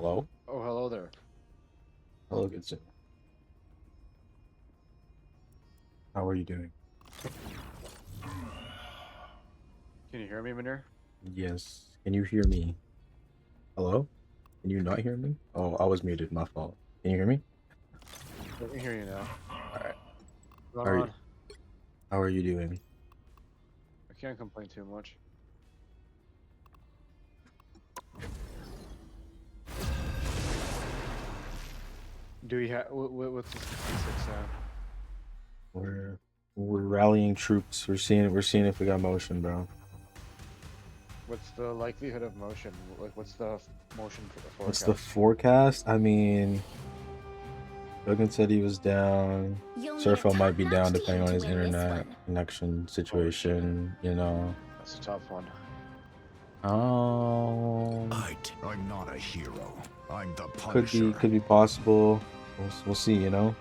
Hello? Oh, hello there. Hello, good sir. How are you doing? Can you hear me, Manir? Yes. Can you hear me? Hello? Can you not hear me? Oh, I was muted. My fault. Can you hear me? I can hear you now. Alright. What's How going are on? you, how are you doing? I can't complain too much. Do we have what's the statistics sound? We're rallying troops. We're seeing if we got motion, bro. What's the likelihood of motion? Like, what's the motion for the What's forecast? the forecast? I mean, Logan said he was down. Surfo might be down depending on his internet connection situation, you know. That's a tough one. I'm not a hero. I'm the Could Punisher. be possible. We'll see, you know.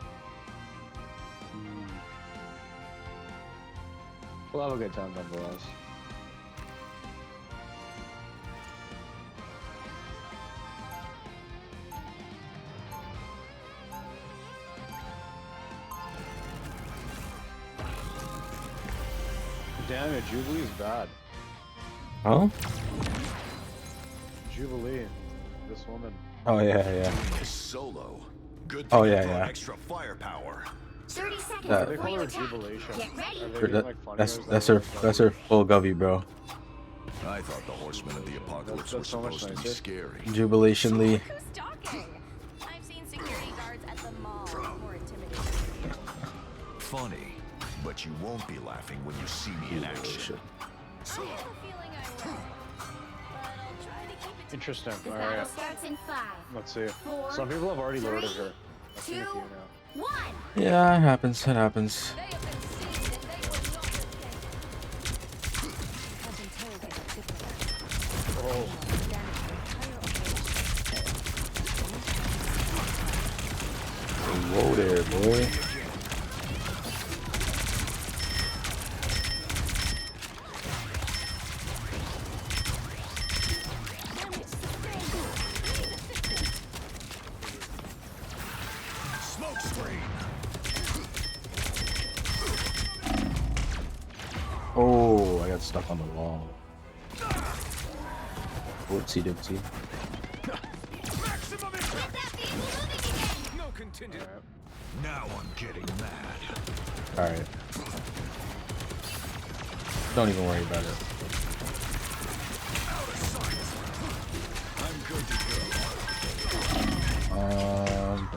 We'll have a good time nonetheless. Damn it, Jubilee's bad. Huh? Jubilee, this woman. Oh yeah. Solo. Good Oh thing I yeah, brought yeah. extra firepower. 30 seconds That- They before call you her attack. Jubilation. Get ready. Are they For being, that- like, funny, or that's is that that's what her it's that's called? her full govy, bro. I thought the Horsemen of the Apocalypse were That's so much supposed to be nicer. scary. Jubilation Lee. Who's talking? I've seen security guards at the mall more intimidating. Funny, but you won't be laughing when you see me in action. I have a feeling I will. But I'll try to keep it to Interesting. The All battle right. starts in 5, Let's see. 4, Some people have already loaded her. I've seen a 2, few now. 1. Yeah, it happens. It happens. They have been seen and they will not have been told they are different. Oh, Whoa there, boy. Smoke screen. Oh, I got stuck on the wall. Whoopsie doopsie. Maximum impact. No contingent. alright. Now I'm getting mad. Alright. Don't even worry about it. I'm good to go.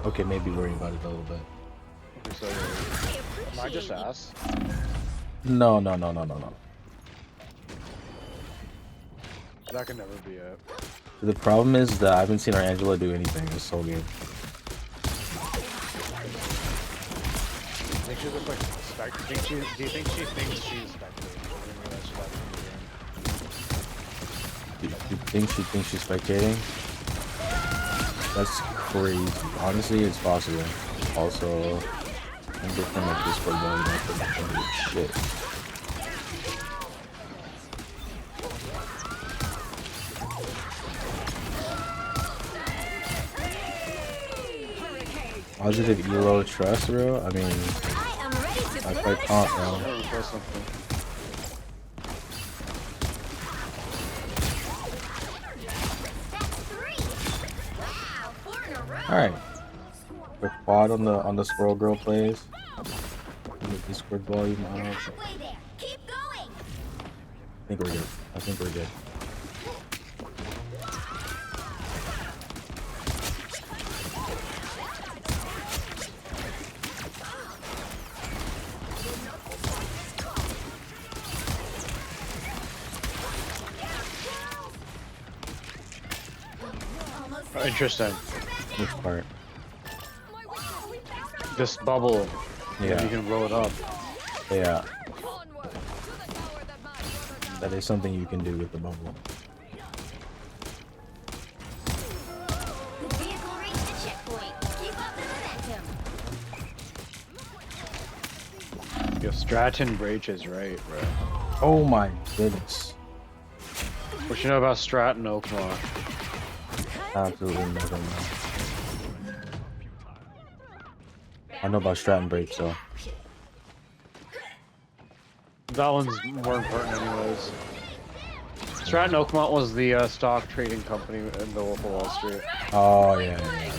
Okay, maybe worry about it a little bit. Okay, so am I just ass? No. That can never be it. The problem is that I haven't seen our Angela do anything this whole game. I think she looks like do you think she thinks she's spectating? Do you think she thinks she's spectating? That's crazy. Honestly, it's possible. Also, I'm good from my Discord going back to the shit. Positive elo trust, bro? I mean, I am ready to I blow quite this can't, up. bro. I'm gonna request something. That's 3. Wow, 4 in a row. Alright. The quad on the squirrel girl plays. On the Discord volume, I don't know. Halfway there. Keep going. I think we're good. I think we're good. Interesting. Which part? This bubble. Yeah. You can blow it up. Yeah. That is something you can do with the bubble. The vehicle reached the checkpoint. Keep up the momentum. Yo, Stratton Breach is right, bro. Oh my goodness. What you know about Stratton Oakmont? Absolutely nothing, man. I know about strat and break, so. That one's more important anyways. Stratton Oakmont was the stock trading company in the local Wall Street. Oh, yeah, yeah.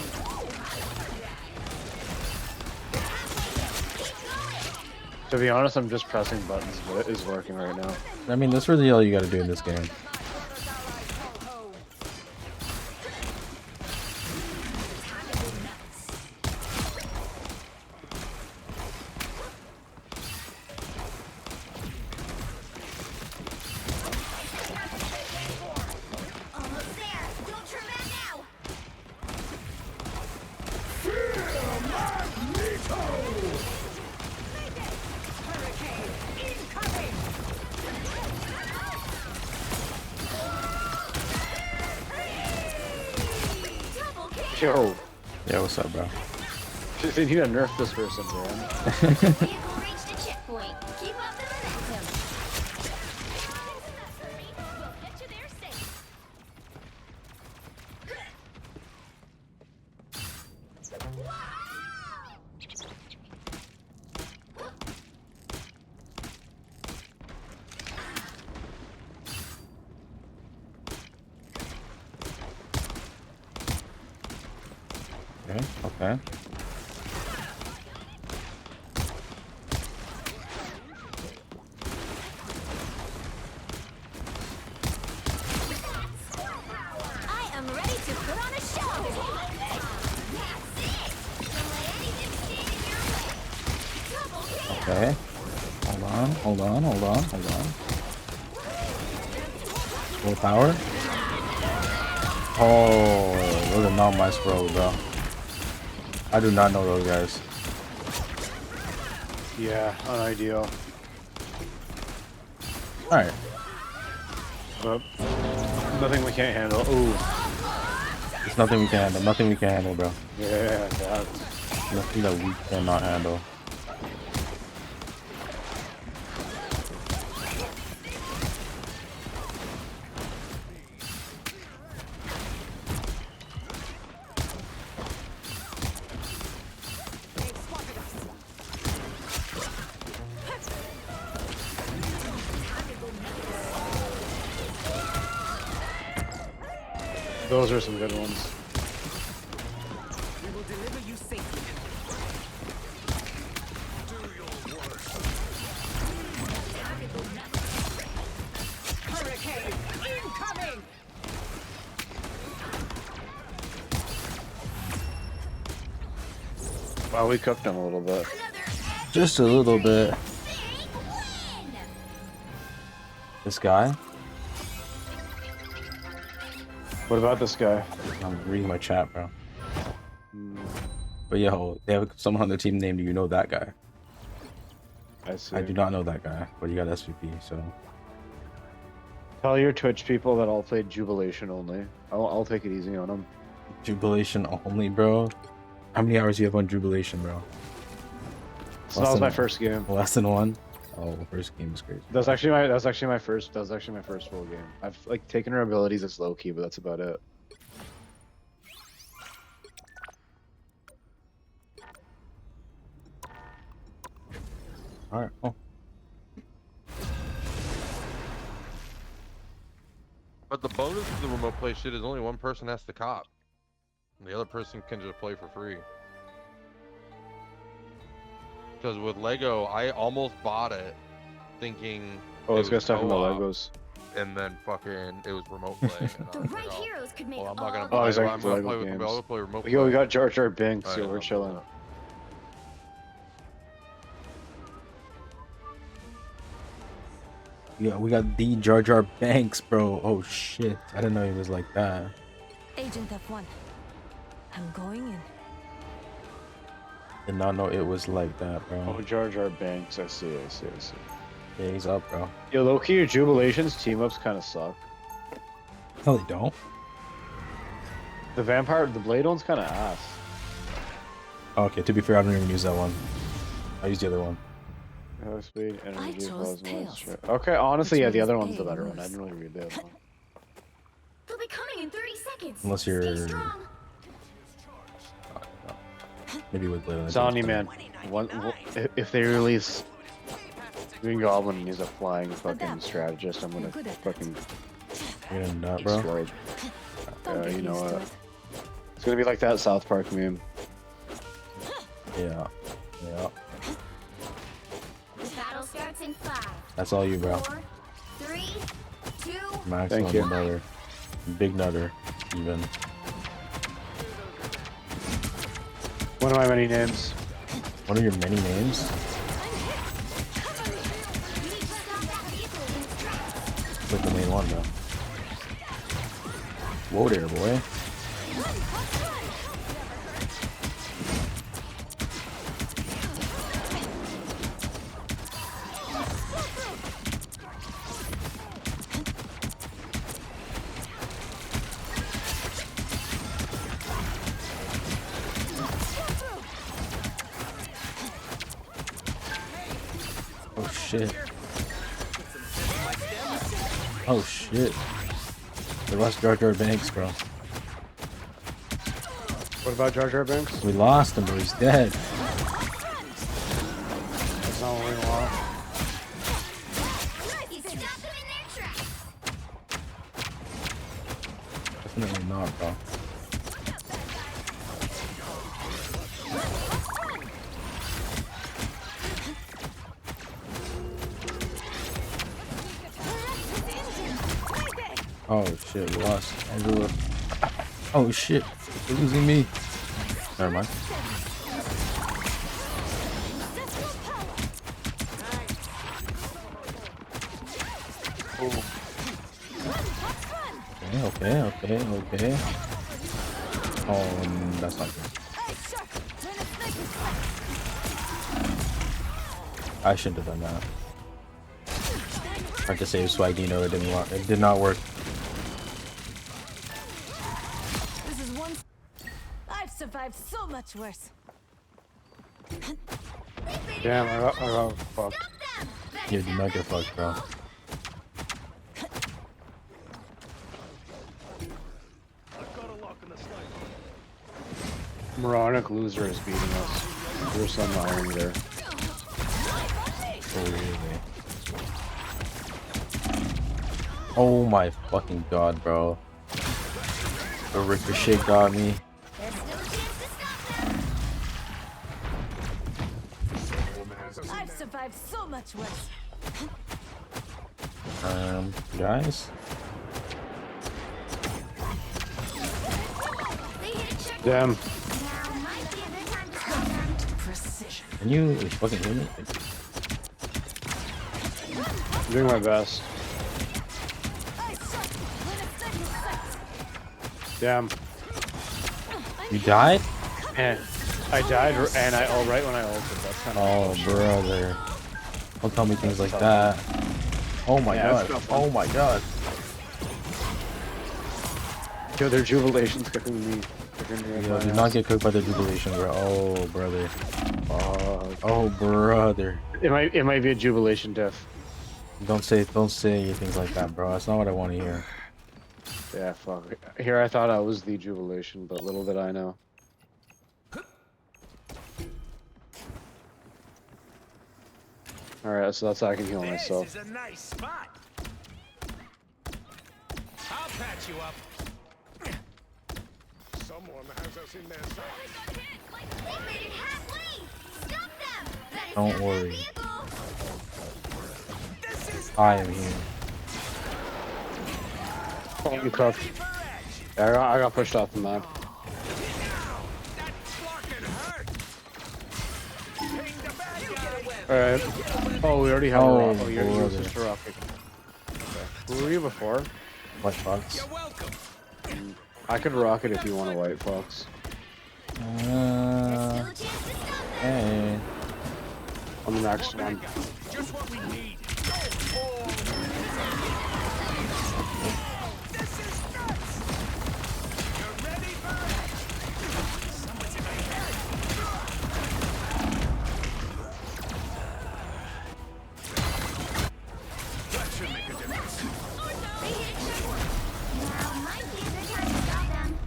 To be honest, I'm just pressing buttons, but it is working right now. I mean, that's really all you gotta do in this game. Almost there. Don't turn back now. Double kill. Yo, Yeah, what's up, bro? they need to nerf this person, man. Vehicle reached a checkpoint. Keep up the momentum. We'll get you there safe. Okay, okay. I am ready to put on a show. That's it. Don't let anything stand in your way. Double kill. Okay. Hold on. Full power. Oh, those are not my scrolls, bro. I do not know those guys. Yeah, unideal. Alright. But nothing we can't handle. Ooh. There's nothing we can handle. Nothing we can handle, bro. Yeah, that. Nothing that we cannot handle. Those are some good ones. We will deliver you safely. Hurricane incoming! Wow, we cooked them a little bit. Just a little bit. Big win. This guy. What about this guy? I'm reading my chat, bro. But yo, they have someone on their team named you know that guy. I see. I do not know that guy, but he got SVP, so. Tell your Twitch people that I'll play Jubilation only. I'll take it easy on them. Jubilation only, bro. How many hours do you have on Jubilation, bro? So that was my first game. Less than one? Oh, first game is crazy. That was actually my first full game. I've like taken her abilities as low key, but that's about it. Alright, oh. But the bonus of the remote play shit is only one person has to cop. The other person can just play for free. Because with Lego, I almost bought it thinking Oh, it this guy's was talking about co-op, Legos. and then fucking it was remote play. And I The was right like, oh, heroes could make well, I'm all not gonna the buy he's it. like I'm gonna Lego play with games. I'll play remote Yo, we play. got Jar Jar Binks, Alright, so I'll we're do chilling. that. Yeah, we got the Jar Jar Banks, bro. Oh shit. I didn't know he was like that. Agent F1. I'm going in. Did not know it was like that, Oh, bro. Jar Jar Binks. I see. Yeah, he's up, bro. Yo, low key, your Jubilations team ups kind of suck. No, they don't. The Blade one's kind of ass. Okay, to be fair, I don't even use that one. I use the other one. Oh, speed, energy, chose plasma, tails. strength. Okay, honestly, Which yeah, the means other one's the A better one. I moves. didn't really read the other one. They'll be coming in 30 seconds. Unless Stay you're strong. maybe with Leyland. It's on you, man. If they release Green Goblin and he's a flying fucking strategist, I'm gonna You're good at that. fucking You're gonna nut, bro. explode. Don't get You know used to what? it. It's gonna be like that South Park meme. Yeah. Yeah. The battle starts in 5, That's all you, bro. 4, 3, 2. Maximum Thank you. nutter. Big nutter, even. One of my many names. One of your many names? Like the main one, though. Whoa there, boy. Oh shit. Oh shit. They lost Jar Jar Banks, bro. What about Jar Jar Binks? We lost him, but he's dead. That's not what we want. You stop them in their tracks. Definitely not, bro. Oh shit, we lost Angela. Oh shit, they're losing me. Never mind. Okay. Oh, that's not good. I shouldn't have done that. Tried to save Swagino, it didn't work. It did not work. This is one. I've survived so much worse. Damn, I got fucked. You did not get fucked, bro. Moronic loser is beating us. There's some irony there. Oh, really? Oh my fucking god, bro. The ricochet got me. There's still a chance to stop them. I've survived so much worse. Guys? They hit a checkpoint. Damn. Now might be a good time to stop them. Precision. Can you fucking hear me? I'm doing my best. Damn. You died? And I died and right when I ulted. That's kind Oh, of brother. Don't tell me things like that. Oh my Yeah, god. it's not fun. Oh my god. Yo, their jubilation's cooking me. Yo, do not get cooked by the jubilation, bro. Oh, brother. Oh, brother. It might be a jubilation death. Don't say things like that, bro. That's not what I want to hear. Yeah, fuck. Here I thought I was the jubilation, but little did I know. Alright, so that's how I can heal myself. This is a nice spot. I'll patch you up. Someone has us in their sights. They made it halfway. Stop them. That is Don't not worry. vehicle. This is I am here. I'm cooked. Yeah, I got pushed off the map. that fucking hurt. Ping the bad guy. Alright. Oh, we already have Oh, a rocket. Oh, you're brother. just a rocket. Okay. Who were you before? What fox? You're welcome. I could rocket if you want a white fox. There's still a chance to stop them. Hey. On the next one. Just what we need. This is nuts. You ready for it? Someone's in my head. That should make a difference. They hit a checkpoint. Now might be a good time to stop them.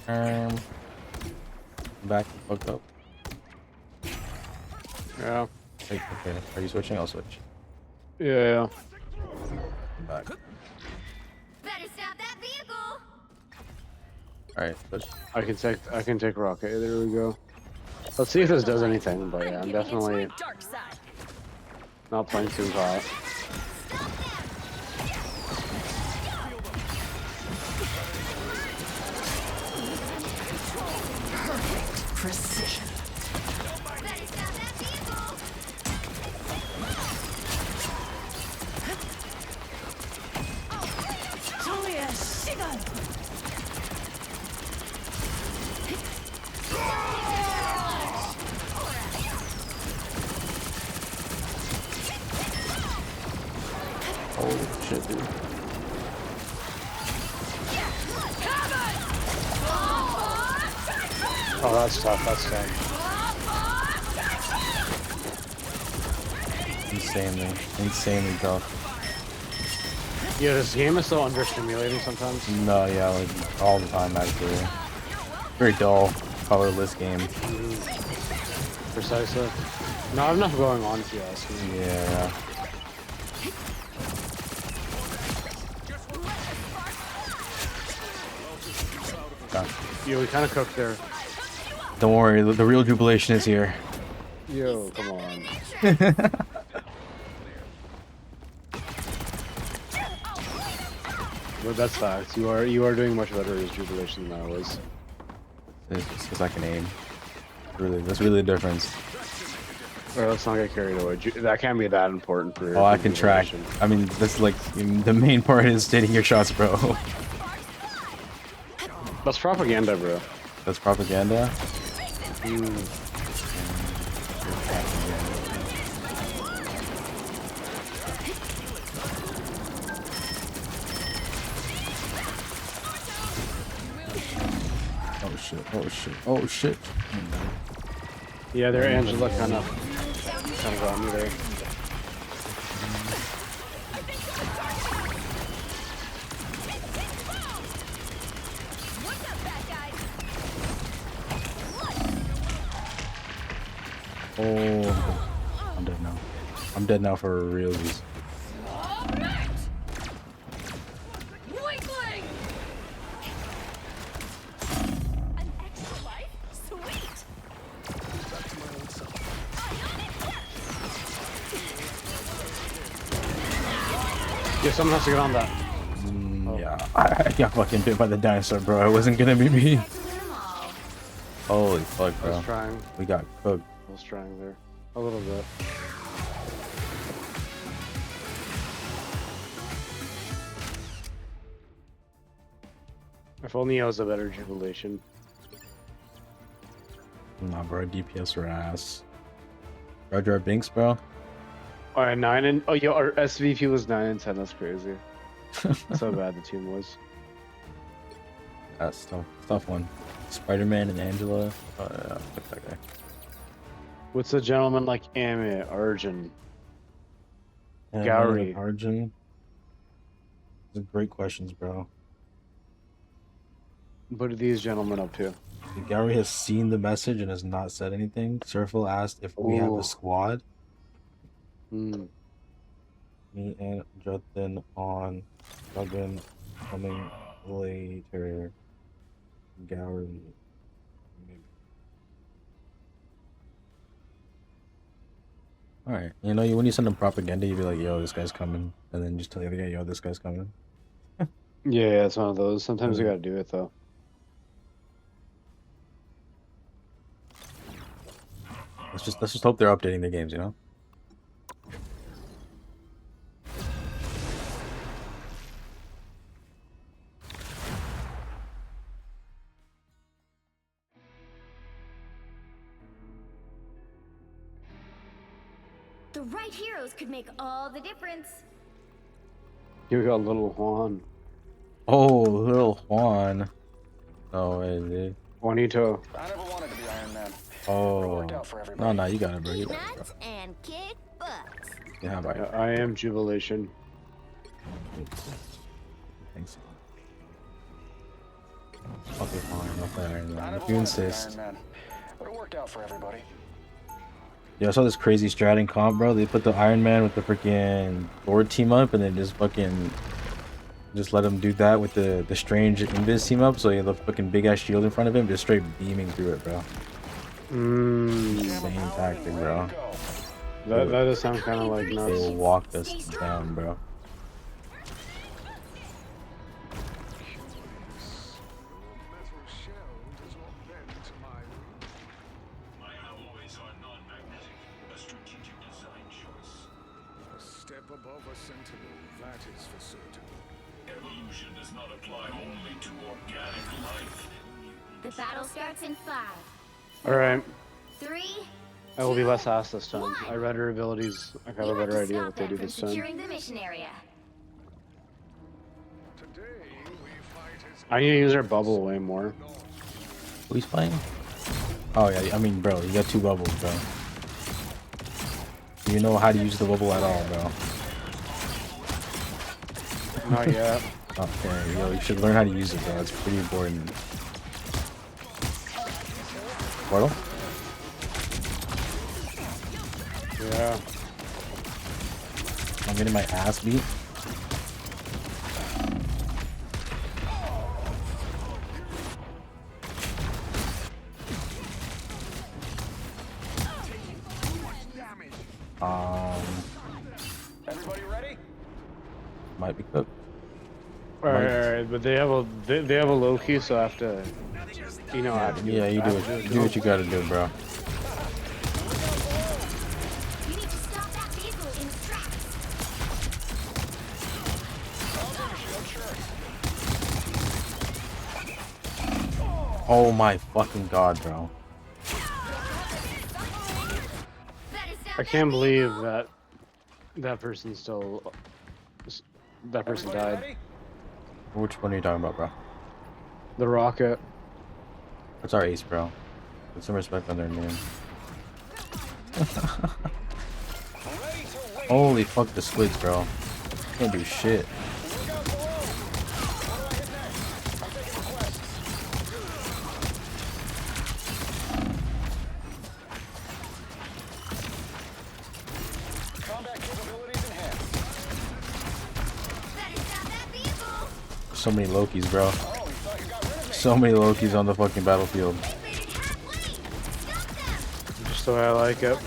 Back hooked up. Yeah. Wait, okay. Are you switching? I'll switch. Yeah. I'm back. Better stop that vehicle. Alright, switch. I can take rocket. There we go. Let's see if this does anything, but yeah, I'm definitely dark side. not playing too hot. Precision. Better stop that vehicle. Julia, Shigan. Oh shit, dude. Oh, that's tough. That's tough. Insanely tough. Yeah, this game is so understimulating sometimes. No, yeah, like all the time actually. Very dull, colorless game. Precisely. Not enough going on, if you ask me. Yeah. God. Yeah, we kind of cooked there. Don't worry, the real jubilation is here. Yo, come on. But that's facts. You are doing much better as Jubilation than I was. It's just because I can aim. Really, that's really the difference. Alright, let's not get carried away. That can't be that important for. Oh, I can track. Jubilation. I mean, that's like the main part is hitting your shots, bro. That's propaganda, bro. That's propaganda. Oh shit! Oh shit! Oh shit! Yeah, there, Angela kind of got me there. What's up, bad guys? Oh, I'm dead now. I'm dead now for realsies. Weakling! An extra life? Sweet! Yeah, someone has to get on that. Yeah, I got fucking bit by the dinosaur, bro. It wasn't gonna be me. Holy fuck, I bro. was trying. We got cooked. I was trying there. A little bit. If only I was a better Jubilation. Nah, bro. DPS were ass. Jar Jar Binks, bro. Alright, 9 and oh yeah, our SVP was 9 and 10. That's crazy. That's how bad the team was. That's tough. Tough one. Spider-Man and Angela. Oh yeah, fuck that guy. What's the gentleman like Amy, Arjun? And Gowrie. Arjun. Those are great questions, bro. What are these gentlemen up to? Gowrie has seen the message and has not said anything. Surfil asked if we have Ooh. a squad. Hmm. Me and Justin on Logan coming later. Gowrie. Alright, you know, when you send them propaganda, you be like, yo, this guy's coming. And then just tell the other guy, yo, this guy's coming. Yeah, it's one of those. Sometimes you gotta do it though. Let's just hope they're updating their games, you know? The right heroes could make all the difference. Here we got little Juan. Oh, little Juan. Oh, wait, dude. Juanito. I never wanted to be Iron Man. Oh. Worked out for No, everybody. no, you got it, bro. You Eat got it, bro. nuts and kick butts. Yeah, how about Yeah, it? I am Jubilation. Thanks. Okay, fine. I'll play Iron Not Man. If everyone you is an insist. Iron Man, but it worked out for everybody. Yeah, I saw this crazy strat in comp, bro. They put the Iron Man with the freaking Thor team up, and then just let him do that with the strange Invis team up. So he had the fucking big ass shield in front of him, just straight beaming through it, bro. Insane tactic, bro. That does sound kind of like They nuts. walked us down, bro. My alloys are non-magnetic, a strategic design choice. A step above a sentinel, that is for certain. Evolution does not apply only to organic life. The battle starts in 5, Alright, 3. I will be less asked this time. I read her abilities. I have a better idea what they do this time. Securing the mission area. Today we fight as I need to use her bubble way more. Who's playing? Oh yeah, I mean, bro, you got 2 bubbles, bro. You know how to use the bubble at all, bro. Not yet. Okay, yo, you should learn how to use it, bro. It's pretty important. Portal? Yeah. I'm getting my ass beat. everybody ready? Might be cooked. Alright, but they have a low key, so I have to, you know, how to do Yeah, it. you I do have to it. Do what you gotta do, bro. You need to stop that vehicle in its tracks. Oh my fucking god, bro. I can't believe that person still. That person Everybody died. ready? Which one are you talking about, bro? The rocket. That's our ace, bro. Put some respect on their name. Holy fuck the squids, bro. Can't do shit. Combat capabilities enhanced. Better stop that vehicle. So many Lokis, bro. Oh, you thought you got rid of me? So many Lokis on the fucking battlefield. They made it halfway. Stop them. Just the way I like it. Okay,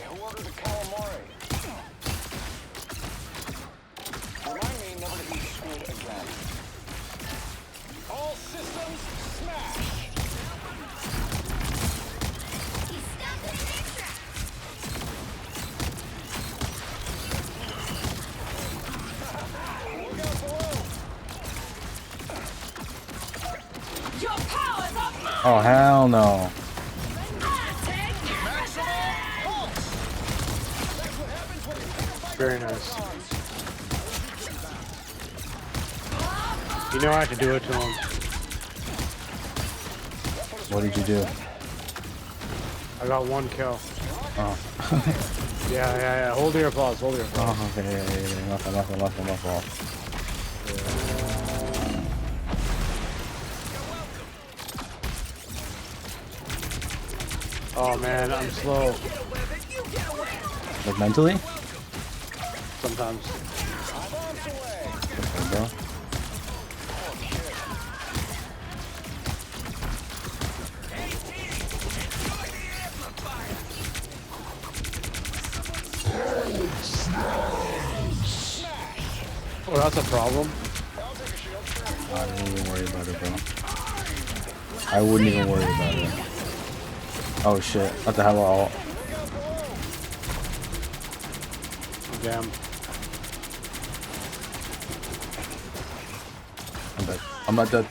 who ordered the calamari? Remind me never to eat squid again. All systems smash! He's stopped in their tracks. Look out below! Your powers are mine! Oh, hell no. Very nice. You know I have to do it to him. What did you do? I got 1 kill. Oh. Yeah. Hold your applause. Hold your applause. Oh, okay, yeah. My fault. Oh man, I'm slow Like mentally? sometimes. Okay, bro. Oh, that's a problem. I don't even worry about it, bro. I wouldn't even worry about it. Oh shit. What the hell are all? Damn. I'm dead. I'm not dead.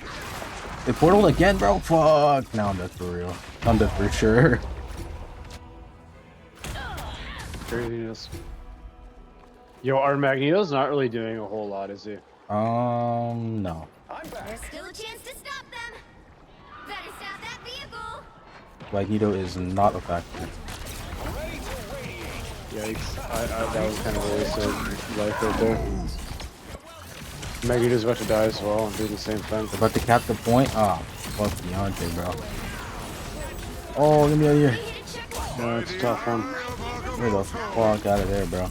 The portal again, bro? Fuck. Now I'm dead for real. I'm dead for sure. Craziness. Yo, our Magneto's not really doing a whole lot, is he? No. There's still a chance to stop them. Better stop that vehicle. Magneto is not a factor. Yikes. That was kind of a waste of life right there. Maggie's about to die as well and do the same thing. They're about to cap the point. Ah, fuck Deontay, bro. Oh, get me out of here. Yeah, it's a tough one. Get the fuck out of there, bro.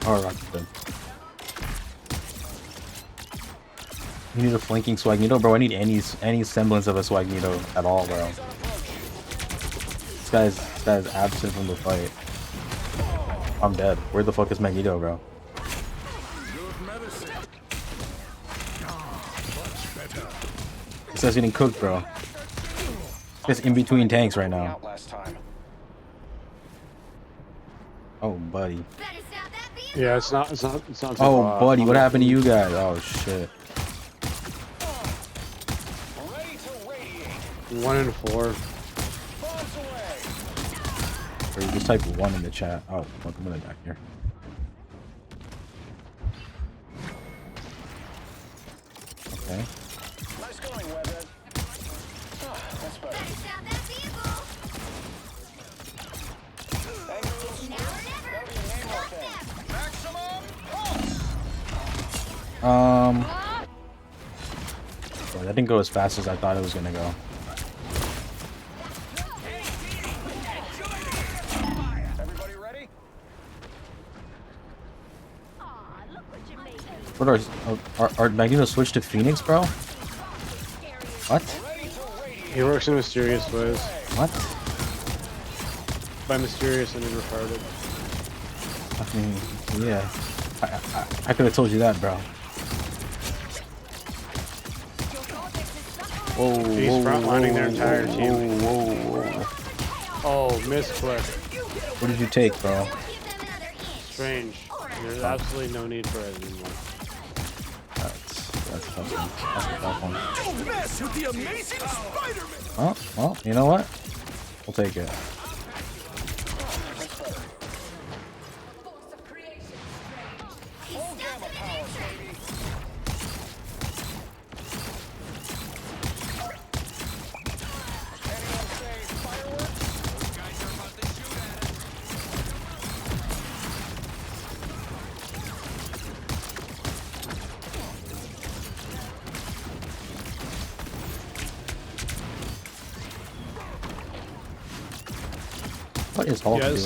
Oh, Rocket's dead. You need a flanking Swagnito, bro. I need any semblance of a Swagnito at all, bro. This guy's absent from the fight. I'm dead. Where the fuck is Magneto, bro? This guy's getting cooked, bro. Just in between tanks right now. Oh, buddy. Yeah, it's not too Oh, far. buddy, what happened to you guys? Oh, shit. 1 in 4. Or you just type 1 in the chat. Oh, fuck, I'm gonna die here. Okay. Nice going, Webhead. That's better. Boy, that didn't go as fast as I thought it was gonna go. Everybody ready? What are Magneto switched to Phoenix, bro? What? He works in mysterious ways. What? By mysterious and retarded. I mean, yeah. I could have told you that, bro. Whoa, He's frontlining their entire team. Whoa. Oh, misclick. What did you take, bro? Strange. There's absolutely no need for it anymore. That's tough one. That's a tough one. Don't mess with the amazing Spider-Man! Oh, well, you know what? We'll take it. What is Hulk Yeah, doing,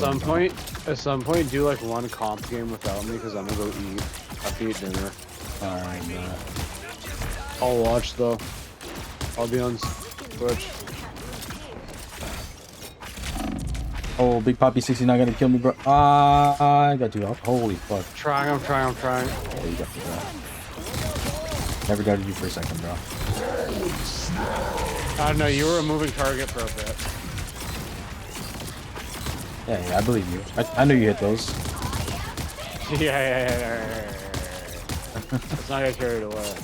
at some point, do like one comp game without me because I'm gonna go eat. I have to eat dinner. Alright, man. I'll watch though. I'll be on Twitch. Oh, Big Poppy 69 gonna kill me, bro. I got you up. Holy fuck. I'm trying. Oh, you got me, bro. Never doubted you for a second, bro. I don't know, you were a moving target for a bit. Yeah, I believe you. I knew you hit those. Yeah. Let's not get carried away.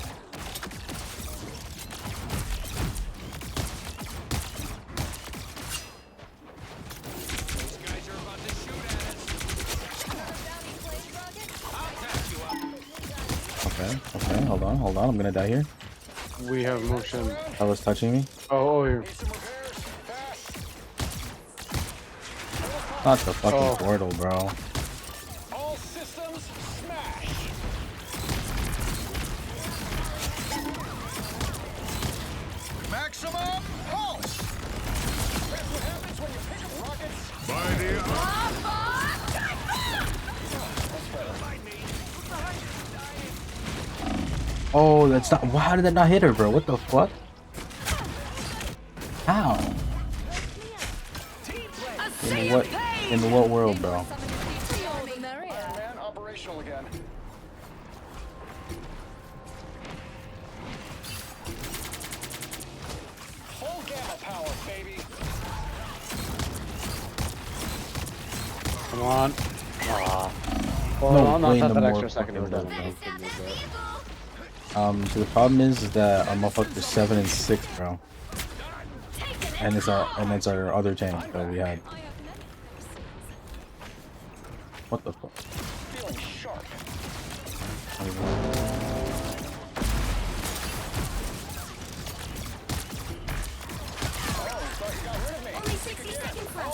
Okay, hold on. I'm gonna die here. We have motion. That was touching me. Oh, here. Not the fucking Oh. portal, bro. All systems smash! Maximum pulse! That's what happens when you pick up rockets. By the Oh, that's not. How did that not hit her, bro? What the fuck? How? In what world, bro? Man, operational again. Full gamma power, baby. Come on. Well, No I'm not way, that, no that more extra second we're fucking done. So the problem is that I'm motherfucker 7 and 6, bro. And it's our other tank that we had. What the fuck? Feeling sharp.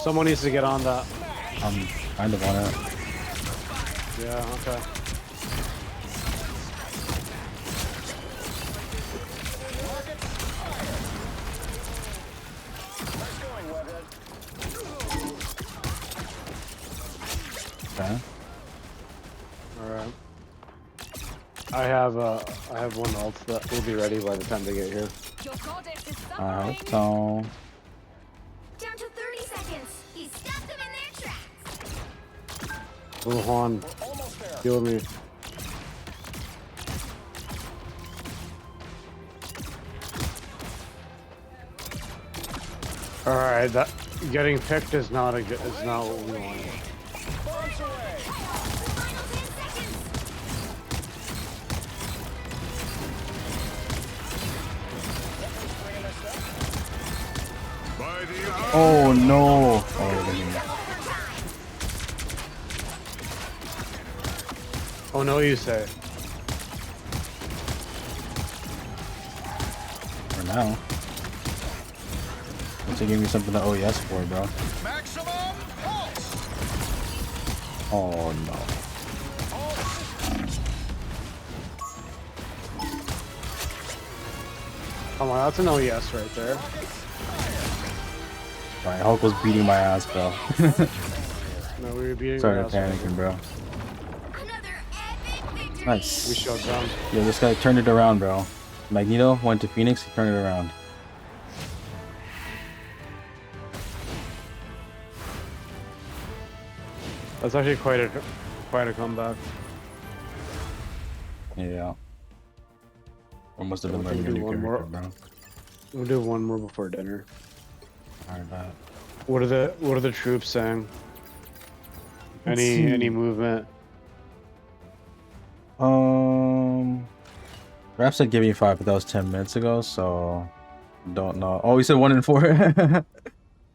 Someone needs to get on that. I'm kind of on it. Yeah, okay. Okay. Alright. I have one ult that will be ready by the time they get here. Your goddess is I hope suffering. so. Down to 30 seconds. He stopped them in their tracks. Little Juan, deal with me. Alright, that getting picked is not what we wanted. Final 10 seconds. By the Oh no! Oh, they're getting that. Oh no, you say. For now. Once they give me something to OES for, bro. maximum pulse. Oh no. Come on, that's an OES right there. Right, Hulk was beating my ass, bro. No, we were beating Started their ass. panicking, bro. Another epic victory. Nice. We showed them. Yo, this guy turned it around, bro. Magneto went to Phoenix, he turned it around. That's actually quite a comeback. Yeah. Or must have been We'll learning a do new one character, more. bro. We'll do one more before dinner. Alright, bad. What are the troops saying? Let's Any see. movement? Rap said give me 5, but that was 10 minutes ago, so don't know. Oh, he said 1 in 4.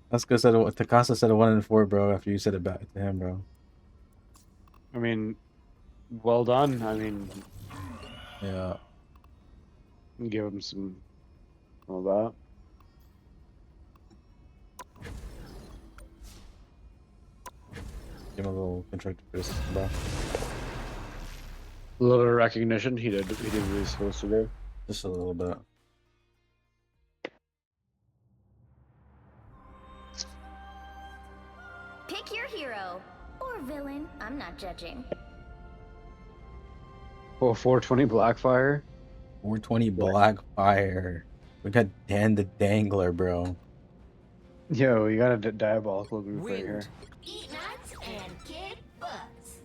That's good. Said Takasa said a 1 in 4, bro. After you said it back to him, bro. I mean, well done. I mean, Yeah. give him some all that. Give him a little constructive criticism, bro. A little bit of recognition. He did what he was supposed to do. Just a little bit. Pick your hero or villain. I'm not judging. Oh, 420 Blackfire. 420 Blackfire. We got Dan the Dangler, bro. Yo, you got a diabolical group right here. Eat nuts and kick butts.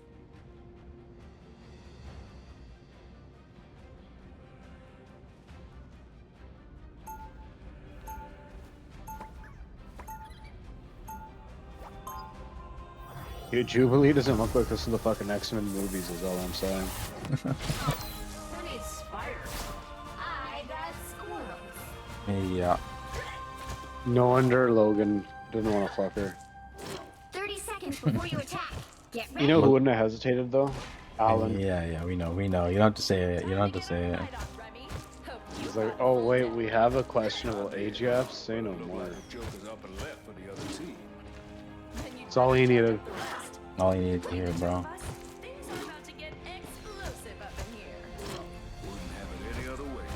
Dude, Jubilee doesn't look like this in the fucking X-Men movies, is all I'm saying. Who needs spiders? I got squirrels. Yeah. No wonder Logan didn't want to fuck her. 30 seconds before you attack. Get ready. You know who wouldn't have hesitated though? Alan. Yeah, we know. You don't have to say it. You don't have to say it. Right on, Remy. Hope you He's like, oh wait, we have a questionable age gap? Say no more. Joker's up and left for the other team. That's all he needed. All you need to hear, bro. Things are about to get explosive up in here. Wouldn't have it any other way.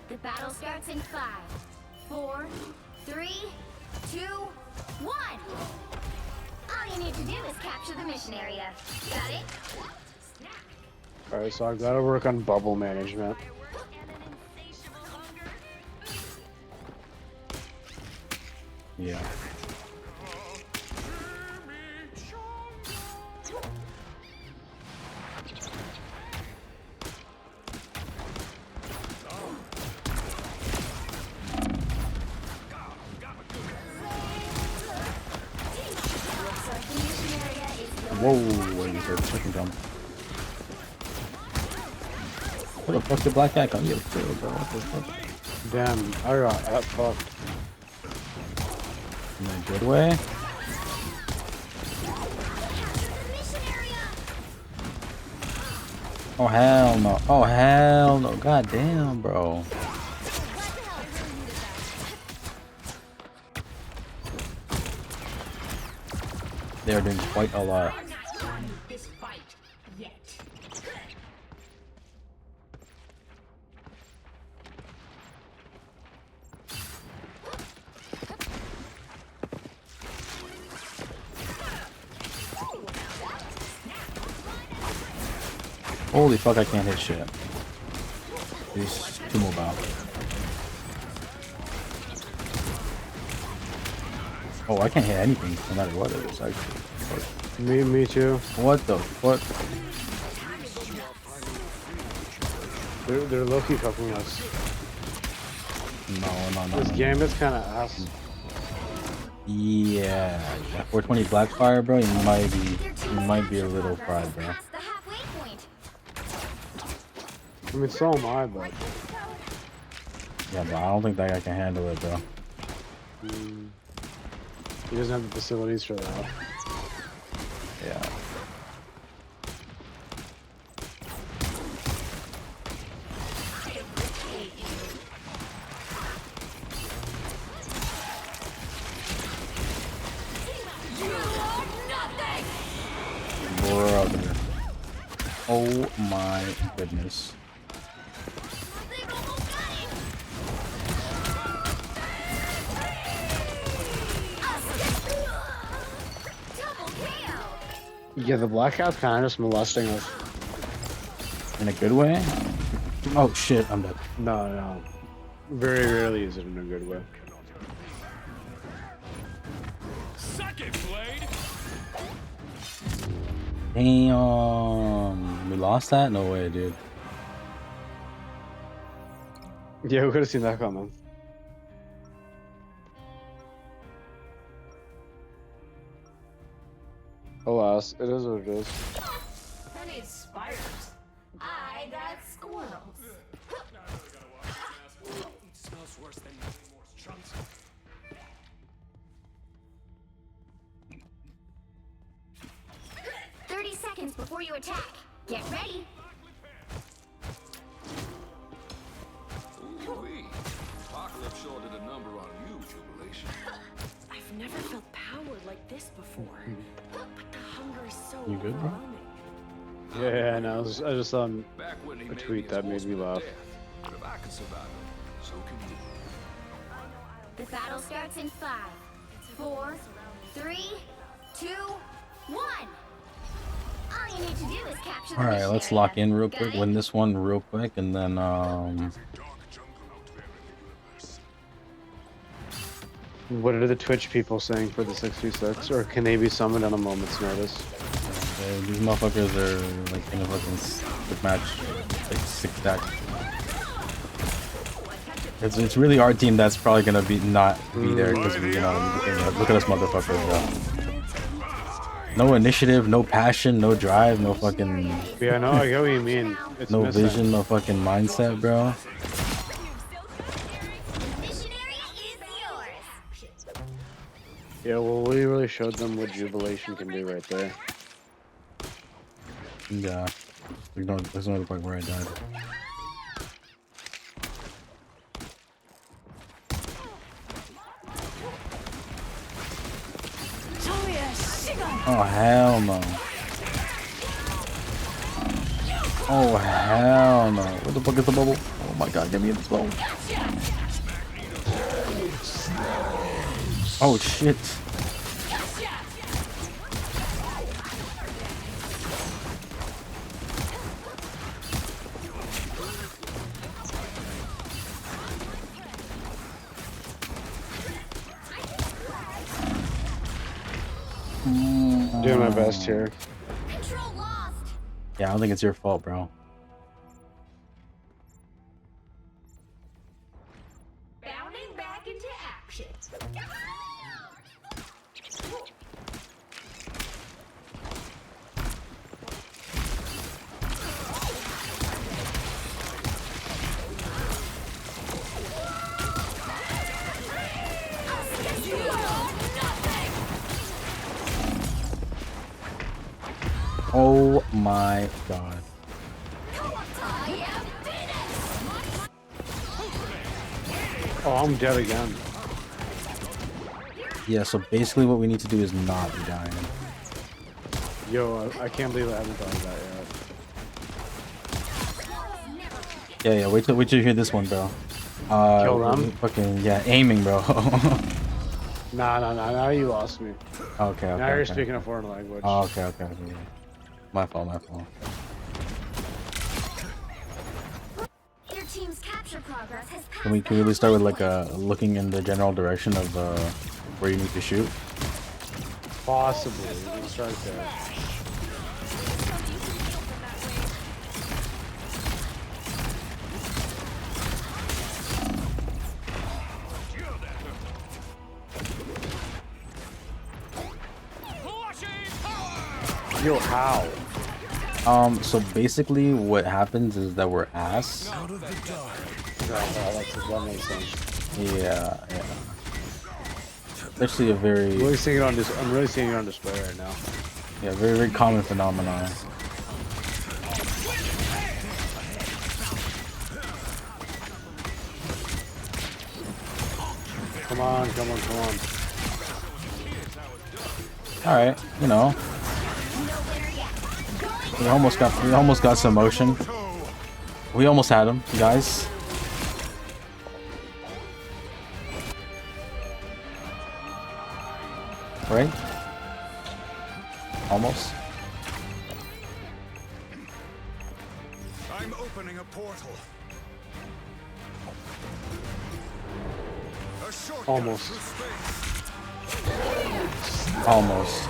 The battle starts in 5, 4, 3, 2, 1. All you need to do is capture the mission area. Got it? Alright, so I've got to work on bubble management. And an insatiable hunger. Yeah. Whoa, what you said? Chicken jump. What the fuck did Black Cat come? You too, bro. What the fuck? Damn, I got that fucked. In a good way? Mission area. Oh hell no. Oh hell no. God damn, bro. They're doing quite a lot. This fight yet. Holy fuck, I can't hit shit. He's too mobile. Oh, I can't hit anything, no matter what it is, actually. Me too. What the fuck? They're low-key fucking us. No. This Gambit's kind of ass. Yeah, that 420 Blackfire, bro, you might be a little fried, bro. Past the halfway point. I mean, so am I, but Yeah, but I don't think that guy can handle it, bro. he doesn't have the facilities for that. Yeah. Brother. Oh my goodness. They've almost got him. Double KO. Yeah, the Black Cat's kind of just molesting us. In a good way? Oh shit, I'm dead. No. Very rarely is it in a good way. Second blade. Damn. We lost that? No way, dude. Yeah, we could have seen that coming. Alas, it is what it is. I need spiders. I got squirrels. It smells worse than more chunks. 30 seconds before you attack. Get ready. Ooh-wee. Apocalypse sure did a number on you, Jubilation. I've never felt power like this before. But the hunger is so You good, bro? overwhelming. Yeah, no, I just saw Back when he a made tweet me that his made me horseman of laugh. death. But if I can survive it, so can you. The battle starts in 5, 4, 3, 2, 1. All you need to do is capture the Alright, mission let's area. lock in real Got quick. it? Win this one real quick, and then What are the Twitch people saying for the 6v6? Or can they be summoned on a moment's notice? these motherfuckers are like in a fucking quick match, like 6-stack. It's really our team that's probably gonna be not be there because we look at us motherfuckers, bro. No initiative, no passion, no drive, no fucking Yeah, no, I get what you mean. It's no missing. vision, no fucking mindset, bro. The mission area is yours. Yeah, well, we really showed them what Jubilation can do right there. Yeah, there's another point where I died. Oh hell no! Oh hell no! What the fuck is the bubble? Oh my god, get me in this bubble! Oh shit! Doing my best here. Control lost. Yeah, I don't think it's your fault, bro. Bounding back into action. Oh my god. Oh, I'm dead again. Yeah, so basically what we need to do is not be dying. Yo, I can't believe I haven't thought of that yet. Yeah, wait till you hear this one, bro. Kill them? Fucking yeah, aiming, bro. Nah, now you lost me. Okay, Now you're okay. speaking a foreign language. Oh, okay. My fault. team's capture progress has passed Can we really start with like looking in the general direction of where you need to shoot? Possibly. We can start there. Yo, how? So basically what happens is that we're ass. Out of the dark. That makes sense. Yeah. It's actually a very, I'm really seeing it on I'm really seeing it on display right now. yeah, very, very common phenomenon. Come on, come on, come on. Alright, you know. We almost got some motion. We almost had him, guys. Right? Almost. I'm opening a portal. A shortcut Almost. through space. Almost.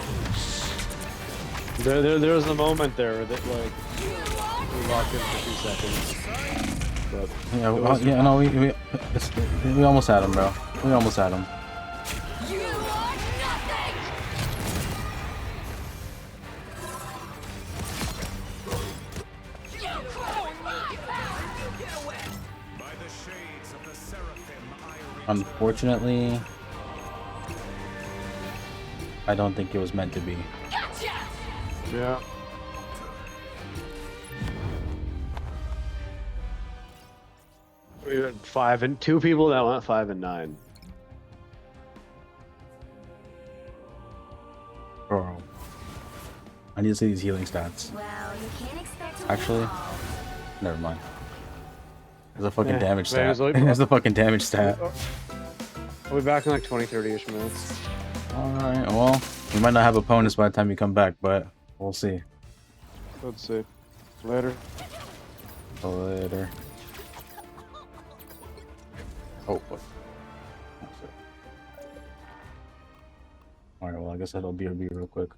There's a moment there that like we locked in for 2 seconds. But Yeah, yeah, no, we almost had him, bro. We almost had him. You are nothing! By the shades of the seraphim, Unfortunately, I don't think it was meant to be. yeah. We had 5 and 2 people that went 5 and 9. Bro. I need to see these healing stats. Well, you can't expect to Actually, win all. never mind. There's a fucking Yeah, damage man, stat. it's like- There's the fucking damage stat. We'll be back in like 20-30ish minutes. Alright, well, we might not have opponents by the time you come back, but we'll see. Let's see. Later. Later. Oh, what? Alright, well, I guess that'll be a real quick.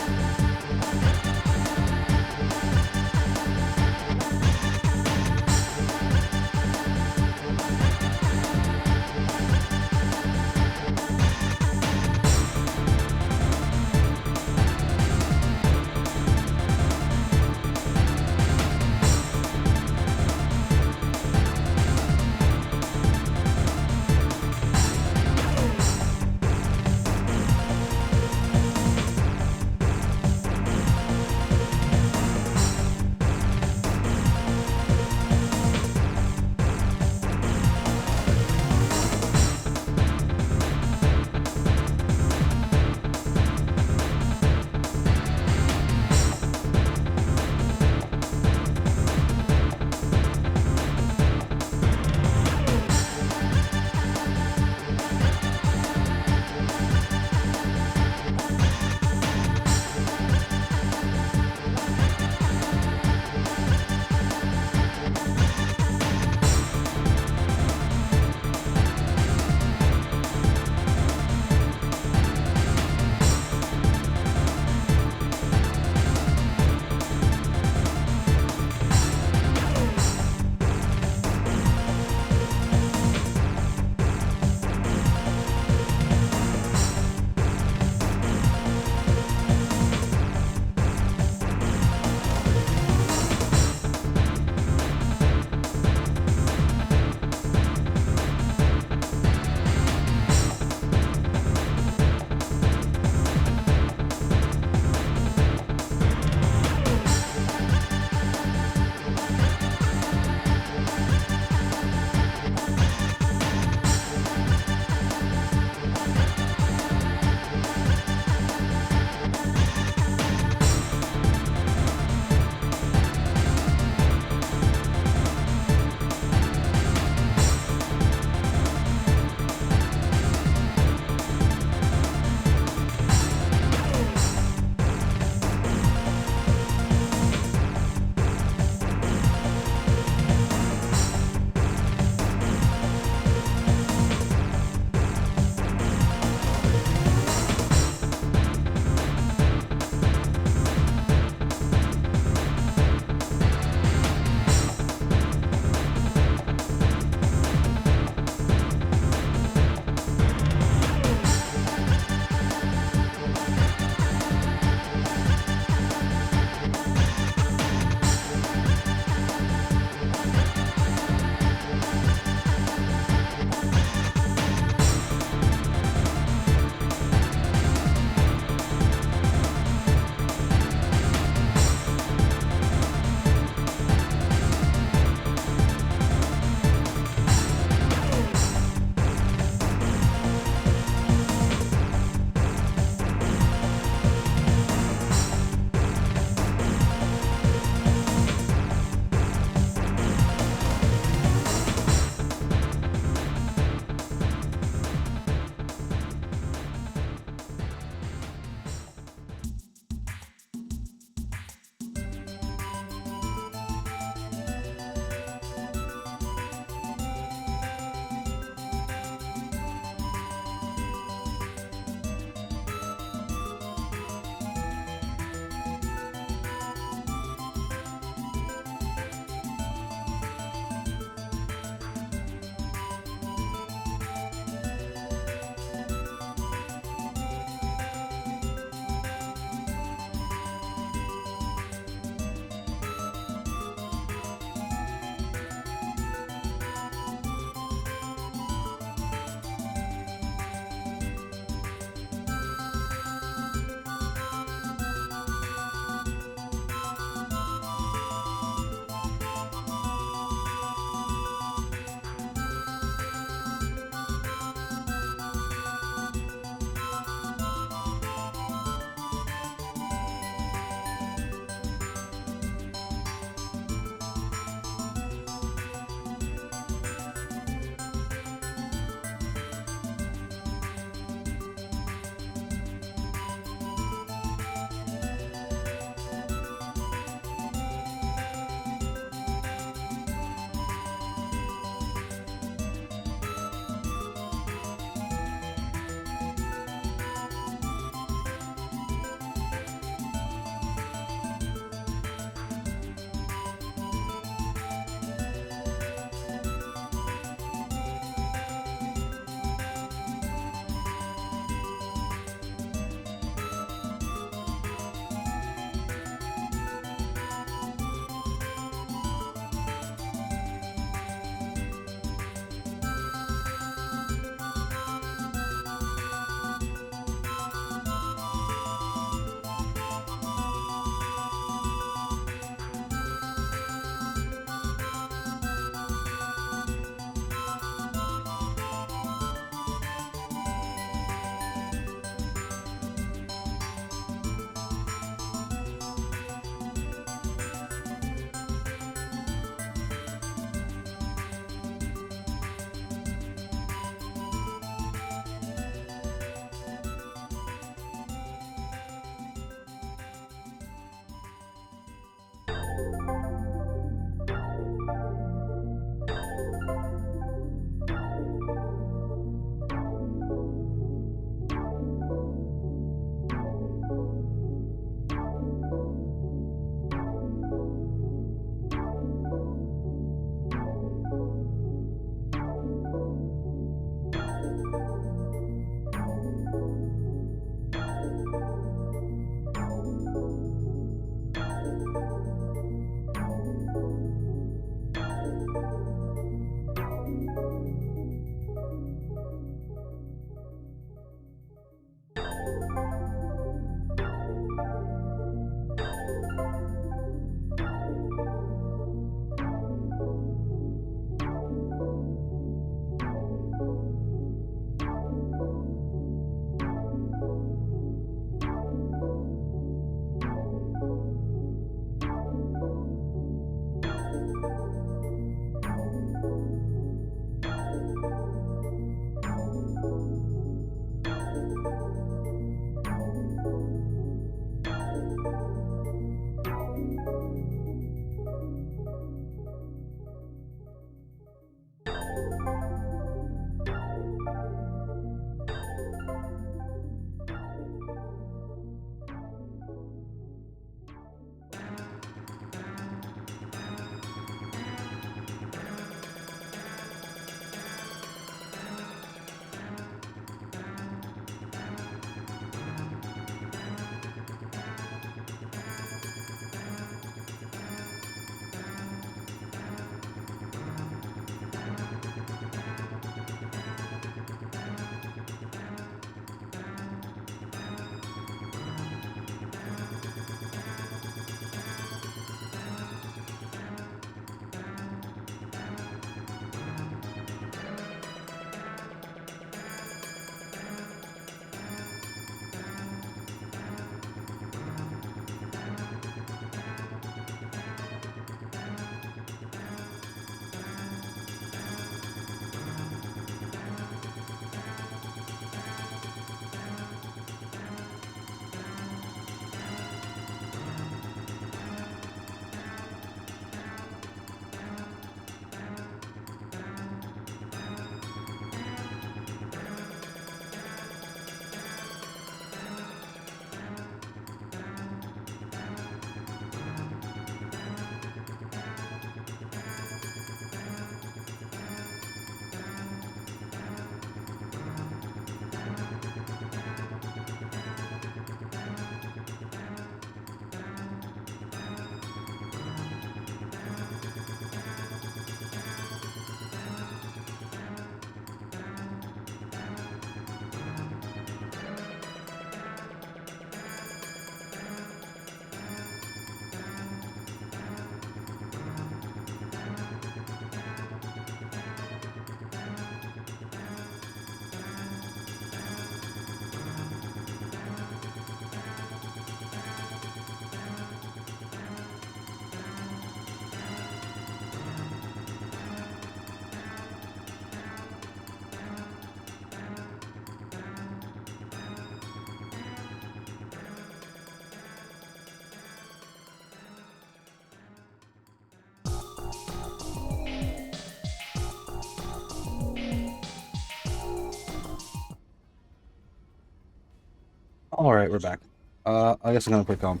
All right, we're back. I guess I'm gonna click on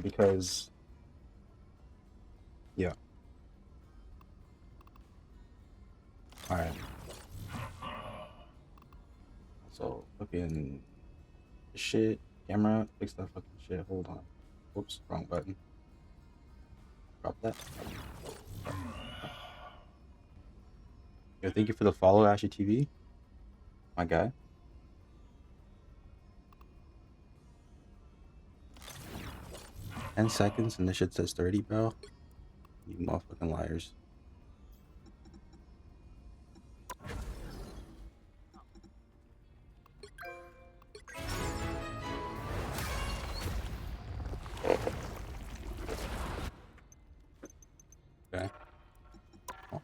because yeah. All right. So fucking shit, camera, fix that fucking shit. Hold on. Whoops, wrong button. Drop that. Yo, thank you for the follow, Ashy TV. My guy. $10 and this shit says 30, bro. You motherfucking liars. Okay. Oh.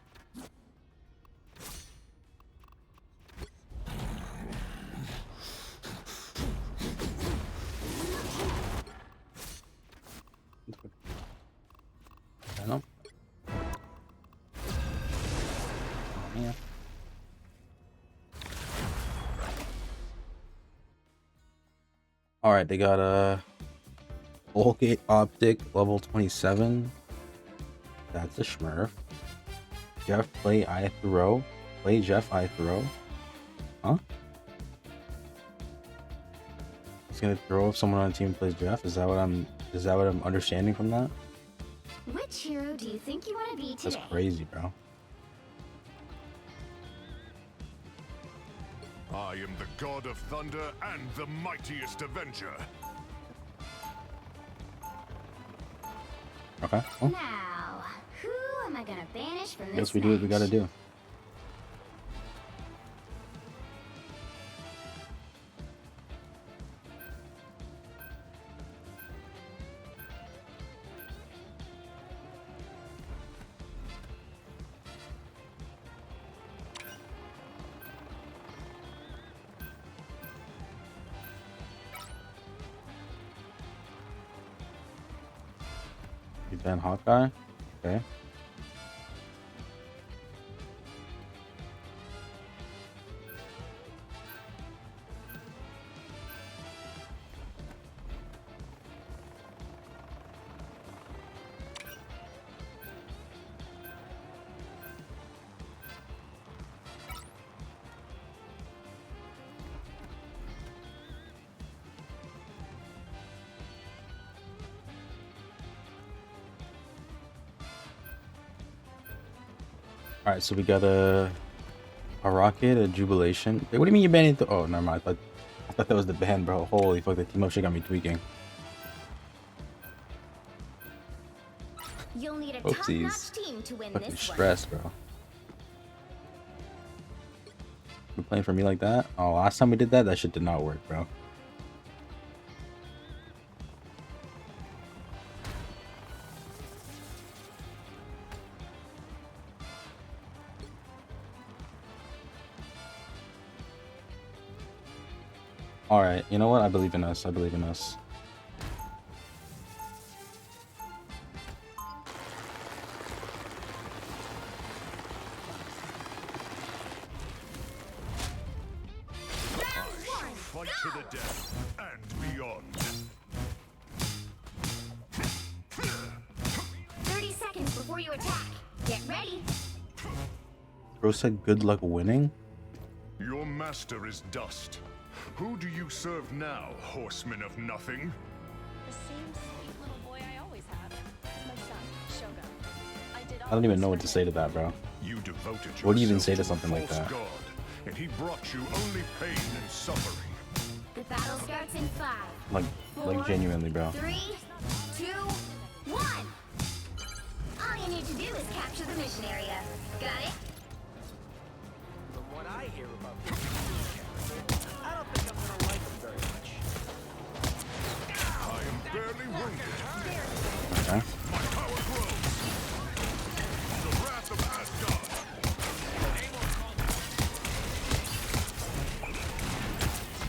I know. Oh, man. All right, they got a Volgate Optic level 27. That's a Smurf. Jeff play I throw. Play Jeff I throw. Huh? He's gonna throw if someone on the team plays Jeff. Is that what I'm understanding from that? Which hero do you think you want to be today? That's crazy, bro. I am the god of thunder and the mightiest avenger. Okay. Well, Now, who am I gonna banish from this guess we do what we gotta match? do. You ban Hawkeye? Okay. All right, so we got a rocket, a jubilation. Wait, what do you mean you banned it? Oh, never mind. I thought that was the ban, bro. Holy fuck, the team up shit got me tweaking. You'll need a Oopsies. top-notch team to win Fucking this one. stressed, bro. You playing for me like that? Oh, last time we did that shit did not work, bro. All right, you know what? I believe in us. I believe in us. Fight to the death and beyond. 30 seconds before you attack. Get ready. Bro said good luck winning? Your master is dust. Who do you serve now, horseman of nothing? The same sweet little boy I always had. My son, Shogun. I don't even know what to say to that, bro. You devoted What do you even yourself say to a something like false that? God, and he brought you only pain and suffering. The battle starts in 5, Like genuinely, bro. 3, 2, 1. All you need to do is capture the mission area. Got it? From what I hear about this I don't think I'm gonna like him very much. I am barely wounded. Okay. My power grows. The wrath of Asgard.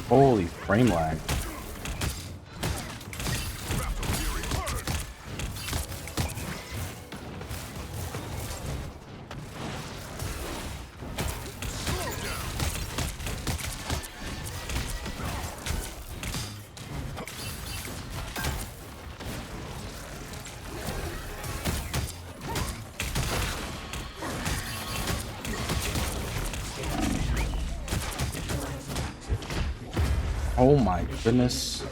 Holy frame lag. Oh my goodness.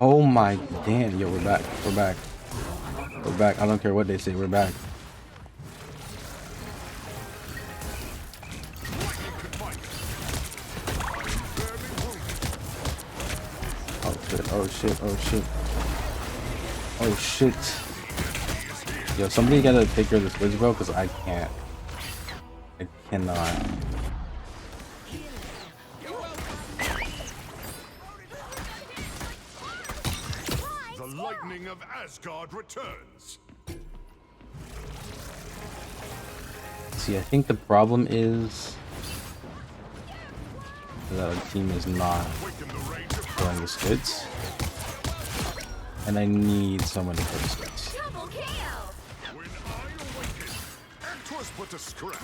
Oh my damn. Yo, we're back. We're back. We're back. I don't care what they say. We're back. Oh shit. Oh shit. Oh shit. Oh shit. Yo, somebody gotta take care of this wizard, bro, because I can't. I cannot. The lightning of Asgard returns. See, I think the problem is that our team is not throwing the squids. And I need someone to throw the squids. Double kill! When I awaken, and 'twas but a scratch.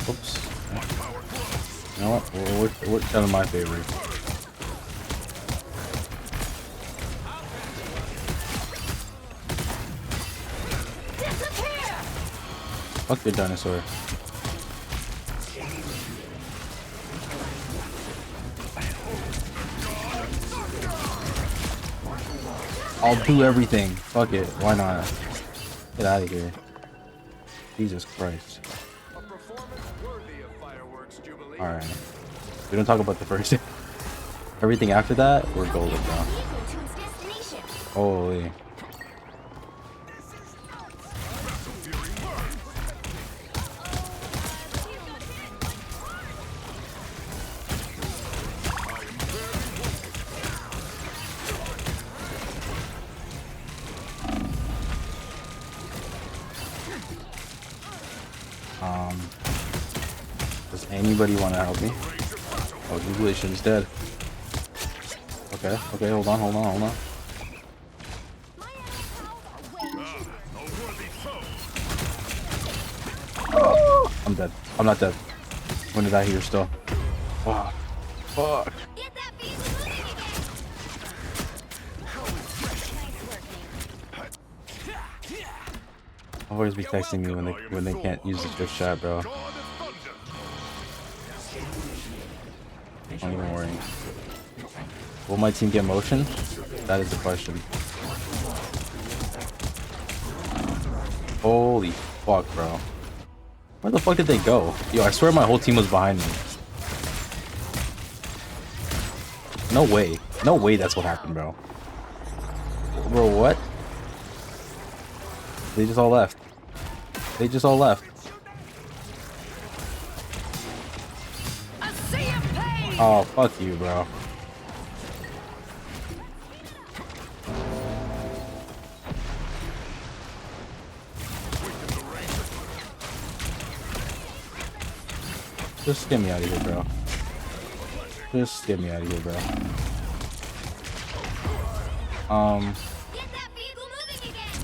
Oops. My power grows. You know what? We'll work out in my favor. Disappear! Fuck your dinosaur. I'll do everything. Fuck it. Why not? Get out of here. Jesus Christ. A performance worthy of fireworks, Jubilee. Alright. We don't talk about the first day. Everything after that, we're golden now. Vehicle to its destination. Holy. Does anybody want to help me? Oh, Jubilation's dead. Okay, okay, hold on. A worthy foe. I'm dead. I'm not dead. When did I hear still? Fuck. Fuck. Get that vehicle moving again! Nice working. Always be texting me when they can't use the Twitch chat, bro. God of thunder. Don't even worry. Will my team get motion? That is the question. Holy fuck, bro. Where the fuck did they go? Yo, I swear my whole team was behind me. No way. No way that's what happened, bro. Bro, what? They just all left. They just all left. A sea of pain! Oh, fuck you, bro. Just get me out of here, bro. Just get me out of here, bro. Get that vehicle moving again!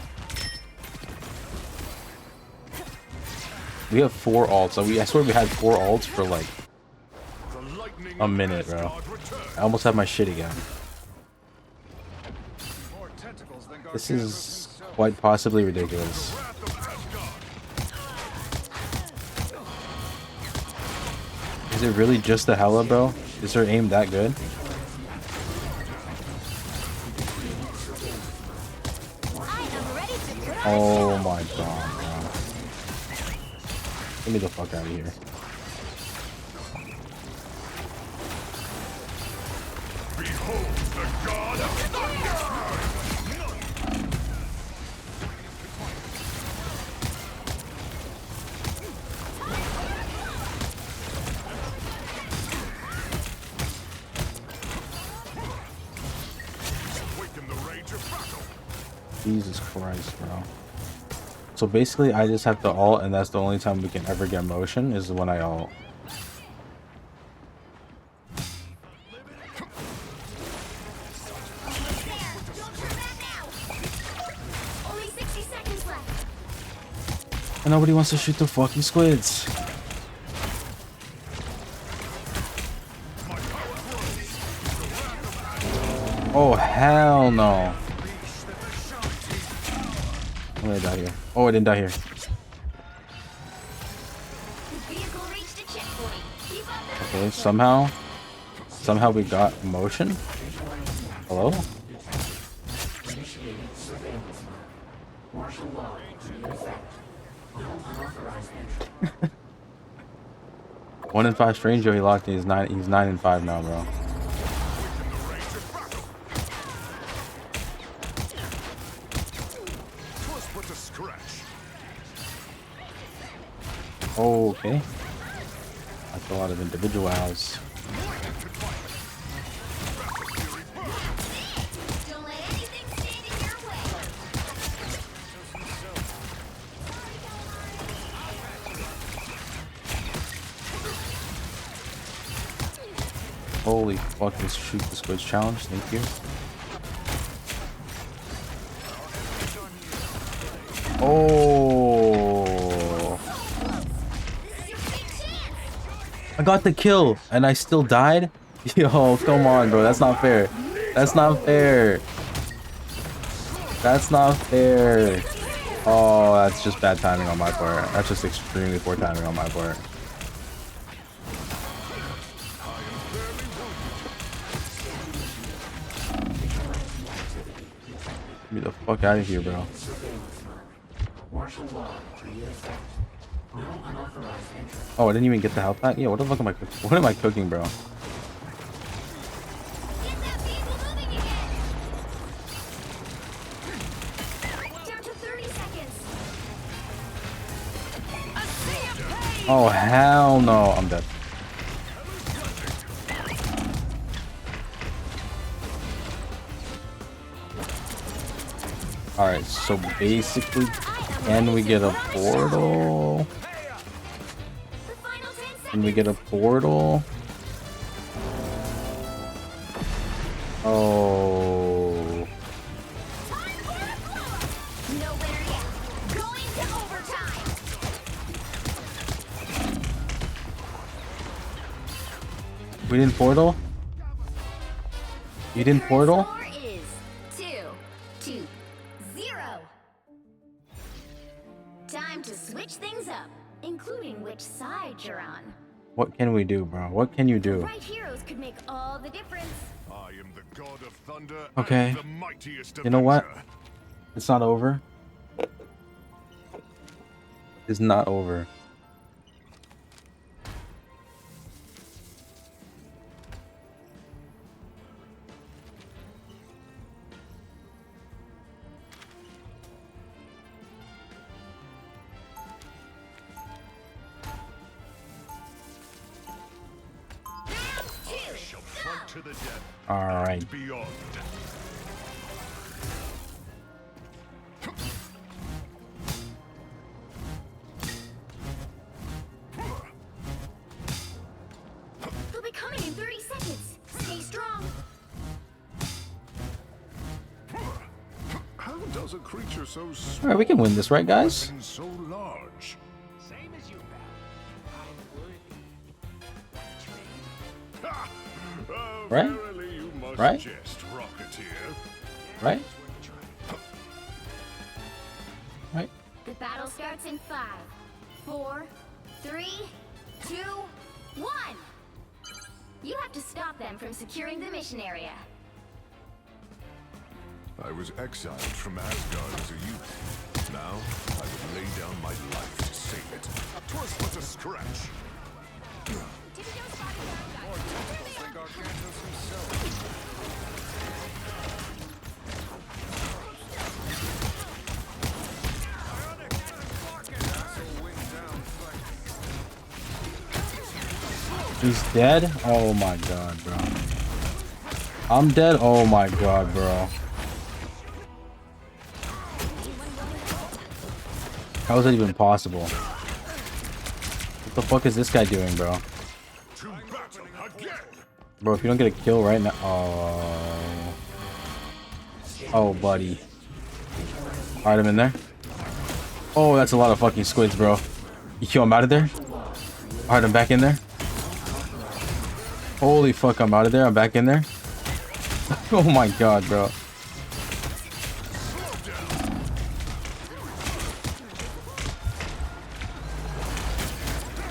We have 4 ults. I swear we had 4 ults for like The lightning a of minute, bro. Asgard returns. I almost have my shit again. More tentacles than This Gargantuan is himself. quite possibly ridiculous. Wrath of Asgard. Is it really just the Hela, bro? Is her aim that good? I am ready to put on Oh my god, bro. Get me the fuck out of here. Behold the god of thunder. Awaken the rage of battle. Jesus Christ, bro. So basically, I just have to ult, and that's the only time we can ever get motion, is when I ult. Don't turn back now! Only 60 seconds left. And nobody wants to shoot the fucking squids. Oh, hell no. I'm gonna die here. Oh, I didn't die here. Vehicle reached a checkpoint. Keep up the Okay, somehow. Somehow we got motion. Hello? One in 5 stranger he locked in. He's 9 and 5 now, bro. Oh, okay. That's a lot of individuals. Don't let anything stand in your way. Holy fuck, this shoot the squids challenge. Thank you. Oh. I got the kill and I still died? Yo, come on, bro. That's not fair. That's not fair. That's not fair. Oh, that's just bad timing on my part. That's just extremely poor timing on my part. Get me the fuck out of here, bro. Oh, I didn't even get the health pack? Yeah, what the fuck am I cooking? What am I cooking, bro? Get that vehicle moving again. Down to 30 seconds. A sea of pain! Oh, hell no. I'm dead. Alright, so basically, can we get a portal? The final 10 seconds. Can we get a portal? Oh. Nowhere yet. Going to overtime. We didn't portal? You didn't portal? Score is 2-0. Time to switch things up, including which side you're on. What can we do, bro? What can you do? Right heroes could make all the difference. I am the god of thunder Okay. and the mightiest You know what? avenger. It's not over. It's not over. Shall fight to the death All right. and beyond. They'll be coming in 30 seconds. Stay strong. How does a creature so small All right, we can win this, right, guys? and so large? Same as you, pal. I'm worthy. Ha! Right? Verily you must Right? jest, Rocketeer. Right? Right? The battle starts in 5, 4, 3, 2, 1. You have to stop them from securing the mission area. I was exiled from Asgard as a youth. Now, I would lay down my life to save it. 'Twas but a scratch. He's dead? Oh my god, bro. I'm dead? Oh my god, bro. How is that even possible? What the fuck is this guy doing, bro? To battle again! Bro, if you don't get a kill right now... Oh... Oh, buddy. Alright, I'm in there. Oh, that's a lot of fucking squids, bro. Yo, I'm out of there. Alright, I'm back in there. Holy fuck, I'm out of there. I'm back in there. Oh my god, bro.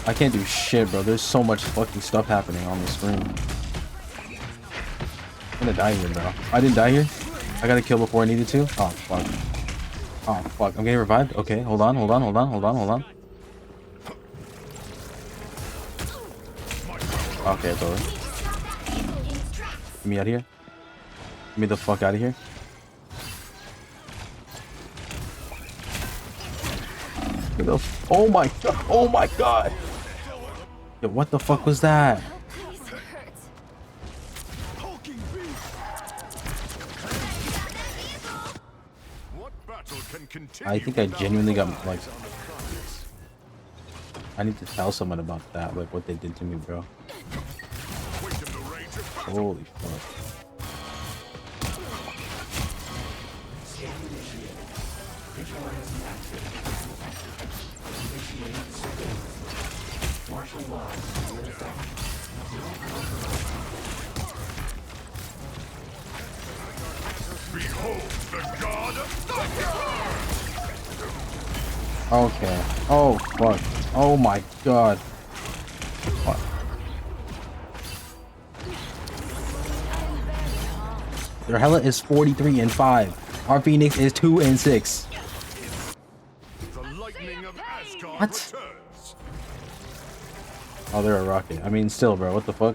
I can't do shit, bro. There's so much fucking stuff happening on the screen. I'm gonna die here, bro. I didn't die here. I got to kill before I needed to. Oh fuck. Oh fuck. I'm getting revived. Okay, hold on. Okay, it's over. Get me out of here. Get me the fuck out of here. Oh my god. Oh my god. Yo, what the fuck was that? I think I genuinely got like. I need to tell someone about that, like what they did to me, bro. Holy fuck. Behold the god of thunder! Okay. Oh fuck. Oh my god. What? Their Hela is 43 and 5. Our Phoenix is 2 and 6. The lightning of Asgard What? returns. Oh, they're a rocket. I mean, still, bro. What the fuck?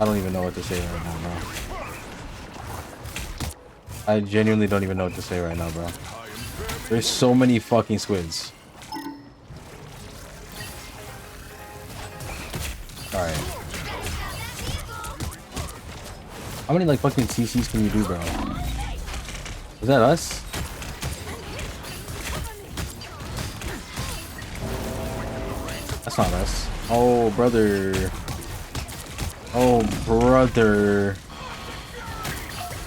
I don't even know what to say right now, bro. I genuinely don't even know what to say right now, bro. There's so many fucking squids. Alright. How many, like, fucking CCs can you do, bro? Is that us? That's not us. Oh, brother. Oh, brother.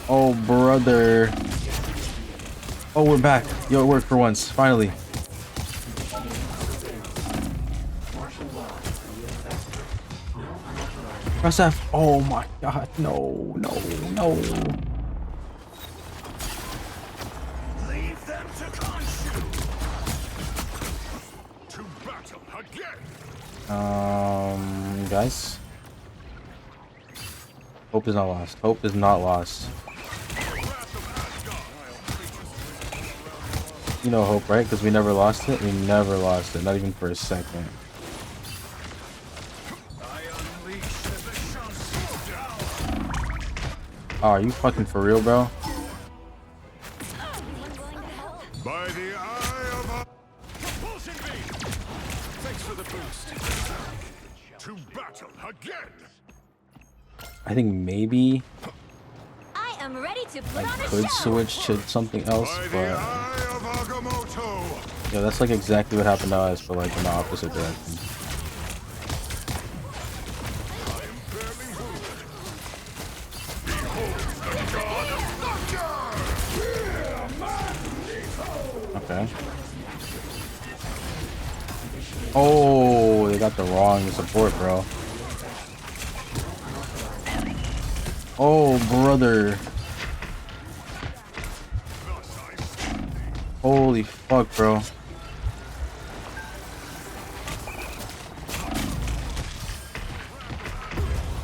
Oh, brother. Oh, we're back. Yo, it worked for once. Finally. Press F. Oh my god. No, no, no. Leave them to consume. To battle again. Guys. Hope is not lost. Hope is not lost. You know hope, right? Because we never lost it. We never lost it. Not even for a second. Oh, are you fucking for real, bro? By the eye of a propulsion beam. Thanks for the boost. To battle again. I think maybe I am ready to put I on a could show. switch to something else, By the but eye of Agamotto. yeah, that's like exactly what happened to us, but like in the opposite direction. Okay. Oh, they got the wrong support, bro. Oh, brother. Holy fuck, bro.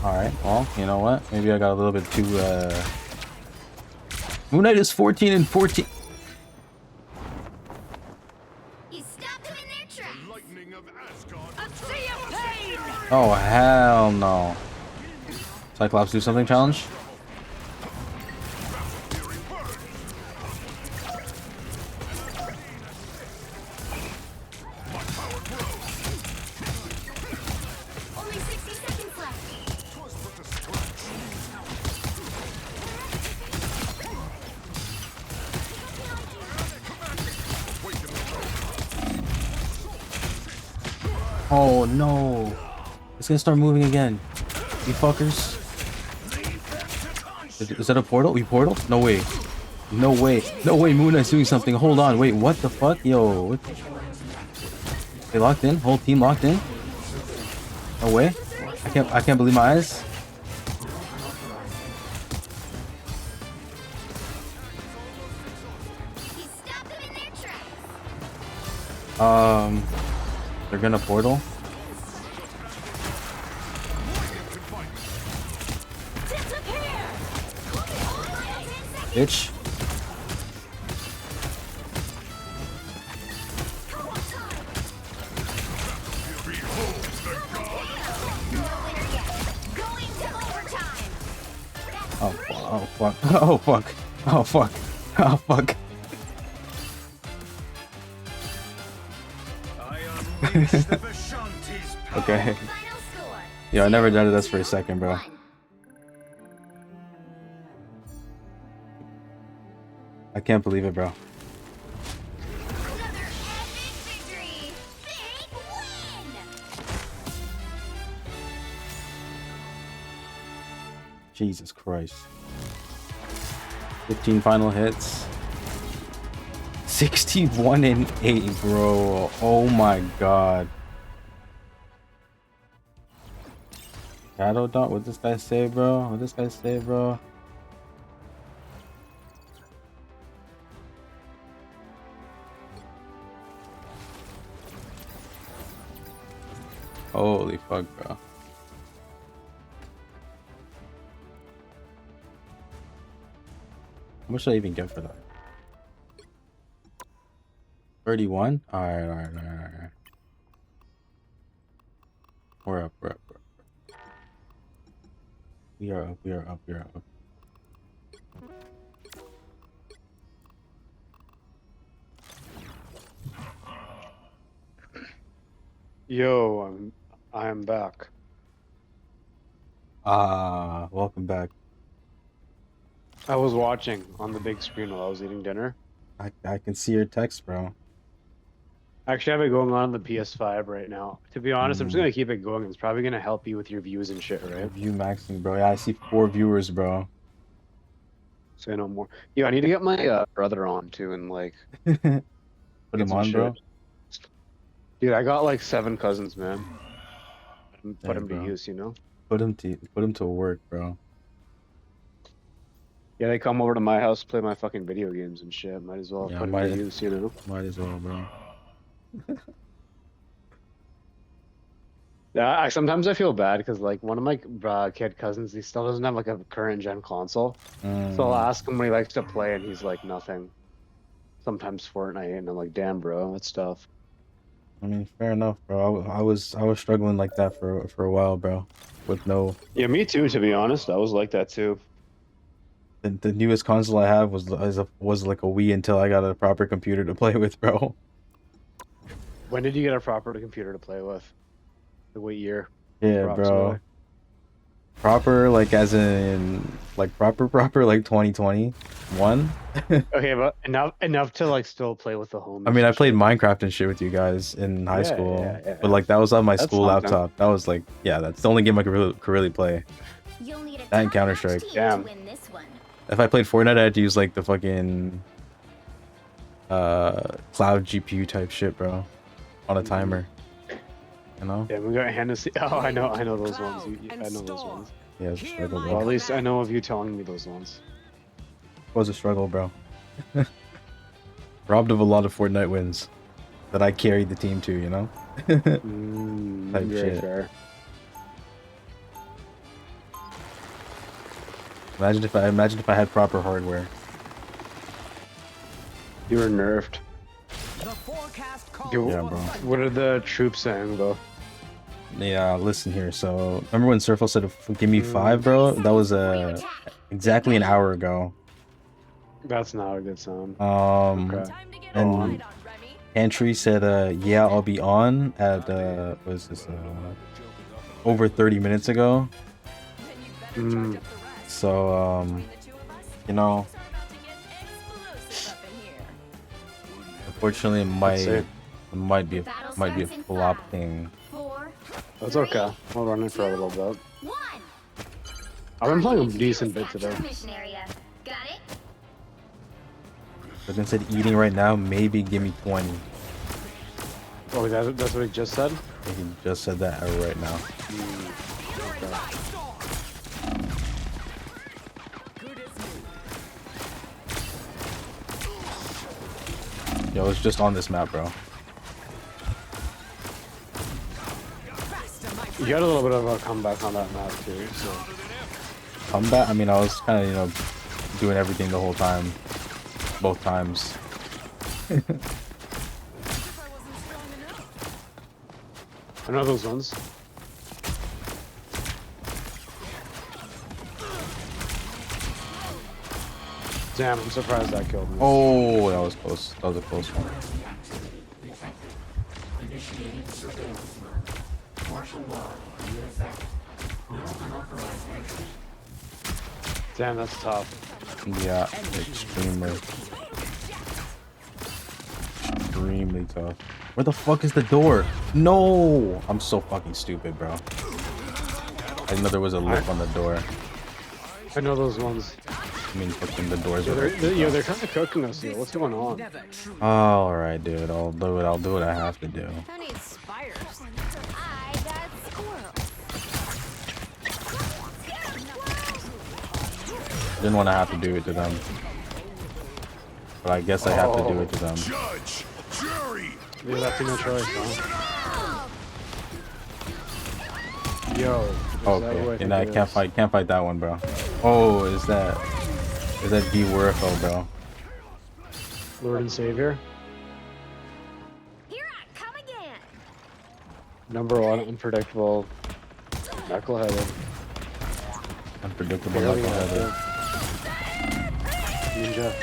Alright, well, you know what? Maybe I got a little bit too, Moon Knight is 14 and 14. You stopped them in their tracks. Lightning of Asgard. A sea of pain. Oh, hell no. Cyclops do something challenge? Only 60 seconds left. Oh no. It's gonna start moving again. You fuckers. Is that a portal? We portal? No way. No way. No way Moon Knight's doing something. Hold on. Wait, what the fuck? Yo. What? They locked in? Whole team locked in? No way. I can't believe my eyes. You stopped them in their tracks. They're gonna portal. bitch. Oh fuck. Oh fuck. Oh fuck. Oh fuck. I unleash the Vishanti's power. Okay. Final score. Yo, I never doubted this for a second, bro. 1. I can't believe it, bro. Another epic victory. Big win. Jesus Christ. 15 final hits. 61 and 8, bro. Oh my god. Shadow Dot, what this guy say, bro? What this guy say, bro? Holy fuck, bro. How much should I even get for that? 31? Alright. We're up. We are up. Yo, I am back. Welcome back. I was watching on the big screen while I was eating dinner. I can see your text, bro. I actually have it going on the PS5 right now. To be honest, I'm just Mm. gonna keep it going. It's probably gonna help you with your views and shit, right? View maxing, bro. Yeah, I see 4 viewers, bro. Say no more. Yo, I need to get my brother on too, and like Put get him some on, bro. shit. Dude, I got like 7 cousins, man. Put Yeah, them to bro. use, you know? Put him to work, bro. Yeah, they come over to my house, play my fucking video games and shit. Might as well Yeah, put them might- to use, you know? Might as well, bro. Yeah, sometimes I feel bad because like one of my kid cousins, he still doesn't have like a current gen console. So I'll ask him what he likes to play, and he's like nothing. Sometimes Fortnite, and I'm like, damn, bro, that's tough. I mean, fair enough, bro. I was struggling like that for a while, bro. With no, Yeah, me too. To be honest, I was like that too. the newest console I have was like a Wii until I got a proper computer to play with, bro. When did you get a proper computer to play with? Like, what year? Yeah, bro. Approximately? Proper, like as in like proper like 2021. Okay, but enough to like still play with the home. I mean, I played Minecraft and shit with you guys in high Yeah, school, yeah. but like that was on my That's school something. laptop. That was like, yeah, that's the only game I could really play. You'll need a That and top-notch Counter-Strike. team Damn. to win this one. If I played Fortnite, I had to use like the fucking cloud GPU type shit, bro, on a timer. You know? Yeah, we got Hennessy. Oh, I know those ones. I know those ones. Yeah, it was a struggle, Well, bro. at least I know of you telling me those ones. It was a struggle, bro. Robbed of a lot of Fortnite wins that I carried the team to, you know? Type Very shit. fair. Imagine if I had proper hardware. You were nerfed. The forecast calls Yo, Yeah, bro. What are the troops saying though? Yeah, listen here. So remember when Surfel said, "Give me 5, bro"? That was exactly an hour ago. That's not a good sound. Um, Okay. Time to get And- a ride on, Remy. Pantry said, "Yeah, I'll be on at what is this? Over 30 minutes ago." Then you'd better charge up the rest. So Between the two of us, you know, things are about to get explosive up in here. unfortunately, it might be a flop thing. 4, That's okay. I'll run it for a little bit. 1. I've been playing a decent bit Capture today. the mission area. Got it? But instead eating right now, maybe give me 20. Oh, that's what he just said? He just said that right now. Good as new. Yo, it's just on this map, bro. Faster, my You friend. got a little bit of a comeback on that map too, so Combat. I mean, I was kind of doing everything the whole time. Both times. I know those ones. Damn, I'm surprised that killed me. Oh, that was close. That was a close one. Damn, that's tough. Yeah, extremely. Extremely tough. Where the fuck is the door? No! I'm so fucking stupid, bro. I didn't know there was a lip on the door. I know those ones. I mean, fucking the doors are. They're kind of cooking us here. What's going on? Oh, alright, dude. I'll do it. I'll do what I have to do. Who needs spires? I got squirrels. Didn't want to have to do it to them. But I guess I have to do it to them. Judge, jury, You left me no choice, huh? Yo. is that Okay, what and I it can't is? fight that one, bro. Oh, is that D Wurfo, bro? Lord and Savior. Here I come again. Number one, unpredictable. Knuckleheaded. Unpredictable, Barely knuckleheaded. Ninja.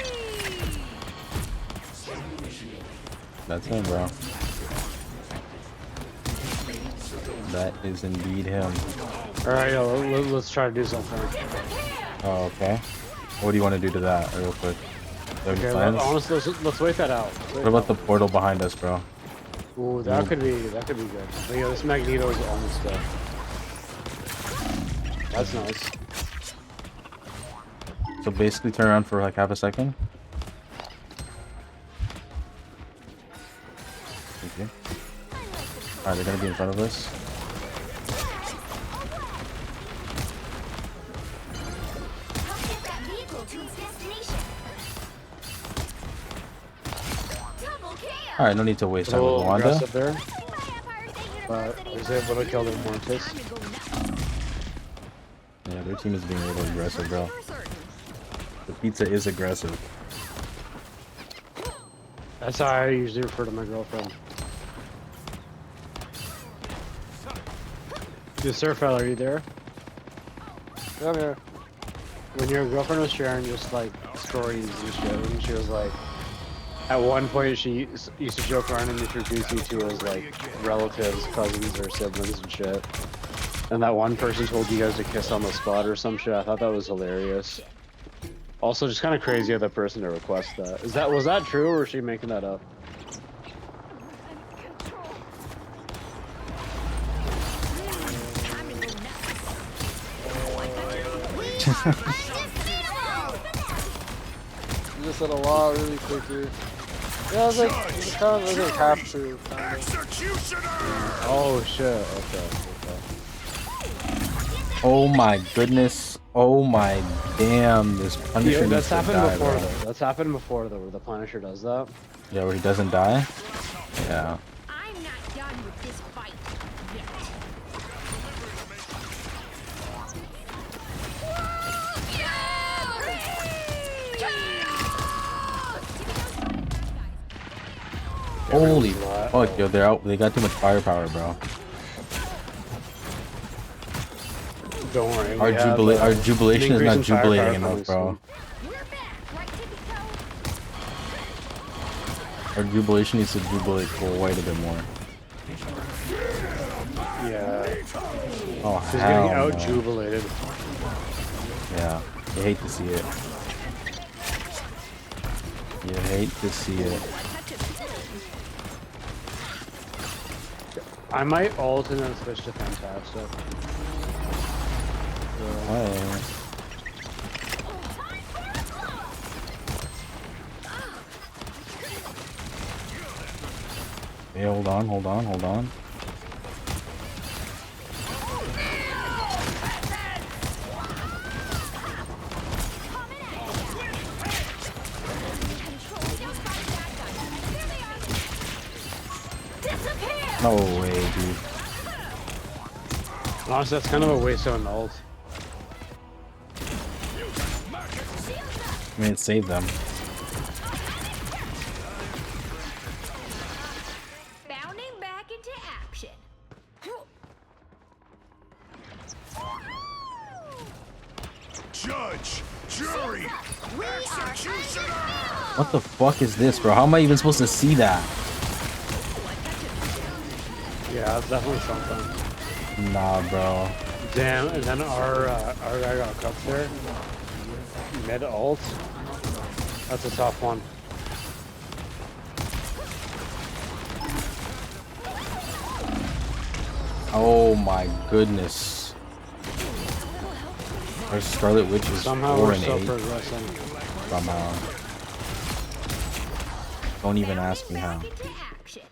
That's him, bro. That is indeed him. Alright, yo, let's try to do something. Oh, okay. What do you want to do to that, real quick? Do you have any Okay, plans? honestly, let's wait that out. What about the portal behind us, bro? Ooh, that could be good. But yeah, this Magneto is almost dead. That's nice. So basically turn around for like half a second. Thank you. Alright, they're gonna be in front of us. Help get that vehicle to its destination. Double kill. Alright, no need to waste A time with little Wanda. aggressive there, Vampires at but I University. was able to kill them more too. Yeah, their team is being a little aggressive, bro. The pizza is aggressive. That's how I usually refer to my girlfriend. Yes, sir, fella, are you there? Come here. When your girlfriend was sharing just like stories and shit, and she was like, at one point she used to joke around and introduce you to as like relatives, cousins, or siblings and shit. And that one person told you guys to kiss on the spot or some shit. I thought that was hilarious. Also, just kind of crazy of that person to request that. Was that true, or is she making that up? You just said a lot really quicker. Yeah, I was like, it kind of like half true. Kind of. executioner. Oh shit. Okay. Oh my goodness. Oh my damn. This Punisher Yeah, needs that's to happened die, before bro. though. That's happened before though, where the Punisher does that. Yeah, where he doesn't die? Yeah. I'm not done with this fight yet. Holy fuck, yo, they're out. They got too much firepower, bro. Don't worry. Our jubilation is not jubilating enough, bro. We're back, right, Tippy Toe? Our jubilation needs to jubilate quite a bit more. Yeah. Oh, He's hell getting out no. jubilated. Yeah, you hate to see it. You hate to see it. I might ult and then switch to Fantastic. Hey. Hey, hold on, hold on, hold on. No way, dude. Honestly, that's kind of a waste of an ult. I mean, it saved them. Bounding back into action. Judge, jury, We are executioner. What the fuck is this, bro? How am I even supposed to see that? Yeah, that's definitely something. Nah, bro. Damn, and then our guy got cooked there. Mid ult. That's a tough one. Oh my goodness. Our Scarlet Witch is Somehow 4 we're and still 8. progressing. Somehow. Don't even ask me how. into action.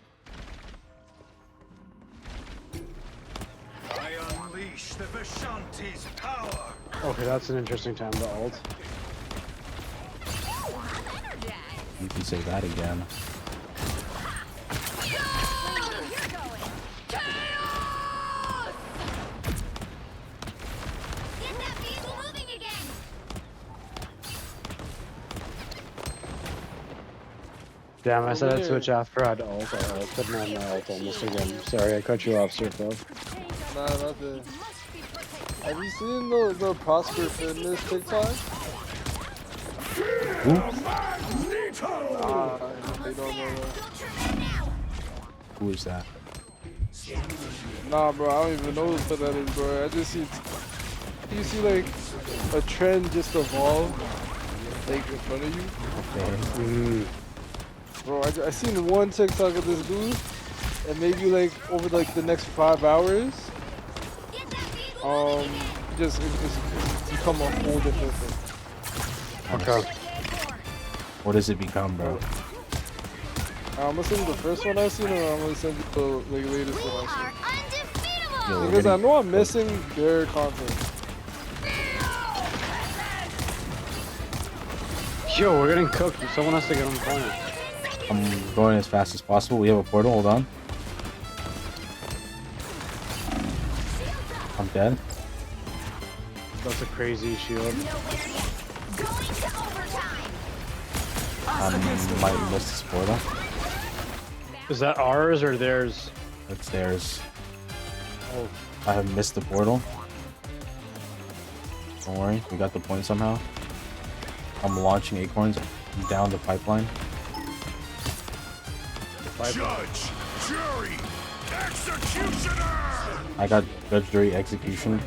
I unleash the Vishanti's power. Okay, that's an interesting time to ult. You can say that again. Get that vehicle moving again. Damn, I said I'd switch after I'd ult. I couldn't have my ult almost again. Sorry, I cut you off, Surfo. Nah, nothing. Have you seen the Prosper Fitness TikTok? Who? They don't know that. Who is that? Nah, bro, I don't even know what that is, bro. I just see, you see like a trend just evolve, like in front of you. Okay. Bro, I seen one TikTok of this dude, and maybe like over like the next 5 hours, it's become a whole different thing. Okay. What does it become, bro? I'm gonna send you the first one I've seen, or I'm gonna send you the like, latest one I've Are undefeatable. Yo, we're seen. Because I getting- know I'm missing their content. Yo, we're getting cooked. Someone has to get on the corner. I'm going as fast as possible. We have a portal. Hold on. I'm dead. That's a crazy shield. Nowhere yet. Going to overtime. Might miss this portal. Is that ours or theirs? It's theirs. Oh, I have missed the portal. Don't worry, we got the point somehow. I'm launching acorns down the pipeline. Judge, jury, executioner. I got judge, jury, execution.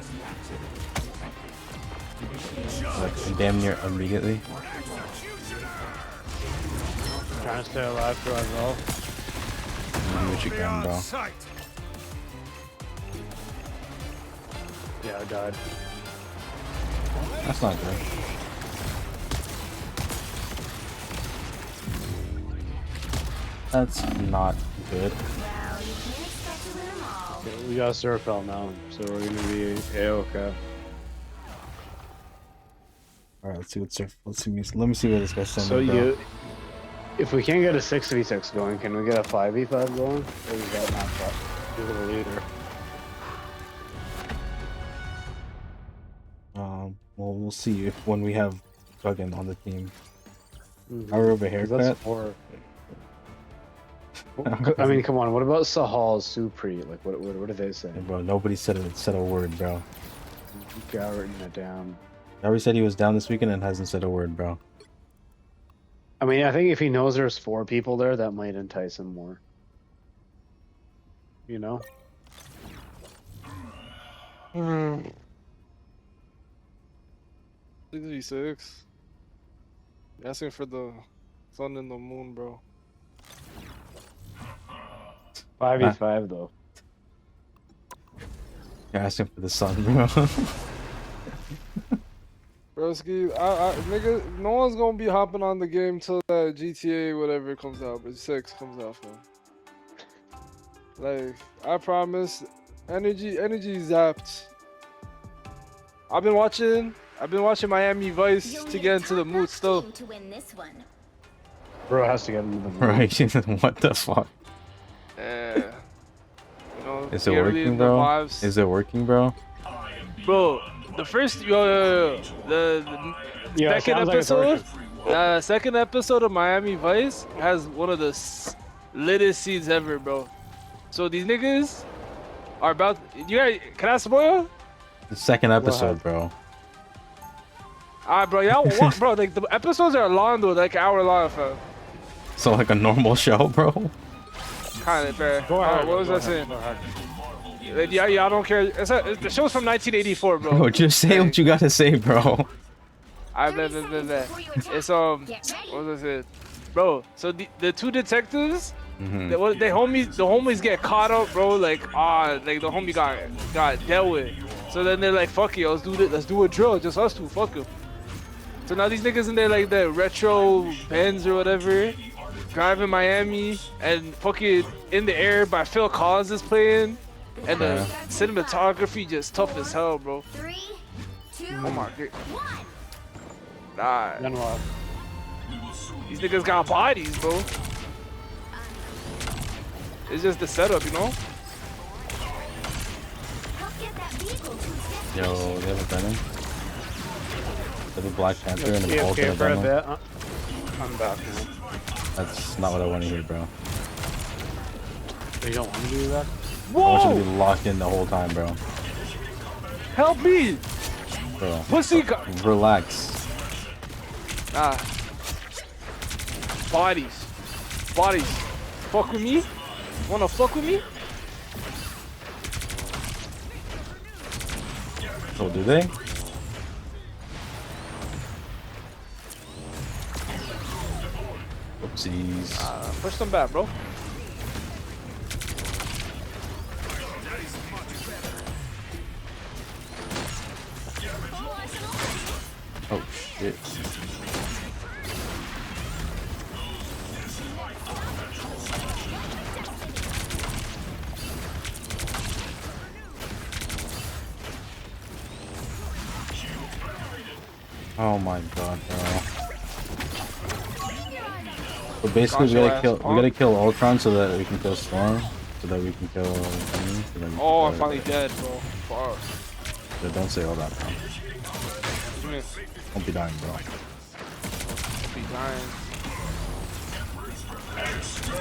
Like damn near immediately. trying to stay alive for as well. You do what you can, bro. Sight. Yeah, I died. That's not good. That's not good. Well, you can't expect to win them all. Yeah, we got Surfell now, so we're gonna be A-okay. Alright, let's see what's let me see what this guy's sending. So bro. if we can't get a 6v6 going, can we get a 5v5 going? Or is that not that? You're the leader. Well, we'll see if when we have Duggan on the team. Mm-hmm. I have a 'Cause haircut. that's four. I mean, come on. What about Sahal's Supri? Like, what do they say? Hey, bro, nobody said a word, bro. Got written it down. He already said he was down this weekend and hasn't said a word, bro. I mean, I think if he knows there's 4 people there, that might entice him more. You know? 66. Asking for the sun and the moon, bro. 5v5 though. You're asking for the sun, bro. Broski, nigga, no one's gonna be hopping on the game till that GTA whatever comes out, but 6 comes out for. Like, I promise, energy zapped. I've been watching Miami Vice You'll to need get a into the mood top-notch still. team to win this one. Bro has to get into the mood. Right? What the fuck? Yeah. You know, Is it get really working, in the bro? vibes. Is it working, bro? Bro, the first the Yeah, it second sounds like it's episode, working. Second episode of Miami Vice has one of the littest scenes ever, bro. So these niggas are about. You guys, can I spoil? The second episode, bro. Alright, bro. Y'all want, bro? Like the episodes are long though, like an hour long, fam. So like a normal show, bro. Kind of, fair. Go ahead. What was I saying? Like, yeah, I don't care. The show's from 1984, bro. Bro, just say what you gotta say, bro. I bet. It's what was I saying? Bro, so the two detectives, the homies get caught up, bro. Like like the homie got dealt with. So then they're like, fuck it, let's do a drill, just us two, fuck it. So now these niggas in there like the retro Benz or whatever, driving Miami, and fucking In the Air by Phil Collins is playing, and the cinematography just tough as hell, bro. 3, 2, Oh my god. 1. Nah, Then what? these niggas got bodies, bro. It's just the setup, you know? Help get that vehicle to its destination. Yo, they have a venom. They have a Black Panther and a Hulk and AFK a for a venom. bit. I'm back now. That's not what I want to hear, bro. You don't want to do that? I want you to Whoa! be locked in the whole time, bro. Help me! Bro, Pussy! relax. Ah. Bodies. Bodies. Fuck with me? Wanna fuck with me? Oh, do they? Oopsies. Push them back, bro. Oh, shit. Oh my god, bro. So basically, we gotta kill Ultron so that we can kill Storm, so that we can kill. Oh, I'm finally dead, bro. Fuck. Yeah, don't say all that, bro. Come here. Don't be dying, bro. Be dying.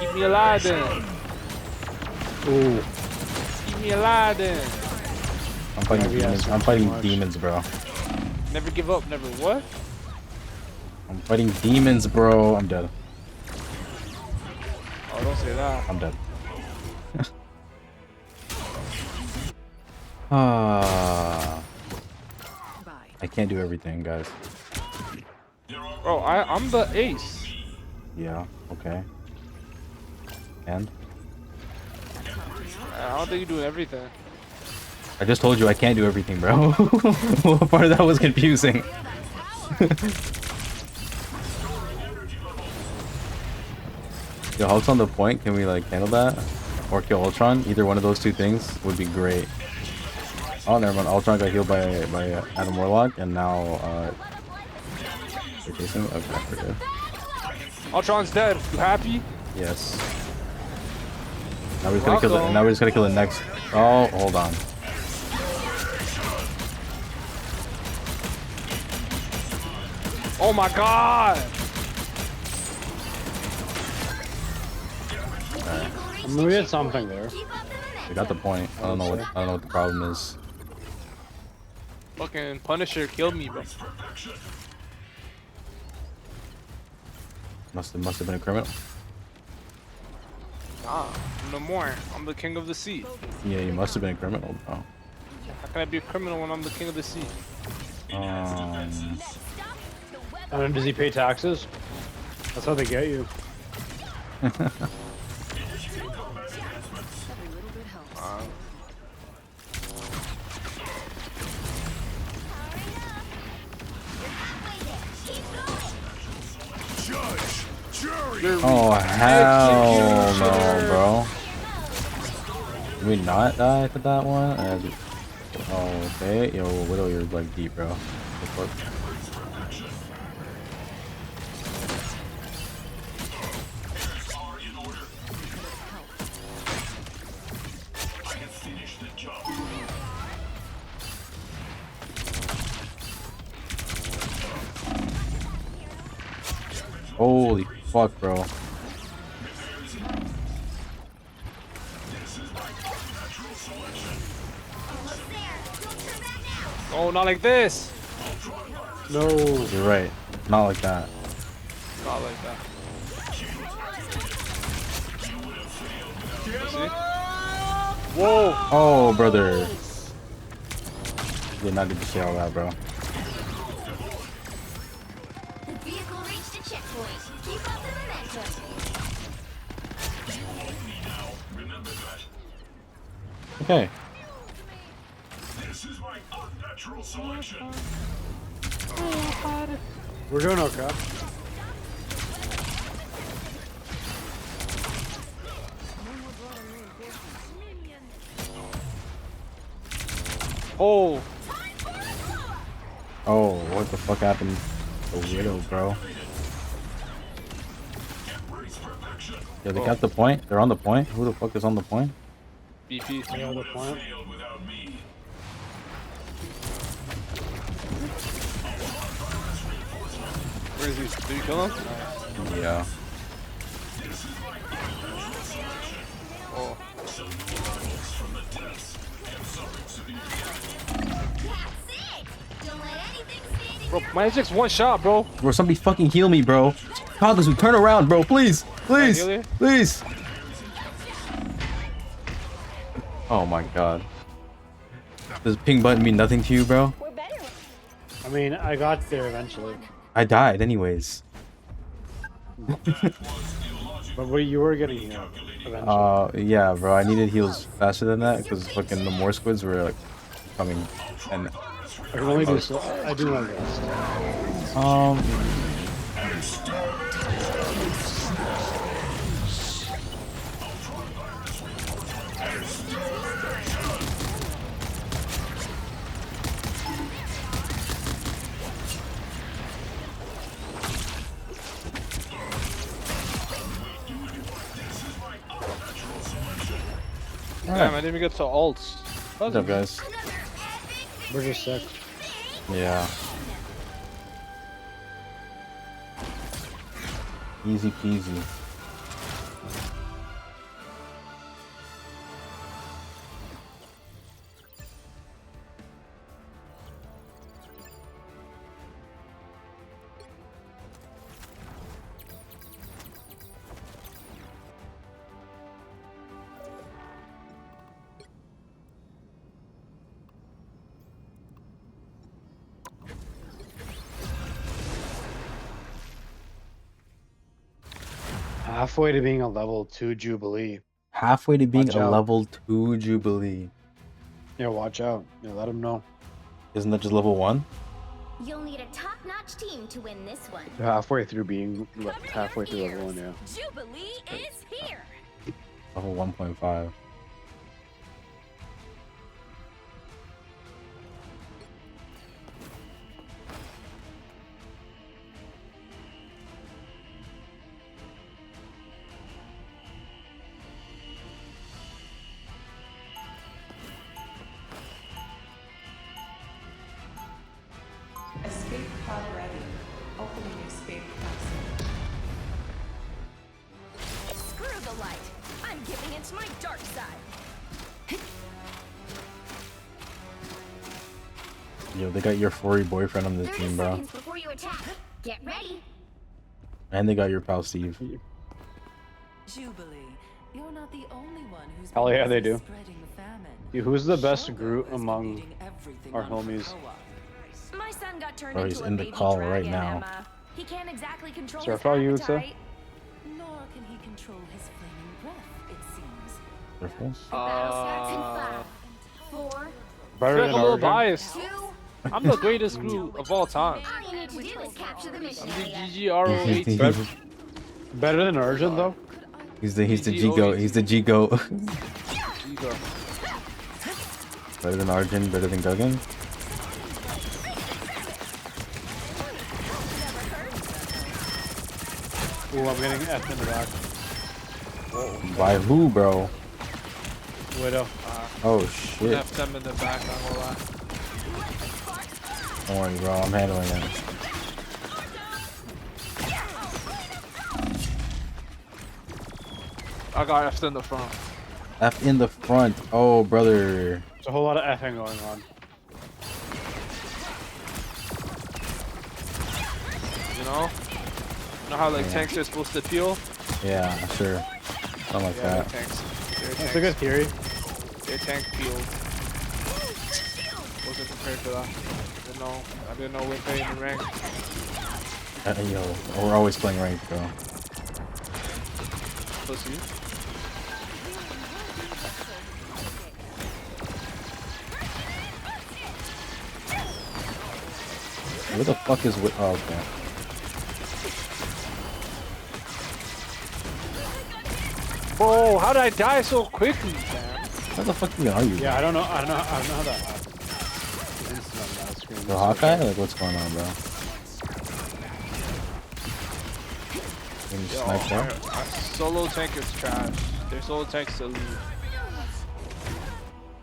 Keep me alive then. Ooh. Keep me alive then. I'm fighting Maybe demons. that's I'm too fighting much. demons, bro. Never give up, never what? I'm fighting demons, bro. I'm dead. Oh, don't say that. I'm dead. Ah. I can't do everything, guys. Bro, I'm the ace. Yeah, okay. And? I don't think you're doing everything. I just told you I can't do everything, bro. What part of that was confusing? Yo, Hulk's on the point. Can we, like, handle that? Or kill Ultron? Either one of those two things would be great. Oh, never mind. Ultron got healed by Adam Warlock, and now, they're chasing? Okay, we're good. Ultron's dead. You happy? Yes. Now we're just gonna kill the. Now we're just gonna kill the next. Oh, hold on. Oh my god! I mean, we had something there. We got the point. I don't know what the problem is. Fucking Punisher killed me, bro. Must have been a criminal. Nah, no more. I'm the king of the sea. Yeah, you must have been a criminal, bro. How can I be a criminal when I'm the king of the sea? And does he pay taxes? That's how they get you. Judge, jury. Oh hell no, bro. Did we not die to that one? Oh, okay. Yo, Widow, you're like deep, bro. What the fuck? Holy fuck, bro. Almost there. Don't turn back now. Oh, not like this. No. You're right. Not like that. Not like that. See? Whoa. Oh, brother. Did not need to say all that, bro. The vehicle reached a checkpoint. Keep up the momentum. Okay. This is my unnatural selection. We're doing okay. Oh. Oh, what the fuck happened to Widow, bro? Yeah, they got the point. They're on the point. Who the fuck is on the point? BP. Yeah, the point. Failed without me. Where is he? Did you kill him? Yeah. Oh. That's it. Don't let anything stand in Bro, your mine's just one shot, bro. Bro, somebody fucking heal me, bro. Kagasu, turn around, bro. Please. Please. heal you? Please. Oh my god. Does ping button mean nothing to you, bro? We're better. I mean, I got there eventually. I died anyways. But you were getting healed eventually. Yeah, bro. I needed heals faster than that because fucking the more squids were like coming. And I can only do so. I do my best. Damn, I didn't even get to ults. what's up, guys? We're just sick. Yeah. Easy peasy. Halfway to being a level 2 Jubilee. Halfway to being Watch a out. level 2 Jubilee. Yeah, watch out. Yeah, let him know. Isn't that just level 1? You'll need a top-notch team to win this one. You're halfway through being halfway through level 1, yeah. Jubilee is here. Level 1.5. Escape pod ready. Opening escape capsule. Screw the light. I'm giving it to my dark side. Yo, they got your furry boyfriend on this 30 team, bro. seconds before you attack. Get ready. And they got your pal Steve. Jubilee, you're not the only one who's Hell been yeah, they busy do. spreading the famine. Dude, who's the best Shogo Groot has been among eating everything our on homies? Krakoa. My son got turned Oh, he's into a in the baby call dragon, right now. Emma. He can't exactly control Sir, his if I were you, would say? appetite. Nor can he control his flaming breath, it seems. Careful. The battle starts in 5, 4, Better I'm than a little Arjun. biased. 2. I'm the greatest Groot of all time. All you need to do is capture the mission I'm the area. GGRO18. Better than Arjun, though? He's the G goat. He's the G goat. Ego. Better than Arjun. Better than Guggen. Ooh, I'm getting F in the back. By who, bro? Widow. Oh shit. Left them in the back, I'm gonna lie. Don't worry, bro. I'm handling it. I got F in the front. F in the front. Oh, brother. There's a whole lot of effing going on. You know? You know how like tanks are supposed to peel? Yeah, sure. Something like Yeah, that. tanks. That's a good theory. Their tank peeled. Wasn't prepared for that. I didn't know we're playing the rank. Yo, we're always playing ranked, bro. Pussy. Where the fuck is oh, okay. Bro, how did I die so quickly, man? Where the fuck even are you? Yeah, I don't know how that happened. Instant on that screen. The Hawkeye? Like, what's going on, bro? Can you Yo, snipe that? our solo tank is trash. Their solo tank's elite.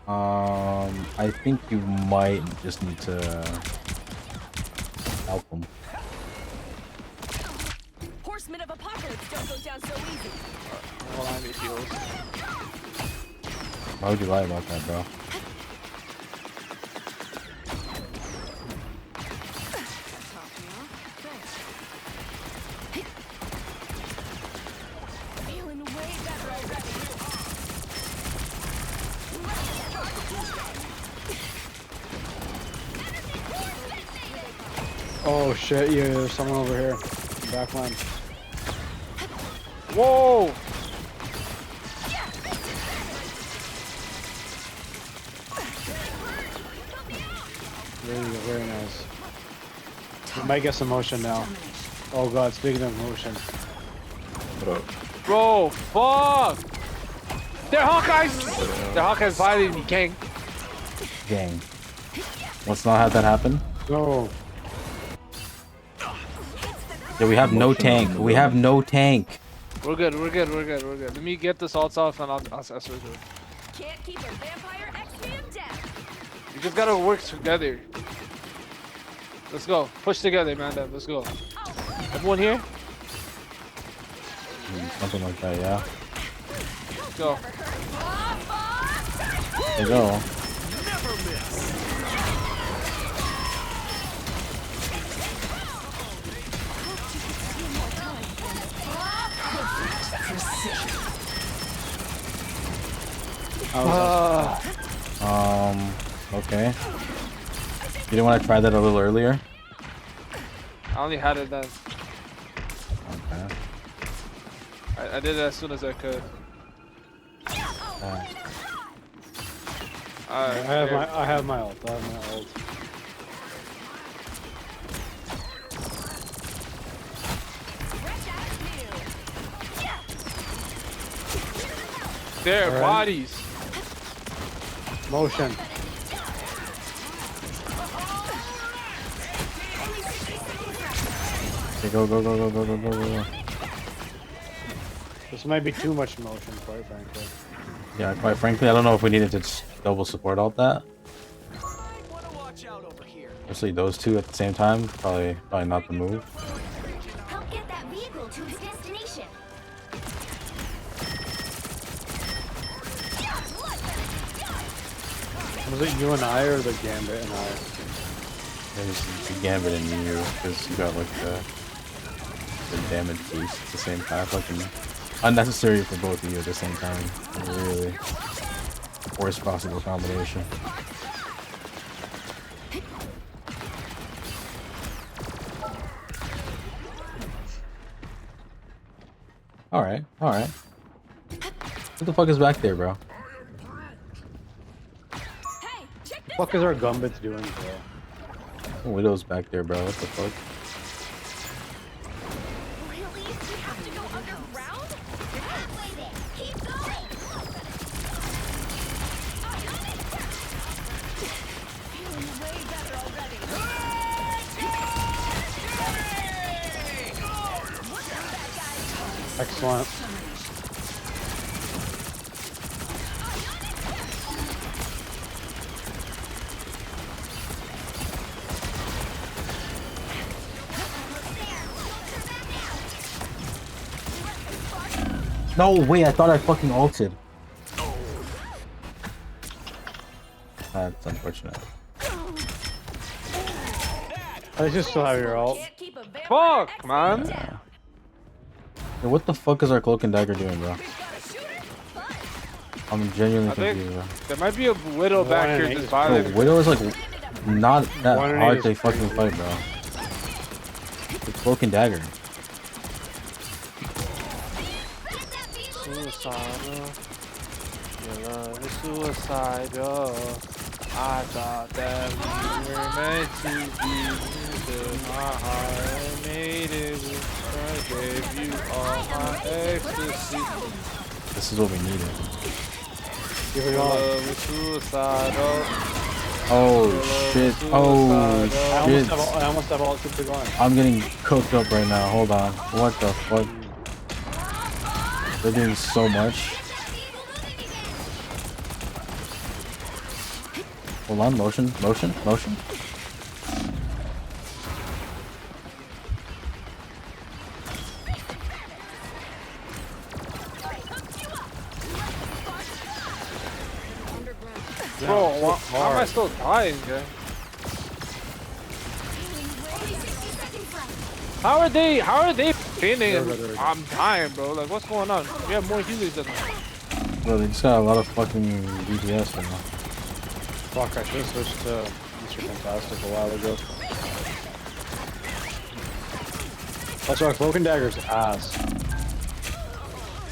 I think you might just need to help them. Horsemen of Apocalypse don't go down so easy. Hold on, it heals. Why would you lie about that, bro? Feeling way better already. Oh shit, yeah, there's someone over here. Backline. Whoa! Very nice. We might get some motion now. Oh god, speaking of motion. What up? Bro, fuck! They're Hawkeyes! They're Hawkeyes violating me, gang. Gang. Let's not have that happen. No. Yeah, we have no tank. We have no tank. We're good. Let me get the salts off and I'll assess it. Can't keep a vampire X-Man down. You just gotta work together. Let's go. Push together, man. Let's go. Everyone here? Something like that, yeah. Let's go. There you go. Okay. You didn't want to try that a little earlier? I only had it then. Okay. I did it as soon as I could. I have my ult. Their bodies. Motion. Okay, go. This might be too much motion, quite frankly. Yeah, quite frankly, I don't know if we needed to just double support all that. Especially those two at the same time. Probably not the move. Help get that vehicle to its destination. Was it you and I or the Gambit and I? It was the Gambit and you, because you got like the damage boost at the same time. Like unnecessary for both of you at the same time. Really worst possible combination. Alright. What the fuck is back there, bro? Hey, check this. What is our Gambit doing, bro? Widow's back there, bro. What the fuck? Really? We have to go underground? You're halfway there. Keep going. Feeling way better already. Excellent. No way, I thought I fucking ulted. That's unfortunate. I just still have your ult. Can't keep a vampire Fuck, man. down. Yo, what the fuck is our cloak and dagger doing, bro? I'm genuinely I think confused, bro. there might be a widow back here just Bro, bothering. Widow is like not that 1 and 8 hard is to fucking crazy. fight, bro. The cloak and dagger. Suicidal. Your love is suicidal. I thought that we were meant to be. Into my heart made it. I gave you all my ecstasy. This is what we needed. Give it Your all. love is suicidal. Oh shit. Oh I shit. almost have ult. Keep it going. I'm getting cooked up right now. Hold on. What the fuck? They're doing so much. Hold on. Motion. Motion. Motion. Bro, why am I still dying, guy? How are they pinning? I'm dying, bro. Like, what's going on? We have more healers than them. Bro, they just got a lot of fucking DPS right now. Fuck, I should have switched to Mr. Fantastic a while ago. Also, our cloak and dagger's ass.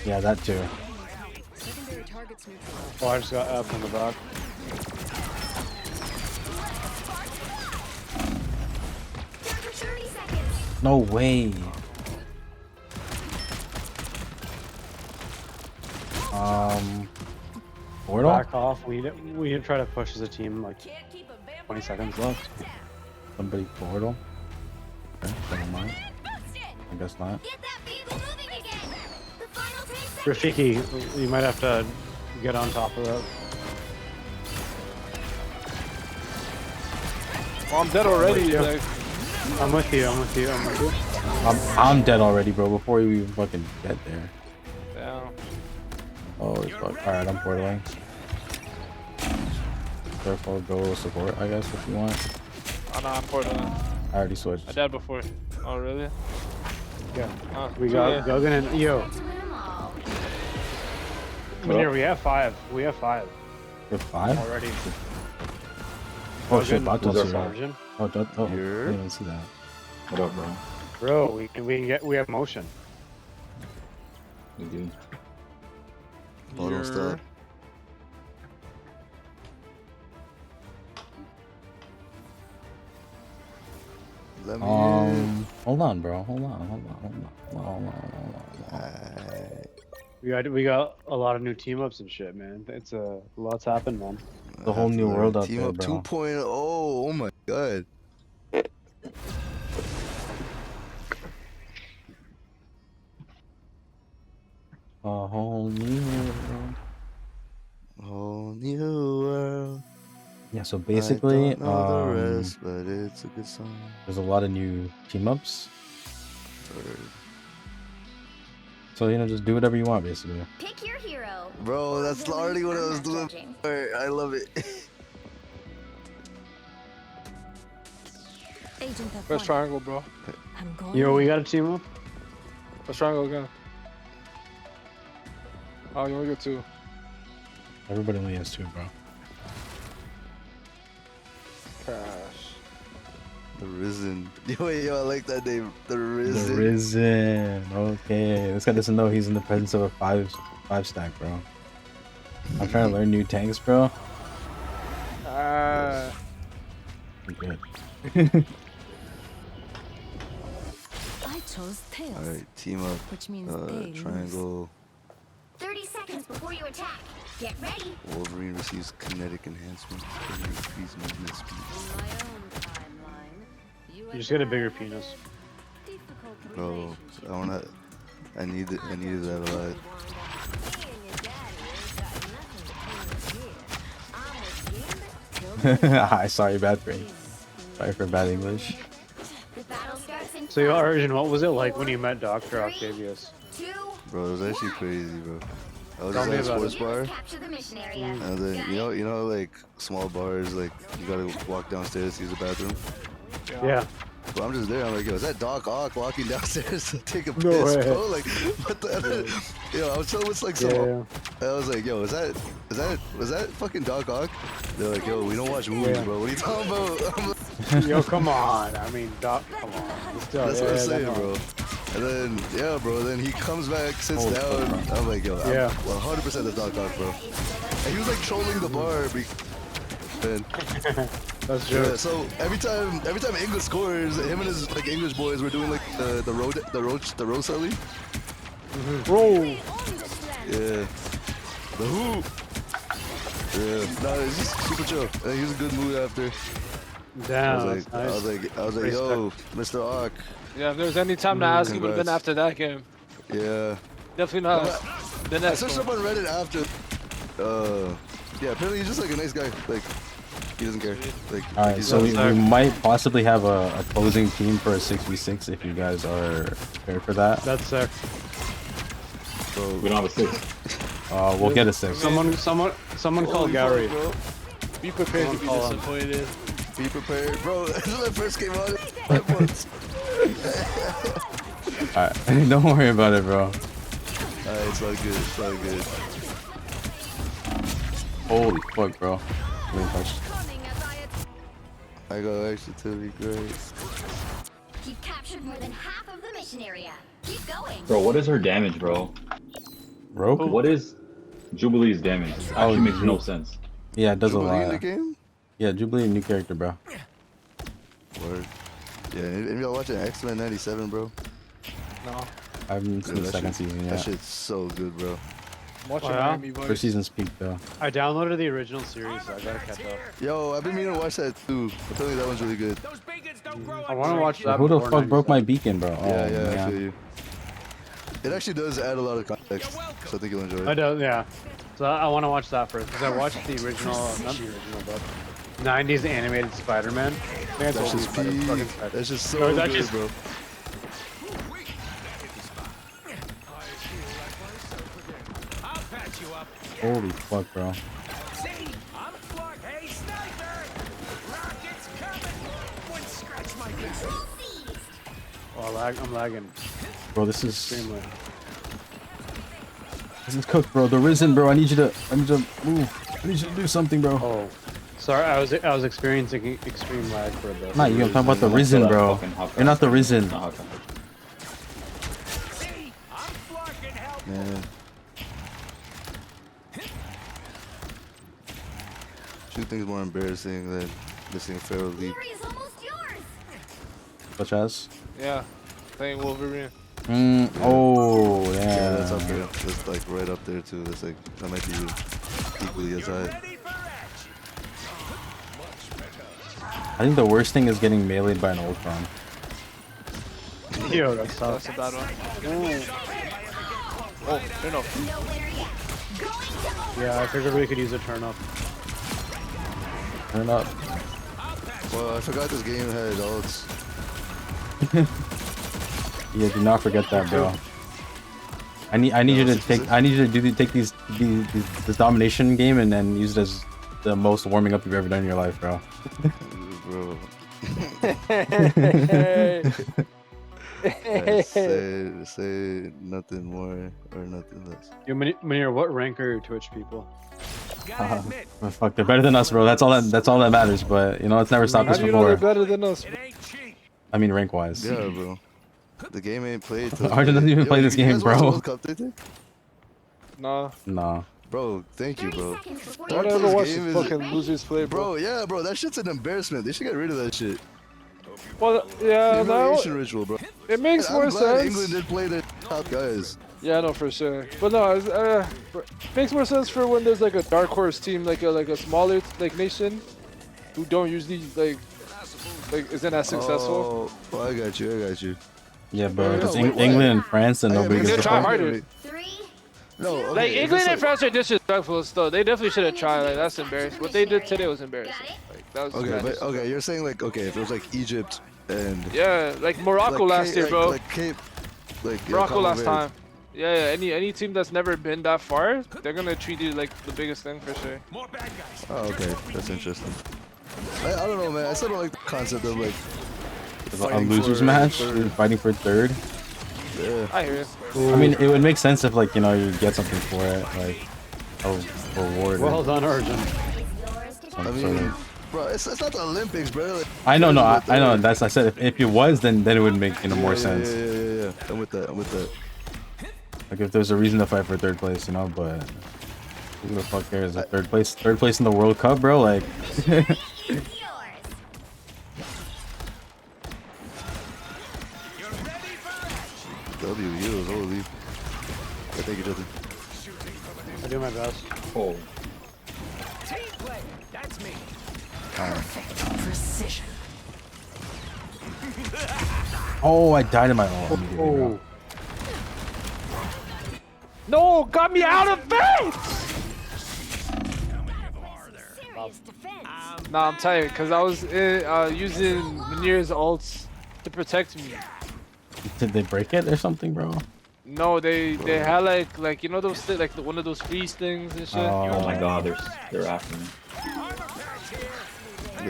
Yeah, that too. Oh, I just got F on the back. No way. Portal? Back off. We need to try to push as a team. Like 20 seconds left. Somebody portal? Okay, never mind. I guess not. Rafiki, you might have to get on top of that. Well, I'm dead already. Like, I'm with you. I'm with you. I'm with you. I'm dead already, bro. Before you even fucking get there. damn. Holy fuck. Alright, I'm portaling. Therefore, go support, I guess, if you want. Oh no, I'm portal. I already switched. I died before. Oh really? Yeah. Oh, We got yeah. Guggen and Yo. Here, we have 5. We have 5 You have 5? already. Oh shit, Guggen, Bato's here. Sergeant. Oh, I didn't even see that. What up, bro? Bro, we have motion. We do. You're- Bottle stop. Let me Hold on, bro. Hold on. We got a lot of new team ups and shit, man. It's a lot's happened, man. The whole new world out Team there, up bro. 2.0. Oh my god. A whole new world. Whole new world. Yeah, so basically, I don't know the rest, but it's a good song. there's a lot of new team ups. Word. So, you know, just do whatever you want, basically. Pick your hero. Bro, that's already what I was I'm not doing. judging. I love it. Agent of First one. triangle, bro. I'm going. Yo, we got a team up. First triangle again. Oh, you only get 2. Everybody only has 2, bro. Crash. The Risen. Yo, I like that name. The Risen. The Risen. Okay. This guy doesn't know he's in the presence of a 5 stack, bro. I'm trying to learn new tanks, bro. Ah. I'm good. I chose tails, Alright, team up. which means they lose. Triangle. 30 seconds before you attack. Get ready. Wolverine receives kinetic enhancement. Increase movement speed. My own timeline. You just get a bigger penis. Difficult Bro, relationship. I needed that a lot. Being your daddy ain't got nothing to do with you. I'm with you. Hi, sorry, bad brain. Sorry for bad English. The battle starts in So, yo, 5, Arjun, what was it like when you met Dr. Octavius? 2, Bro, it was actually crazy, bro. I was Tell just me at a about sports it. bar, Capture the mission area. and then you know, like small bars, like you gotta walk downstairs to use the bathroom. Yeah. But I'm just there. I'm like, yo, is that Doc Ock walking downstairs to take a No piss, way. bro? Like, what the? Yo, I was chilling with like some. Yeah. I was like, yo, was that fucking Doc Ock? They're like, yo, we don't watch movies, Yeah. bro. What are you talking about? I'm like, Yo, come on. I mean, Doc, come on. Still, that's what I'm saying, no. bro. And then, yeah, bro. Then he comes back, sits Oh, down. I'm like, yo, Yeah. I'm 100% the Doc Ock, bro. And he was like trolling the bar. Man. That's true. Yeah, so every time English scores, him and his like English boys were doing like the road celly. Bro. Yeah. The hoop. Yeah. No, it's just super chill. And he was in a good mood after. Damn, I was that's nice. I was like, yo, Mr. Ock. Yeah, if there was any time to ask, it would have been Congrats. after that game. Yeah. Definitely not the I next searched one. up on Reddit after. Yeah, apparently he's just like a nice guy. Like, he doesn't care. Like, All right, he's so not- we might possibly have a opposing team for a 6v6 if you guys are prepared for that. That's sick. We don't have a 6. We'll get a 6. Someone call Holy Gary. fuck, bro. Be prepared to be Someone call him. disappointed. Be prepared, bro. When I first came on, Alright, don't worry about it, bro. Alright, it's all good. It's all good. Holy fuck, bro. Really touched. I got extra to be great. You've captured more than half of the mission area. Keep going. Bro, what is her damage, bro? Rogue? What is Jubilee's damage? It Oh, actually makes no sense. Yeah, it does Jubilee a in the lot. game? Yeah, Jubilee, new character, bro. Word. Yeah, and y'all watching X-Men 97, bro? No. I haven't seen Dude, the that second shit- season That yet. shit's so good, bro. Watching Oh, yeah? Miami Vice. First season's peak, though. I downloaded the original series, so I gotta catch up. Yo, I've been meaning to watch that too. I'm telling you, that one's really good. I want to watch that. Who the before fuck broke 97. my beacon, bro? Oh, Yeah, I man. feel you. It actually does add a lot of context, so I think you'll enjoy I it. do, yeah. So I want to watch that first because I watched the original, not the original, but 90s animated Spider-Man. I think That's it's just old peak. fucking Spider- That's just so No, it's good, actually- bro. I'll patch you up. Holy fuck, bro. See? I'm flogged. Hey, sniper! Rockets coming! One scratch my back. Oh, I'm lagging Bro, this is extremely. cooked, bro. The Risen, bro. I need you to move. I need you to do something, bro. Oh, sorry. I was experiencing extreme lag for a bit. Nah, you talking about the Risen, bro. You're not the Risen. See? I'm flogged and help. Man. Two things more embarrassing than missing a Pharaoh leap. Glory is almost yours. Such as? Yeah. Playing Wolverine. Oh, Yeah, yeah. that's up there. That's like right up there too. That's like, that might be equally as high. Ready for action. I think the worst thing is getting meleeed by an Ultron. Yo, that's tough. That's a bad one. Ooh. Oh, turn off. Yeah, I figured we could use a turn up. Turn up. Well, I forgot this game had ults. Yeah, do not forget that, bro. I need you to take this domination game and then use it as the most warming up you've ever done in your life, bro. Bro. Hey. Say nothing more or nothing less. Yo, Munir, what rank are your Twitch people? Gotta admit, Well, fuck, they're better than us, bro. That's all that matters. But you know, it's never stopped How us do you know they're before. better than us? it ain't cheap. I mean, rank wise. Yeah, bro. The game ain't played. till- Arjun doesn't even Yo, play this you game, guys watch bro. World Cup, did they? Nah. Nah. Bro, thank you, 30 bro. seconds before I That don't you ever this watch game the is- fucking losers play, bro. Bro, yeah, bro, that shit's an embarrassment. They should get rid of that shit. Well, yeah, no, Humiliation ritual, bro. it makes I'm more glad sense. England did play their top guys. Yeah, no, for sure. But no, it makes more sense for when there's like a dark horse team, like a smaller like nation, who don't usually like isn't as successful. Oh, I got you. Yeah, bro. Yeah, It's wait, England and France, and Hey, nobody man, gives They a try fuck. harder. 3, No, okay, Like if England it's and France are disrespectful still. They definitely should have tried. Like that's embarrassing. What they did today was embarrassing. Like that was. Okay, mad but okay, you're saying like okay, if it was like Egypt and Yeah, like Morocco like last year, bro. like Cape, like yeah, Morocco Cabo last Verde. time. Yeah, any team that's never been that far, they're gonna treat you like the biggest thing for sure. More bad guys. Oh, okay. That's interesting. I don't know, man. I still don't like the concept of like A losers match, fighting for third. Yeah. I hear it. I mean, it would make sense if like, you know, you get something for it, like a reward. Well done, Origin. I mean, bro, it's not the Olympics, bro. Like, I know, no, I know. That's I said. If it was, then it would make, you know, more yeah, sense. Yeah. I'm with that. Like if there's a reason to fight for third place, you know. But who the fuck cares? Like, third place in the World Cup, bro. Like. W heals, holy. Thank you, Justin. I do my best. Oh. Team play. That's me. Precision. Oh, I died in my ult. Oh. No, got me out of bed. Serious defense. Nah, I'm tired because I was using Munir's ults to protect me. Did they break it or something, bro? No, they had like you know those like one of those freeze things and shit. Oh my god, they're after me.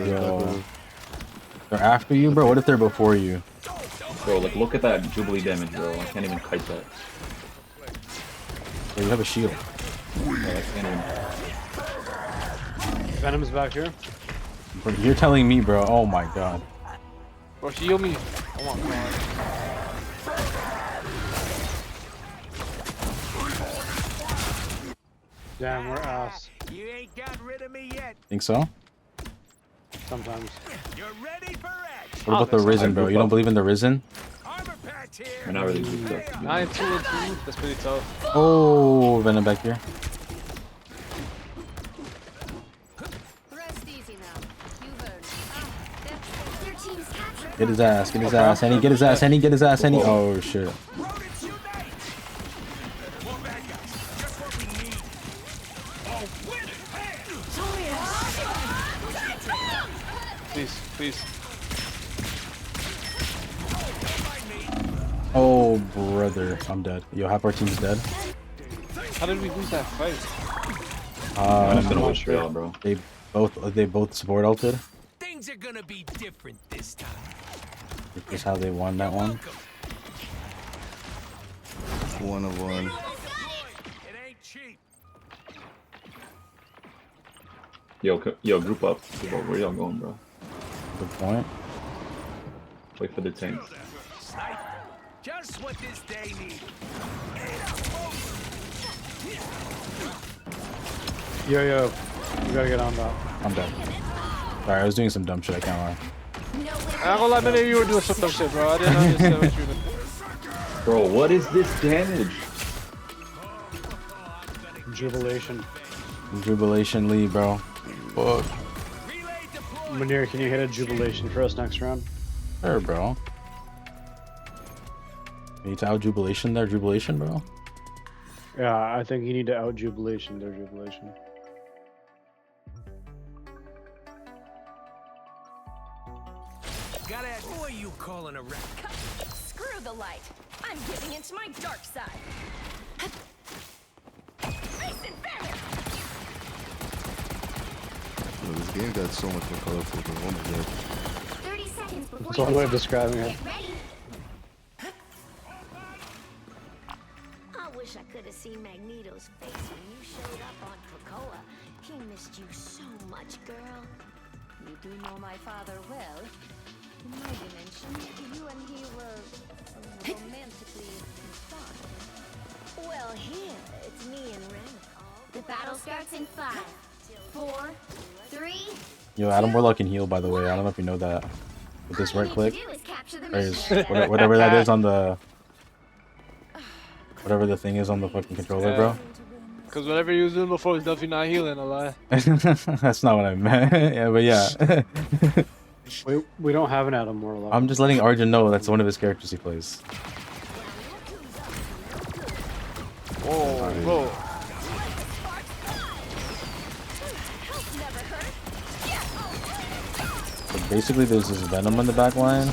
Yo. They're after you, bro? What if they're before you? Bro, like look at that Jubilee damage, bro. I can't even kite that. Yo, you have a shield. Yeah, I can't even... Venom's back here. Bro, you're telling me, bro. Oh my god. Bro, heal me. Oh my god. Damn, we're ass. You ain't got rid of me yet. Think so? Sometimes. You're ready for action. What about the Risen, bro? You don't believe in the Risen? Armor patch here. We're not really good stuff. 9-2-2. That's pretty tough. Oh, Venom back here. Rest easy now. You've earned it. Your team's captured. Get his ass, get his ass, Henny, get his ass, Henny, get his ass, Henny. Oh shit. Rodents unite. More bad guys. Just what we need. Oh, win it. Please. Oh brother, I'm dead. Yo, half our team's dead. How did we lose that fight? I'm gonna win straight out, bro. They both support ulted. Things are gonna be different this time. That's how they won that one. 1-of-1. It ain't cheap. Yo, group up. Where y'all going, bro? Good point. Wait for the tanks. Snipe. Just what this day needs. Yo, you gotta get on that. I'm dead. Sorry, I was doing some dumb shit, I can't lie. I'm not gonna lie, many of you were doing some dumb shit, bro. I didn't understand what you were doing. Bro, what is this damage? Jubilation. Jubilation lead, bro. Fuck. Munir, can you hit a jubilation for us next round? Sure, bro. You need to out Jubilation their Jubilation, bro? Yeah, I think you need to out jubilation their jubilation. Gotta ask, who are you calling a rat? Screw the light. I'm giving into my dark side. Yo, this game got so much more colorful than one did. 30 seconds before That's one way of describing it. Get ready. I wish I could have seen Magneto's face when you showed up on Krakoa. He missed you so much, girl. You do know my father well. In my dimension, you and he were romantically entwined. Well, here, it's me and Ren. The battle starts in 5, 4, 3. Yo, Adam Warlock can heal, by the way. I don't know if you know that. With this right click. Do is capture the Or is, mission. whatever that is on the... Whatever the thing is on the fucking controller, bro. Because whatever you was doing before was definitely not healing, a lie. That's not what I meant. Yeah, but yeah. We don't have an Adam Warlock. I'm just letting Arjun know that's one of his characters he plays. Whoa, whoa. So basically, there's this Venom in the back line.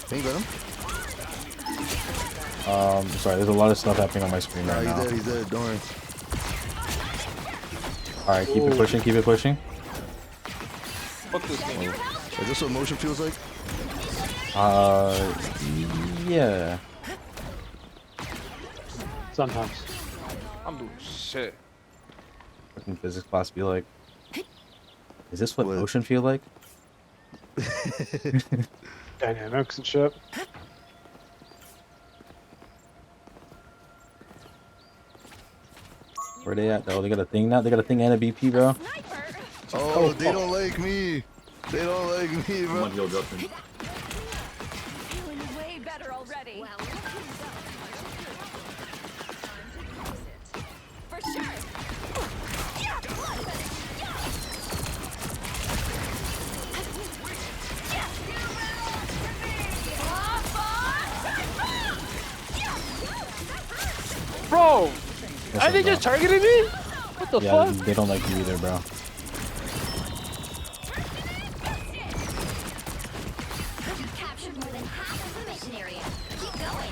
Pink Venom? Sorry, there's a lot of stuff happening on my screen right now. He's dead, don't worry. Alright, keep it pushing, keep it pushing. Fuck this thing. Is this what motion feels like? Yeah. Sometimes. I'm doing shit. Fucking physics class be like. Is this what motion feel like? Dynamics and shit. Where they at though? They got a thing now? They got a thing and a BP, bro? Oh, they don't like me. They don't like me, bro. One heal Justin. Feeling way better already. For sure. Bro! Are they just targeting me? What the Yeah, fuck? they don't like you either, bro. Captured more than half of the mission area. Keep going.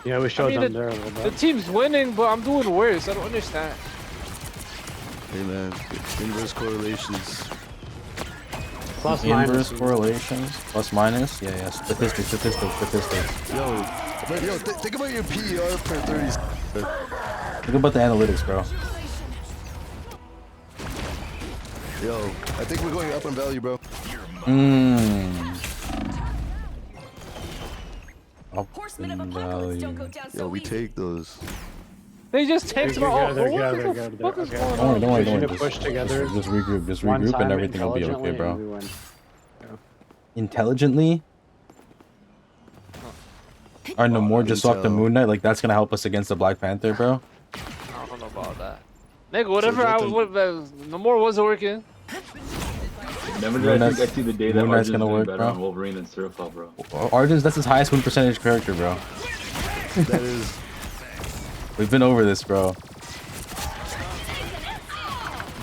Yeah, we showed them the, there a little the bit. team's winning, but I'm doing worse. I don't understand. Hey man, inverse correlations. Plus Inverse minus. correlations, plus minus. Yeah, statistics. Yo, think about your PER per 30. Think about the analytics, bro. Yo, I think we're going up in value, bro. Up in value. Yo, we take those. They just text my ult. Together, What together, the together. fuck is Okay. going Don't worry, on? don't worry, We don't should worry. push together. Just regroup, One and time everything will be okay, intelligently bro. and we win. Intelligently? Or no more just swapped the Moon Knight, like that's gonna help us against the Black Panther, bro. I don't know about that. Nigga, whatever no more wasn't working. Never did I think I see the day that Moon Knight's Arjun's gonna doing work, better bro. on Wolverine than Surfall, bro. Arjun's, that's his highest win percentage character, bro. That is. We've been over this, bro.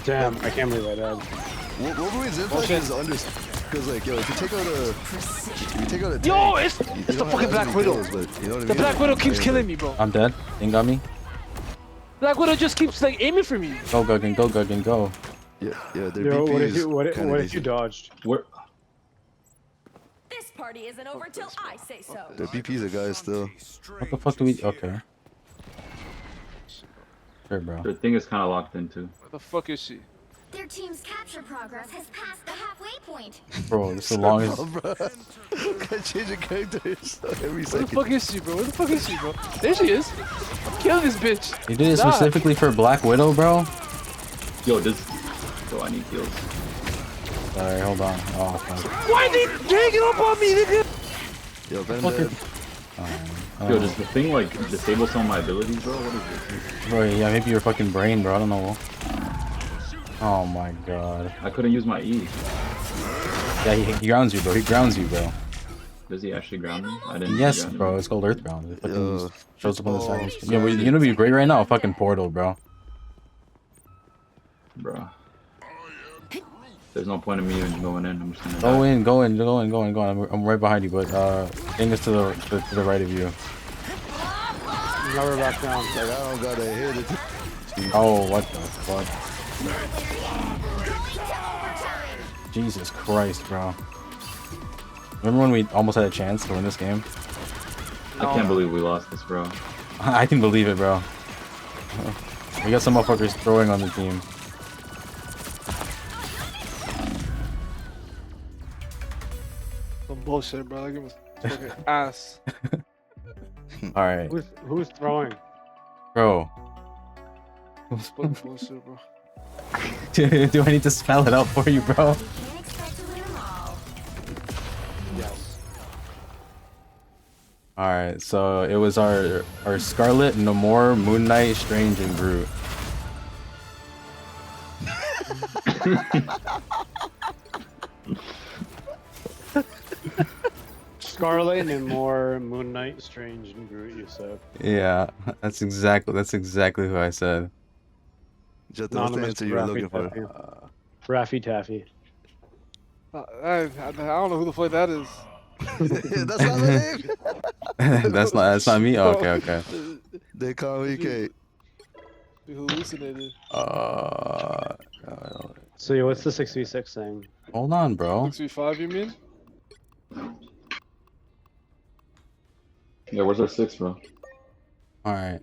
Damn, I can't believe I died. Wolverine's impact is under. Because like, yo, if you take out a tank, Yo, it's you the don't fucking have Black as Widow. many kills, but you know what I The mean? Black Widow keeps Like, killing me, bro. I'm dead. Ain't got me. Black Widow just keeps like aiming for me. Go, Guggen, go, Guggen, go. Yeah, their Yo, BP what if is you, what if kinda you decent. dodged? Where? This party isn't over till I say so. Their BP's a guy still. What the fuck do we... Okay. Sure, bro. The thing is kind of locked in too. Where the fuck is she? Their team's capture progress has passed the halfway point. Bro, this is the longest... Bro, can't change your characters every Where the second. fuck is she, bro? Where the fuck is she, bro? There she is. Kill this bitch. You did it Stop. specifically for Black Widow, bro? Yo, this. Yo, I need heals. Sorry, hold on. Oh, fuck. Why they dragging up on me, nigga? Yo, Venom Fuck dead. Yo, does the thing like disable some of my abilities, bro? What is this? Bro, yeah, maybe your fucking brain, bro. I don't know. Oh my god. I couldn't use my E. Yeah, he grounds you, bro. He grounds you, bro. Does he actually ground me? I didn't. Yes, ground bro. him. It's called Earthbound. It fucking Yo. shows up on the side. Oh, Yeah, but you know, be great right now. Fucking Portal, bro. Bro. There's no point in me even going in. I'm just gonna. Go die. in, go in, go in, go in, go in. I'm right behind you, but thing is to the right of you. Never back down. Like, I don't gotta hit it. Oh, what the fuck? Jesus Christ, bro. Remember when we almost had a chance to win this game? I can't believe we lost this, bro. I can believe it, bro. We got some motherfuckers throwing on the team. Some bullshit, bro. Like it was fucking ass. Alright, Who's throwing? bro. Fucking bullshit, bro. Do I need to spell it out for you, bro? Can't expect to win them all. Yes. Alright, so it was our Scarlet, Namor, Moon Knight, Strange, and Groot. Scarlet and more Moon Knight, Strange, and Groot. You said. Yeah, that's exactly who I said. Just the answer you were looking for. Raffy Taffy. I don't know who the fuck that is. That's not my name. That's not me. Oh, okay. They call me Kate. We hallucinated. So yeah, what's the 6v6 thing? Hold on, bro. 6v5, you mean? Yeah, where's our 6, bro? All right.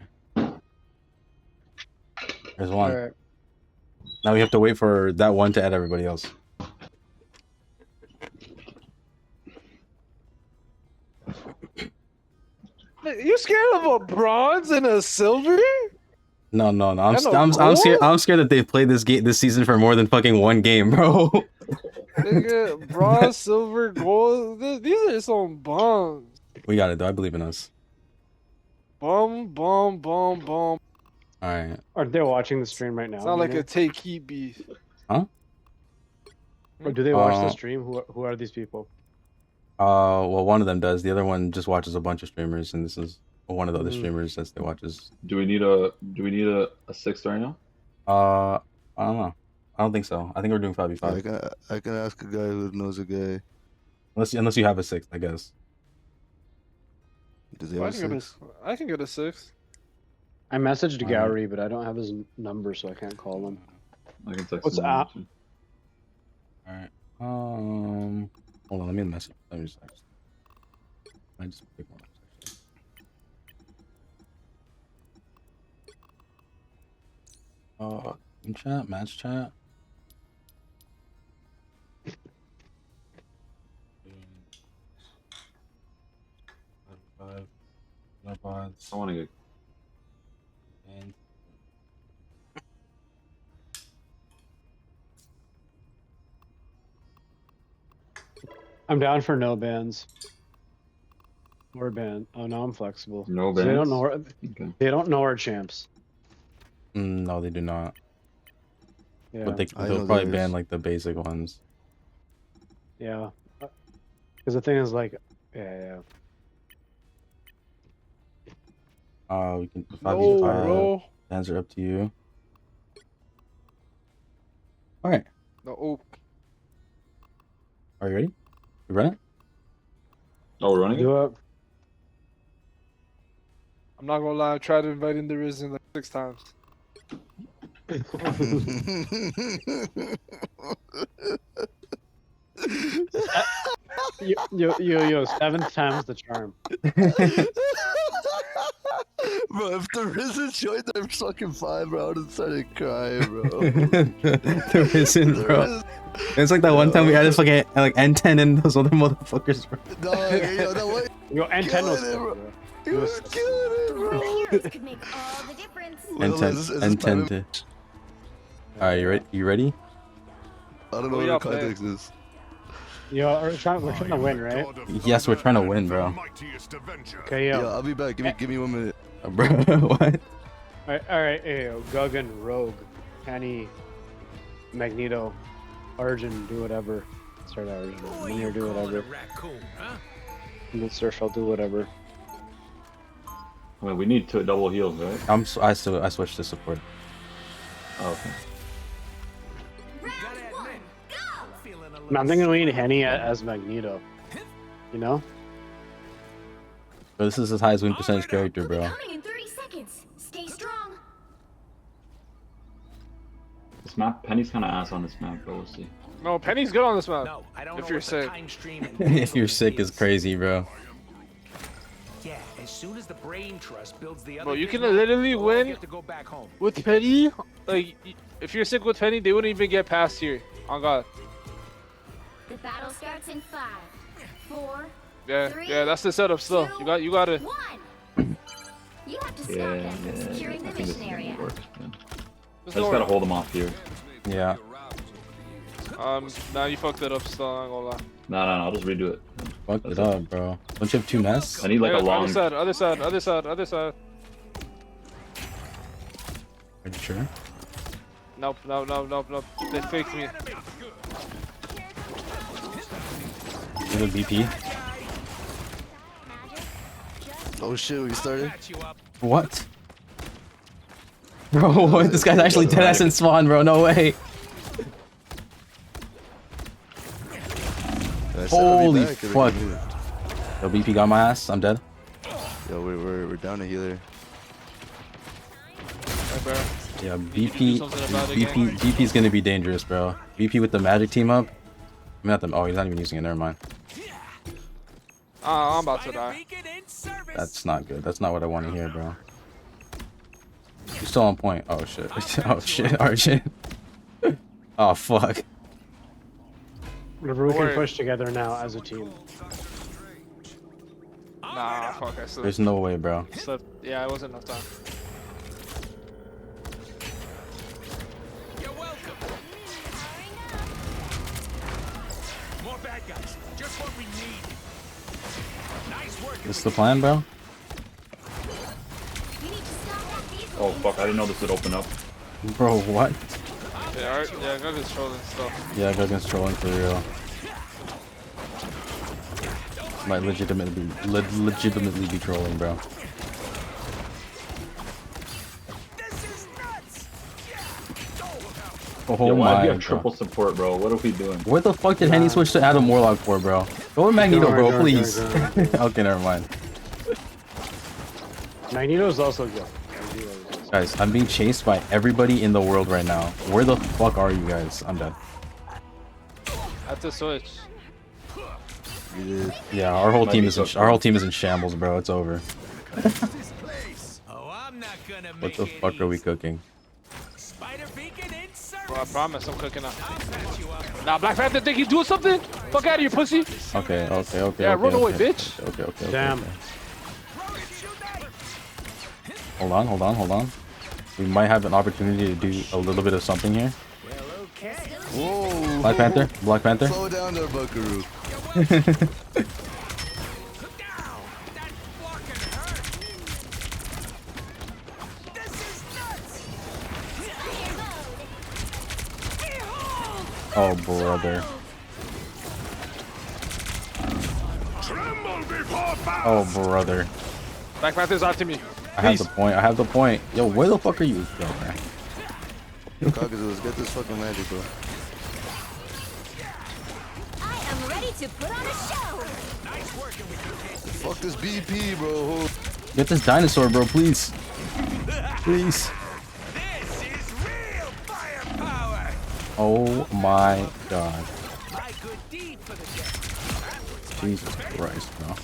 There's one. Alright. Now we have to wait for that one to add everybody else. You scared of a bronze and a silver? No. And I'm scared that they've played this season for more than fucking one game, bro. Nigga, bronze, silver, gold. These are some bombs. We got it, though. I believe in us. Bomb. All right. Are they watching the stream right now? Sound like Nina? a take heat beef. Huh? Or do they watch the stream? Who are these people? Well, one of them does. The other one just watches a bunch of streamers, and this is one of the other streamers that they watches. Do we need a 6 right now? I don't know. I don't think so. I think we're doing 5v5. I can ask a guy who knows a guy. Unless you have a 6, I guess. Does he have a 6? I can get a 6. I messaged Gowrie, but I don't have his number, so I can't call him. I can text What's him. up? All right. Hold on. Let me message. Let me just. I just pick one. In chat, match chat. I want to get. And I'm down for no bans. Or ban. Oh no, I'm flexible. No So they don't bans? know. Okay. They don't know our champs. no, they do not. Yeah. But I they'll know probably there ban is. like the basic ones. Yeah. Because the thing is, like, yeah. We can No, 5v5. bro. Bans are up to you. All right. No. Are you ready? You running? Oh, we're running it? Do it. I'm not gonna lie. I tried inviting the Risen like 6 times. Yo, 7th time's the charm. Bro, if the Risen joined their fucking 5, bro, I would have started crying, bro. The Risen, bro. It's like that one time we had this fucking like N10 and those other motherfuckers, bro. No, yo, that way. Yo, N10 was Killing it, bro. bro. You was killing it, bro. Heroes could make all the difference. N10 to. Alright, you ready? I don't know what the context is. Yo, we're trying to win, right? Yes, we're trying to win, bro. Okay, yo. Yo, I'll be back. Give me 1 minute. Bro, what? Alright, hey, yo, Guggen, Rogue, Penny, Magneto, Arjun, do whatever. Start Arjun. Minir, do whatever. And then Surf, I'll do whatever. Wait, we need 2 double heals, right? I switched to support. Oh, okay. I'm thinking we need Henny as Magneto. You know? Bro, this is his highest win percentage character, bro. Coming in 30 seconds. Stay strong. This map, Penny's kind of ass on this map, but we'll see. No, Penny's good on this map. No, I don't if know you're what the sick. time stream and If you're sick is crazy, bro. Yeah, as soon as the brain trust builds the other. Bro, you thing can up, literally we'll all win get to go back home. with Penny. Like, if you're sick with Penny, they wouldn't even get past here. Oh God. The battle starts in 5, 4, Yeah, that's the setup. Still, you got it. 1. You have to stop them from securing I the think this mission area. works. Yeah. I just gotta hold them off here. Yeah. Nah, you fucked it up. Still, I'm not gonna lie. No, I'll just redo it. Fuck it up, bro. Don't you have 2 nests? I need like a long. Other side. Are you sure? Nope. They faked me. Do the BP. Oh shit, we started? What? Bro, what? This guy's actually dead ass in spawn, bro. No way. Holy fuck. Yo, BP got my ass. I'm dead. Yo, we're down a healer. Hey, bro. Yeah, You can do something about it, gang. VP's gonna be dangerous, bro. VP with the magic team up. I'm not them. Oh, he's not even using it. Never mind. I'm about to die. That's not good. That's not what I want to hear, bro. You're still on point. Oh shit. Oh shit. Oh shit. Oh fuck. Whatever, we can push together now as a team. Nah, fuck. I slipped. There's no way, bro. Slipped. Yeah, it wasn't enough time. You're welcome. More bad guys. Just what we need. Nice work. This is the plan, bro. Oh fuck, I didn't know this would open up. Bro, what? Yeah, yeah, go controlling stuff. Yeah, Guggen's trolling for real. Might legitimately be trolling, bro. Oh Yo, why do my we have god. triple support, bro? What are we doing? What the fuck did Henny switch to Adam Warlock for, bro? Go with Magneto, bro, please. Okay, never mind. Magneto's also good. Guys, I'm being chased by everybody in the world right now. Where the fuck are you guys? I'm dead. I have to switch. Yeah, our whole team is in shambles, bro. It's over. What the fuck are we cooking? Bro, I promise I'm cooking up. Nah, Black Panther think he's doing something? Fuck out of here, pussy. Okay. Yeah, run away, okay. bitch. Okay. Damn. Okay. Hold on. We might have an opportunity to do a little bit of something here. Whoa. Black Panther. Slow down there, Buckaroo. Oh, brother. Oh, brother. Black Panther's after me. I have the point. Yo, where the fuck are you? Yo, man. Caucasus, get this fucking magic, bro. I am ready to put on a show. Fuck this BP, bro. Get this dinosaur, bro, please. Please. This is real firepower. Oh my god. My good deed for the day. Jesus Christ, bro.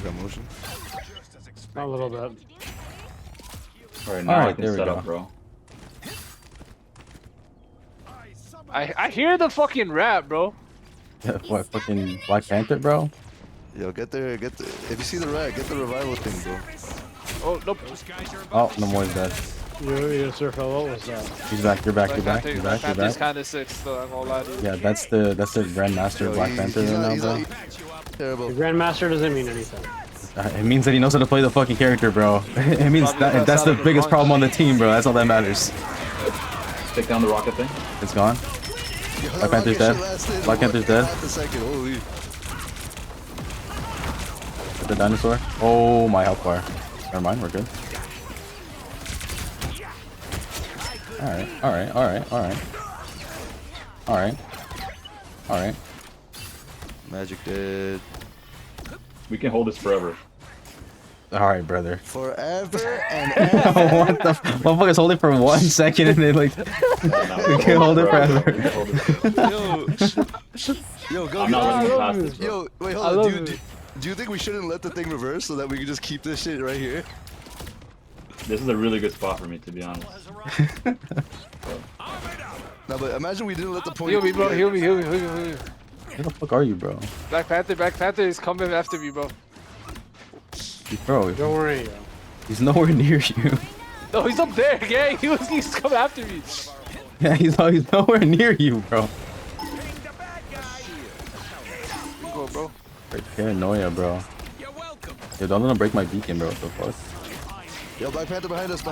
Got motion. A little bit. Alright, now Alright, I can there we set go. up, bro. I hear the fucking rap, bro. What, fucking Black Panther, bro? Yo, get there. If you see the rat, get the revival thing, bro. Oh, nope. Oh, no more is dead. Yes, sir, fellow. What was that? He's back, you're back. Black Panther's kind of sick still, I'm gonna lie to you. Yeah, that's the Grandmaster of Black Panther right now, bro. Terrible. The Grandmaster doesn't mean anything. It means that he knows how to play the fucking character, bro. It means that's the biggest problem on the team, bro. That's all that matters. Take down the rocket thing. It's gone. Black Panther's dead. Black Panther's dead. Get the dinosaur. Oh, my health bar. Never mind, we're good. Alright. Magic dead. We can hold this forever. Alright, brother. Forever and ever. What the motherfuckers hold it for 1 second and then like we can hold it forever. Yo, go. I'm not running past this, bro. Yo, wait, hold on. Do you think we shouldn't let the thing reverse so that we can just keep this shit right here? This is a really good spot for me, to be honest. No, but imagine we didn't let the point. Heal me, bro. Heal me. Where the fuck are you, bro? Black Panther is coming after me, bro. Bro, Don't worry. he's nowhere near you. No, he's up there, gang. He's coming after me. Yeah, he's nowhere near you, bro. Go, bro. Paranoia, bro. Yo, don't let him break my beacon, bro. What the fuck? Yo, Black Panther behind us.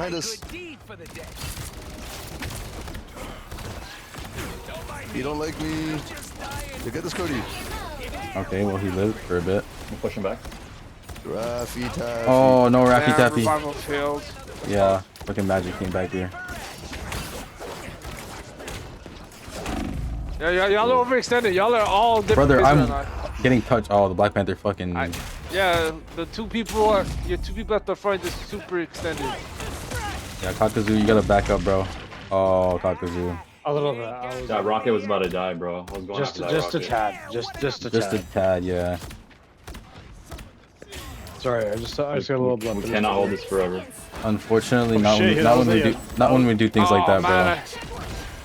You don't like me. You get this, Cody. Okay, well he lived for a bit. I'm pushing back. Raffy Taffy. Oh no, Raffy Damn, Taffy. revival failed. Yeah, fucking magic came back here. Yeah, y'all are overextended. Y'all are all different. Brother, Getting touched. Oh, the Black Panther fucking. Yeah, the two people at the front just super extended. Yeah, Kakazu, you gotta back up, bro. Oh, Kakazu. A little bit. That rocket was about to die, bro. I was going Just after that a rocket. tad. Just a tad. Just a tad, yeah. Sorry, I just got a little blood. We cannot hold this forever. Unfortunately, Oh, not shit, when, that was not when we do things like that, man.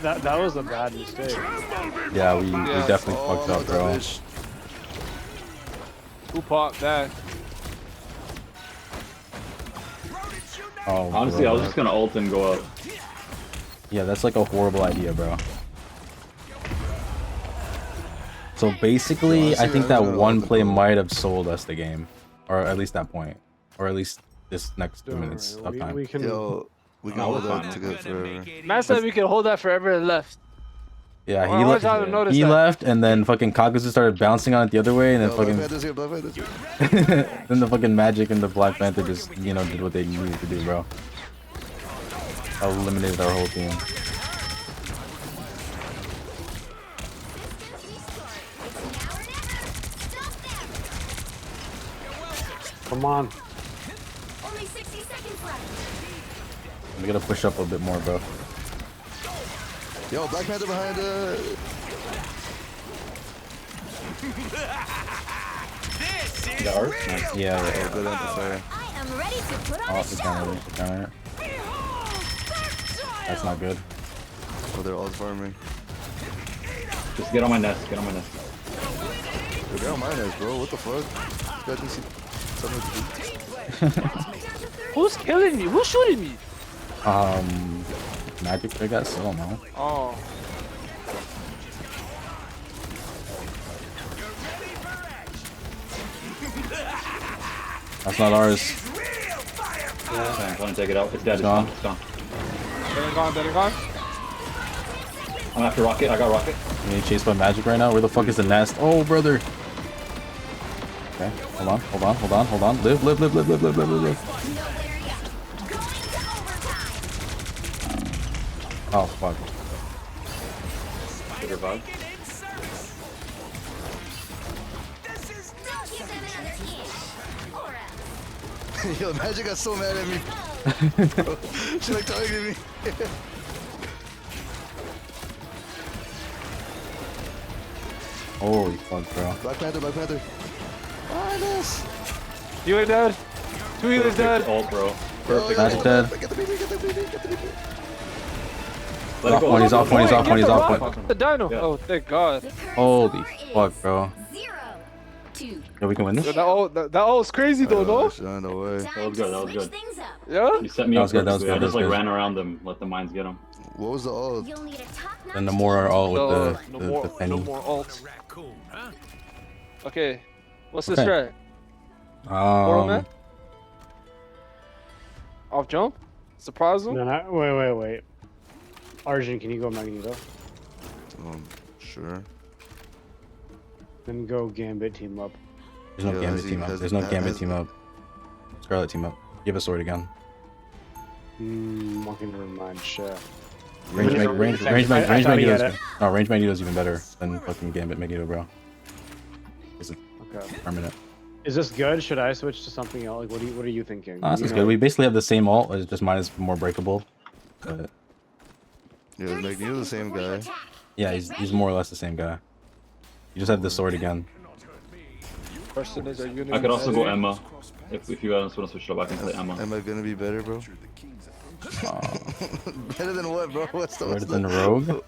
bro. That was a bad mistake. Yeah, we definitely fucked up, bro. Who popped that? Oh, Honestly, bro. I was just gonna ult and go up. Yeah, that's like a horrible idea, bro. So basically, I think that one play might have sold us the game, or at least that point, or at least this next 2 minutes of time. We can. Yo, we can hold that to go forever. Man said we could hold that forever and left. Yeah, I always had to notice he that. left, and then fucking Kakazu started bouncing on it the other way, and then Yo, Black fucking Panther's here, Black Panther's here. then the fucking Magic and the Black Panther just, you know, did what they needed to do, bro. Eliminated our whole team. Come on. Only 60 seconds left. We gotta push up a bit more, bro. Yo, Black Panther behind The art? Nice. Yeah, good amplifier. I am ready to put on Oh, a it's show. counter. That's not good. Oh, they're all farming. Just get on my nest. Get on my nest. Yo, get on my nest, bro. What the fuck? You guys see something to do? Who's killing me? Who's shooting me? Magic, I guess. I don't know. Oh. That's not ours. I'm trying to take it out. It's dead. It's gone. gone. It's gone. Dead and gone. I'm after rocket. I got rocket. You getting chased by Magic right now? Where the fuck is the nest? Oh, brother. Okay, hold on. Live. Oh, fuck. Get her bug. Yo, Magic got so mad at me. Bro, she like targeting me. Holy fuck, bro. Black Panther, Black Panther. Ah, nice. You ain't dead. Two healers dead. Ult, bro. Perfect. Magic dead. Get the baby, get the baby, get the baby. Let it go. He's off point. The dino. Yeah. Oh, thank God. Holy fuck, bro. 0-2. Yeah, we can win this? Yo, that was crazy though, no? Oh, no way. That was good. That was good. Things up. Yeah. You set me That up was good, that was perfectly. I good, just that was like good. ran around them, let the mines get them. What was the ult? You'll need a top-notch And the more are all with No the more penny. ults. Okay. What's the Okay. strat? Portal man? Um, Off jump? Surprise him? No, wait. Arjun, can you go Magneto? Sure. Then go Gambit team up. there's no Yo, Gambit has he- team up. has- There's no has- Gambit team up. Scarlet team up. Give a sword again. Okay, never mind. Shit. Range I thought he had Magneto's it. no, range Magneto's even better than fucking Gambit Magneto, bro. It's Okay. permanent. Is this good? Should I switch to something else? Like, what are you thinking? Oh, this You is know- good. We basically have the same ult, it's just mine is more breakable. But Yeah, Magneto's the same guy. yeah, he's more or less the same guy. You just have the sword again. Percentage are I could also go Emma. If you guys want to switch it up, I can play Emma. Am I gonna be better, bro? Better than what, bro? What's Better than the rogue?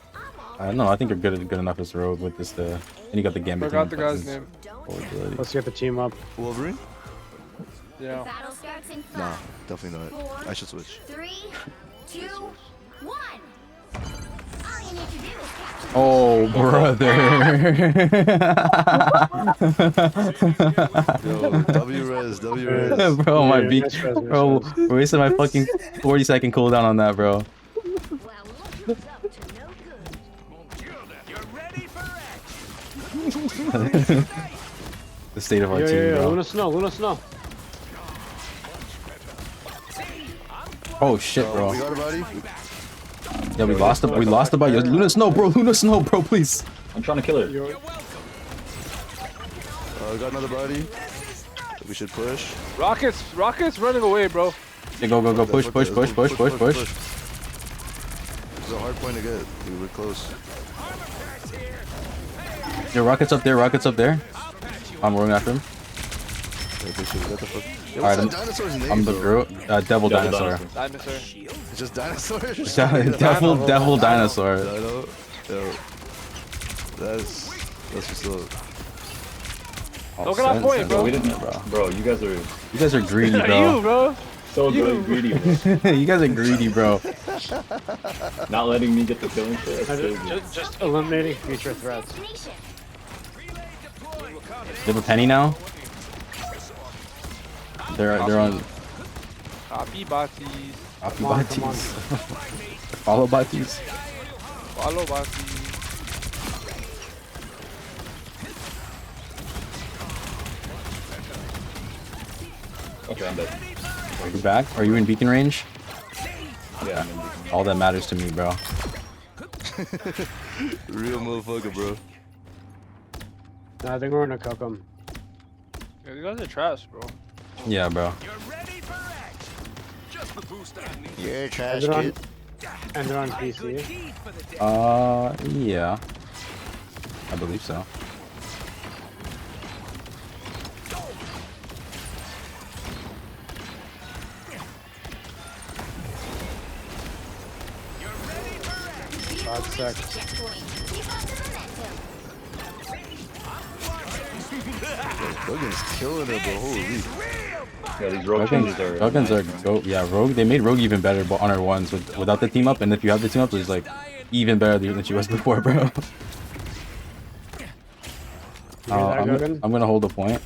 I don't know. I think you're good enough as rogue with this. And you got the Gambit. Forgot the team guy's buttons. name. Forward ability. Let's get the team up. Wolverine? Yeah. Battle starts in 5, Nah, definitely not. I should switch. 3, 2, 1. All you need to do is capture Oh, brother. Yo, W-res. Bro, my Yeah, beat. nice res, nice Bro, res. wasted my fucking 40-second cooldown on that, bro. The state of our team, bro. Luna Snow. Oh shit, bro. We got a body? Yeah, we lost the body. Luna Snow, bro, please. I'm trying to kill her. got another body. We should push. Rockets running away, bro. Yeah, go, push. There's a hard point to get. Dude, we're close. Yo, rockets up there. I'm rolling after him. Alright, I'm the girl. Devil dinosaur. Dinosaur. It's just dinosaurs. Devil dinosaur. Yo, that's what's up. Look at that point, bro. Bro, you guys are greedy, bro. You, bro. so good greedy, bro. You guys are greedy, bro. Not letting me get the killing shit. That's crazy. Just eliminating future threats. They have a penny now. They're on. Copy batis. Copy batis. Follow batis. Follow batis. Okay, I'm dead. Are you back? Are you in beacon range? Yeah, I'm in beacon. All that matters to me, bro. Real motherfucker, bro. No, I think we're gonna cook them. Yeah, you guys are trash, bro. Yeah, bro. Yeah, trash And kid. they're on PC. Yeah. I believe so. Logan's killing it, but holy. Yeah, these rogue changes are. Guggins are go. Yeah, Rogue. They made Rogue even better on her ones without the team up, and if you have the team up, she's like even better than she was before, bro. I'm gonna hold the point.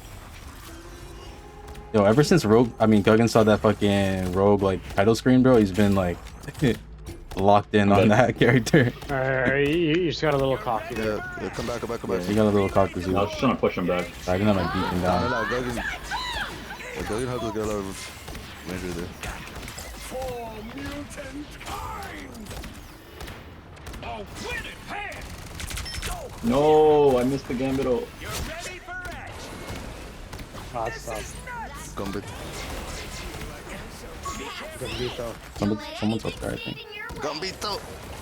Yo, ever since Guggins saw that fucking Rogue like title screen, bro, he's been like locked in on that character. Alright, you just got a little cocky there. Yeah, come back. He got a little cocky. I was just trying to push him back. I can have my beacon down. No, Guggen had to get a lot of measure there. For mutant kind. A winning hand. No, I missed the gambito. Oh, that's tough. Gambit. Someone's up there, I think.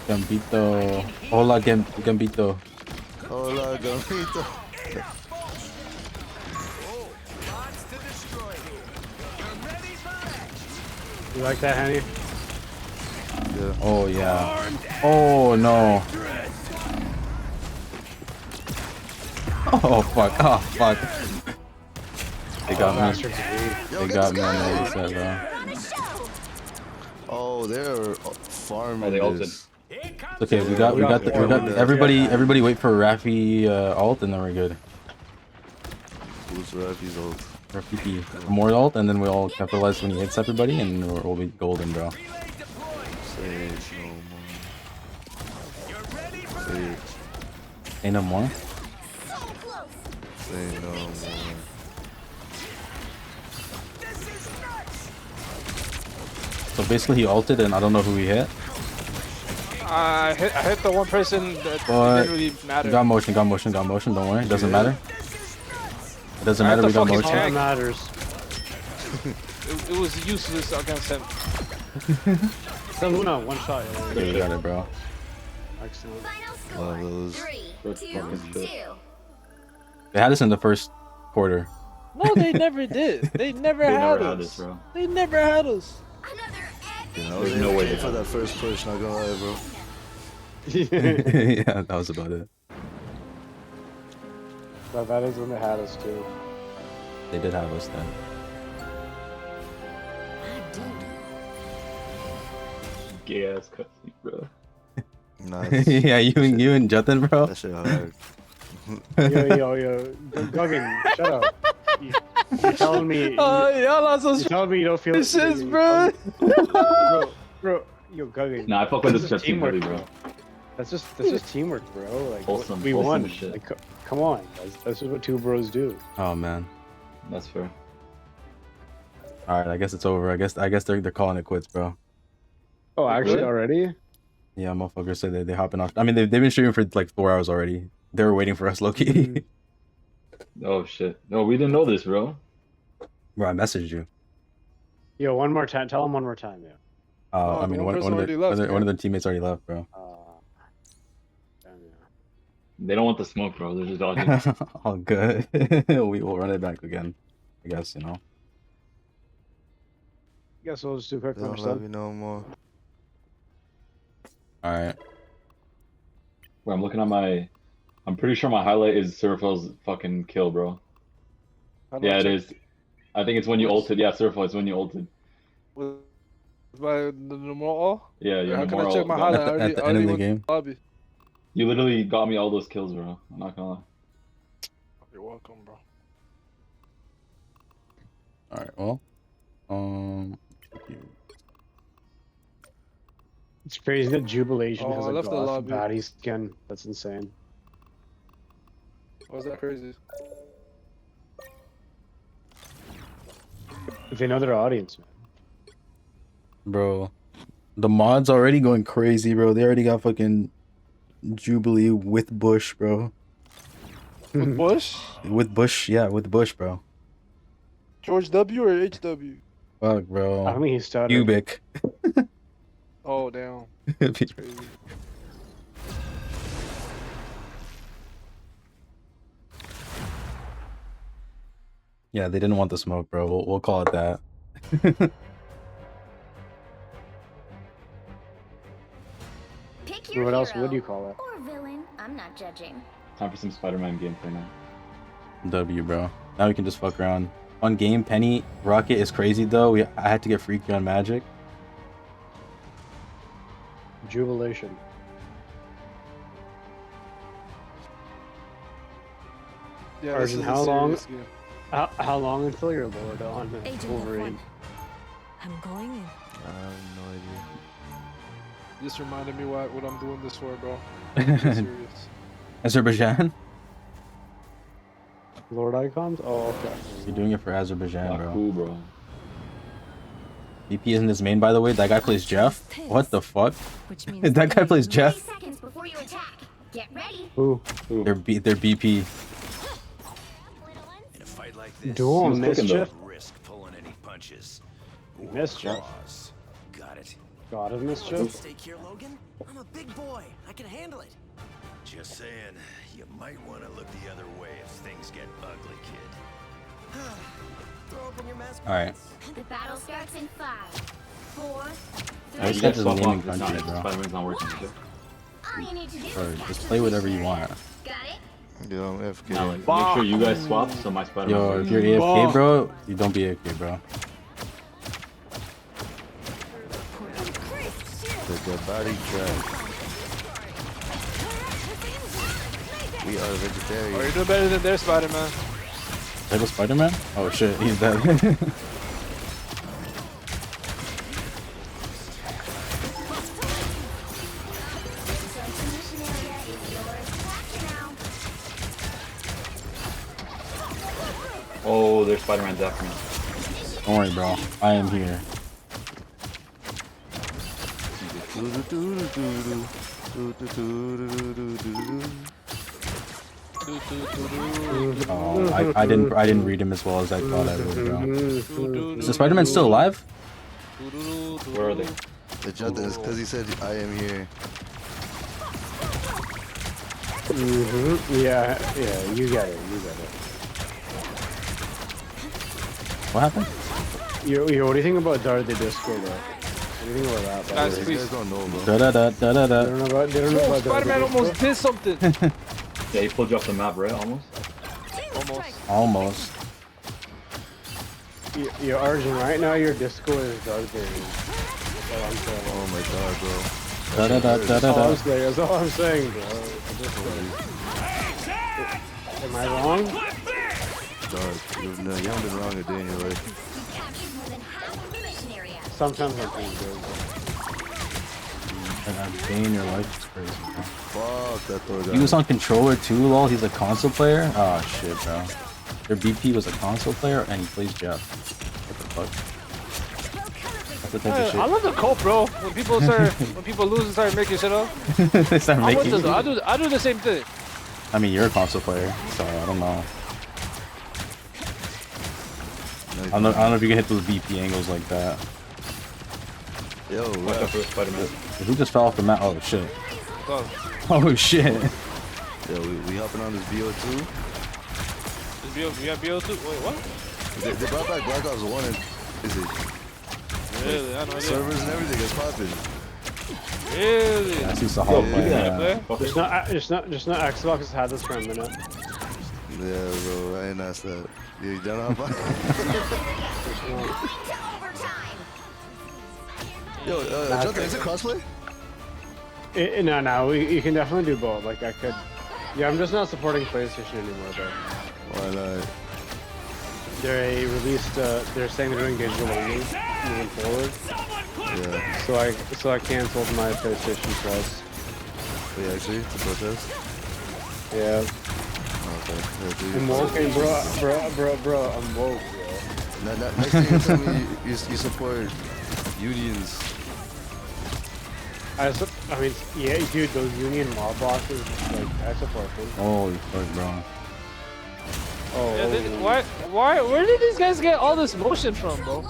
Gambito. Hola, Gambito. Hola, Gambito. You like that, Henny? Yeah. Oh yeah. Oh no. Oh fuck. Oh fuck. They got me. They got me on the set, bro. Oh, they're farming. Oh, they ulted. this. Okay, we got everybody wait for Raffi ult and then we're good. Who's Raffi's ult? Rafiki more ult and then we all capitalize when he hits everybody and we'll be golden, bro. Say no more. Say Ain't no more. Say no more. So basically he ulted and I don't know who he hit. I hit the one person that But didn't really matter. got motion, don't worry, it doesn't matter. It doesn't matter, we got fucking motion. tank. Matters. It was useless against him. So Luna, one shot. Yeah, we got it, bro. Excellent. Love those. 3, 2, 2. They had us in the first quarter. No, they never did. They never had us. bro. They never had us. You know, There's no way they for have that first push, not gonna lie, bro. Yeah, that was about it. But that is when they had us too. They did have us then. Gay ass cutscene, bro. Nice. Yeah, you and Jathan, bro. That shit hard. Yo. Guggen, shut up. You're telling me. You're telling me you don't feel This is, bro. Bro, yo, Guggen. Nah, I fuck with this is cutscene teamwork, really, bro. That's just teamwork, bro. Like Wholesome, we wholesome won. shit. Like, come on, that's what two bros do. Oh man. That's fair. Alright, I guess it's over. I guess they're calling it quits, bro. Oh, actually, Really? already? Yeah, motherfuckers said they hopping off. I mean, they've been streaming for like 4 hours already. They were waiting for us, low-key. Oh shit. No, we didn't know this, bro. Bro, I messaged you. Yo, one more time. Tell him one more time, yeah. I mean, one of the teammates already left, bro. Damn, yeah. They don't want the smoke, bro. They're just dodging. All good. We will run it back again. I guess, you know. Guess we'll just do quick They don't numbers love then. you no more. All right. Bro, I'm looking at my. I'm pretty sure my highlight is Surfell's fucking kill, bro. Yeah, it is. I think it's when you ulted. Yeah, Surfell, it's when you ulted. By the Nomoro? Yeah, your How can I Memorial check my got- highlight? At the end of the game. Lobby. You literally got me all those kills, bro. I'm not gonna lie. You're welcome, bro. All right. Well, It's crazy that Jubilation Oh, has I a left the goth lobby. baddie skin. That's insane. Why's that crazy? If they know their audience, man. bro, the mods already going crazy, bro. They already got fucking Jubilee with Bush, bro. With Bush? With Bush, yeah, with Bush, bro. George W or HW? Fuck, bro. I think he started. Cubic. Oh, damn. That's crazy. Yeah, they didn't want the smoke, bro. We'll call it that. Pick your What else hero would you call it? or villain. I'm not judging. Time for some Spider-Man gameplay now. W, bro. Now we can just fuck around. One game, Penny Rocket is crazy though. I had to get freaky on Magic. Jubilation. Yeah, Arjun, this is a how long? serious game. How long until you're Lord on Agent Wolverine? F1. I'm going in. I have no idea. Just reminded me what I'm doing this for, bro. I'm serious. Azerbaijan? Lord icons? Oh, okay. You're doing it for Azerbaijan, Not bro. cool, bro. BP isn't his main, by the way. That guy plays Jeff. What the fuck? Which means That guy plays 30 Jeff. seconds before you attack. Get ready. Who? They're BP. In a fight like this, Dual He was cooking, mischief. risk pulling any punches. Mischief. Pause. Got it. God of mischief. Stay here, Logan. I'm a big boy. I can handle it. Just saying, you might want to look the other way if things get ugly, kid. Throw open your mask. All right. The battle starts in 5, 4, I just 3. got this Swap naming off, it's country, not- bro. Spider-Man's not working. Shit. All you need to do is Or capture just the play whatever you mission want. area. Got it? Yo, I'm FK. Now, like, make sure you guys swap so my Spider-Man. Yo, works. if you're AFK, bro, you don't be AFK, bro. The body drag. We are Oh, vegetarian. you're doing better than their Spider-Man. Type of Spider-Man? Oh shit, he's dead. Mission area is yours to capture now. Oh, there's Spider-Man's after me. Don't worry, bro. I am here. Oh, I didn't read him as well as I thought I would, bro. Is the Spider-Man still alive? Where are they? The Jonathan is because he said I am here. Yeah, you get it. What happened? Yo, what do you think about Dart the Disco, though? What do you think about that? by Guys, the way? You please. guys don't know, bro. Da da da da da They da. don't know about. They don't know Oh, about Dart the Spider-Man Disco? almost did something. Yeah, he pulled you off the map, right? Almost. Almost. Your Arjun, right now your disco is Darth Vader. That's all I'm saying. Oh my god, bro. Da da da da da da. That's all I'm saying, bro. Am I wrong? Dark. You haven't been wrong a day in your life. You captured more than half of the mission area. Sometimes I'm being good. And a day in your life is crazy, bro. Fuck that Thor guy. He was on controller too, lol. He's a console player? Oh shit, bro. Their BP was a console player and he plays Jeff. What the fuck? That's the type of I shit. love the cult, bro. When people lose and start making shit up. They start I making. do the same thing. I mean, you're a console player, so I don't know. I don't know if you can hit those VP angles like that. Yo, Watch out for Spider-Man. Who just fell off the mat? Oh shit. Oh shit. Yo, we hopping on this BO2. We got BO2? Wait, what? They brought back Black Ops 1 and is it? Really? I know. Servers and everything is popping. Really? I see Sahal playing that. Just not Xbox has had this for a minute. Yeah, bro, I ain't asked that. You done on Yo, Jonathan, is it crossplay? No, you can definitely do both. Like I could. Yeah, I'm just not supporting PlayStation anymore though. Why not? They released. They're saying they're doing digital only moving forward. Yeah. So I canceled my PlayStation Plus. Wait, actually, to protest? Yeah. Okay. I'm woke, bro. I'm woke, bro. Next thing you tell me you support unions. I mean, yeah, dude, those union mob bosses, like, I support them. Holy fuck, bro. Oh. Yeah, where did these guys get all this motion from, bro?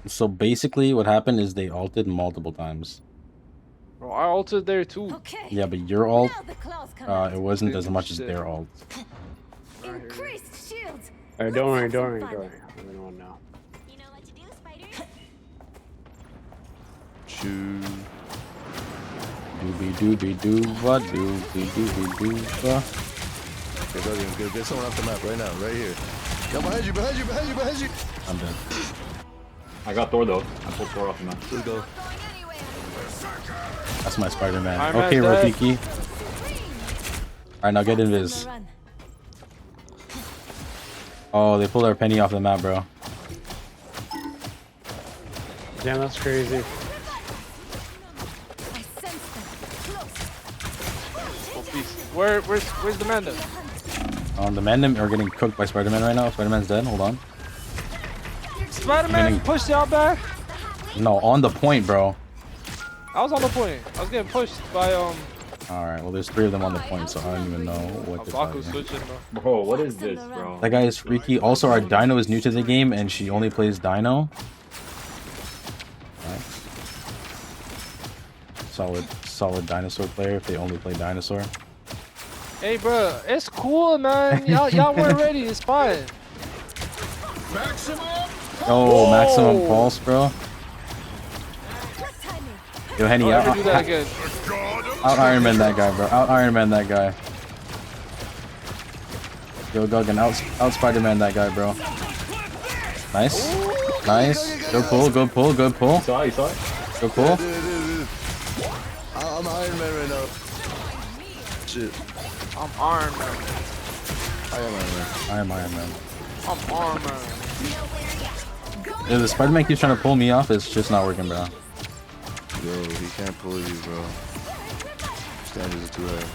So basically what happened is they ulted multiple times. Bro, I ulted there too. Yeah, but your ult, it wasn't as much as their ult. Increased shields. Alright, don't worry. I don't know. You know what to do, Spider? Choo. Doobie doobie dooba doobie doobie dooba. Okay, go get someone off the map right now, right here. Yo, behind you. I'm dead. I got Thor though. I pulled Thor off the map. Let's go. That's my Spider-Man. Iron Okay, Man's dead. Rafiki. Alright, now get invis. Oh, they pulled our penny off the map, bro. Damn, that's crazy. Oh, peace. Where's the man then? The men are getting cooked by Spider-Man right now. Spider-Man's dead. Hold on. Spider-Man pushed y'all back? No, on the point, bro. I was on the point. I was getting pushed by Alright, well there's 3 of them on the point, so I don't even know what to tell you. switching, bro. Bro, what is this, bro? That guy is freaky. Also, our Dino is new to the game, and she only plays Dino. Right. Solid dinosaur player if they only play dinosaur. Hey, bro, it's cool, man. Y'all weren't ready. It's fine. Oh, maximum pulse, bro. Yo, Henny, out Iron Man that guy, bro. Out Iron Man that guy. Yo, Guggen, out Spider-Man that guy, bro. Nice. Nice. Good pull. You saw it? Good pull. I'm Iron Man right now. Shit. I'm Iron Man. I am Iron Man. I am Iron Man. I'm Iron Man. Yeah, the Spider-Man keeps trying to pull me off. It's just not working, bro. Yo, he can't pull you, bro. Standards are too high.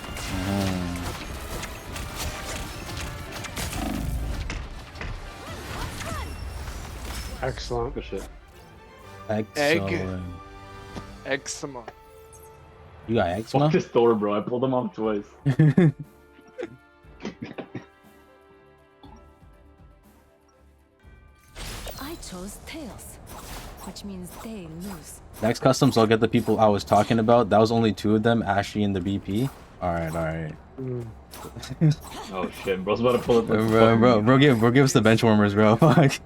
Excellent. Good shit. Excellent. Eczema. You got eczema? Fuck this Thor, bro. I pulled him off twice. I chose Tails, which means they lose. Next customs, I'll get the people I was talking about. That was only 2 of them, Ashley and the BP. Alright. Oh shit, bro's about to pull up. Bro, give us the bench warmers, bro. Fuck.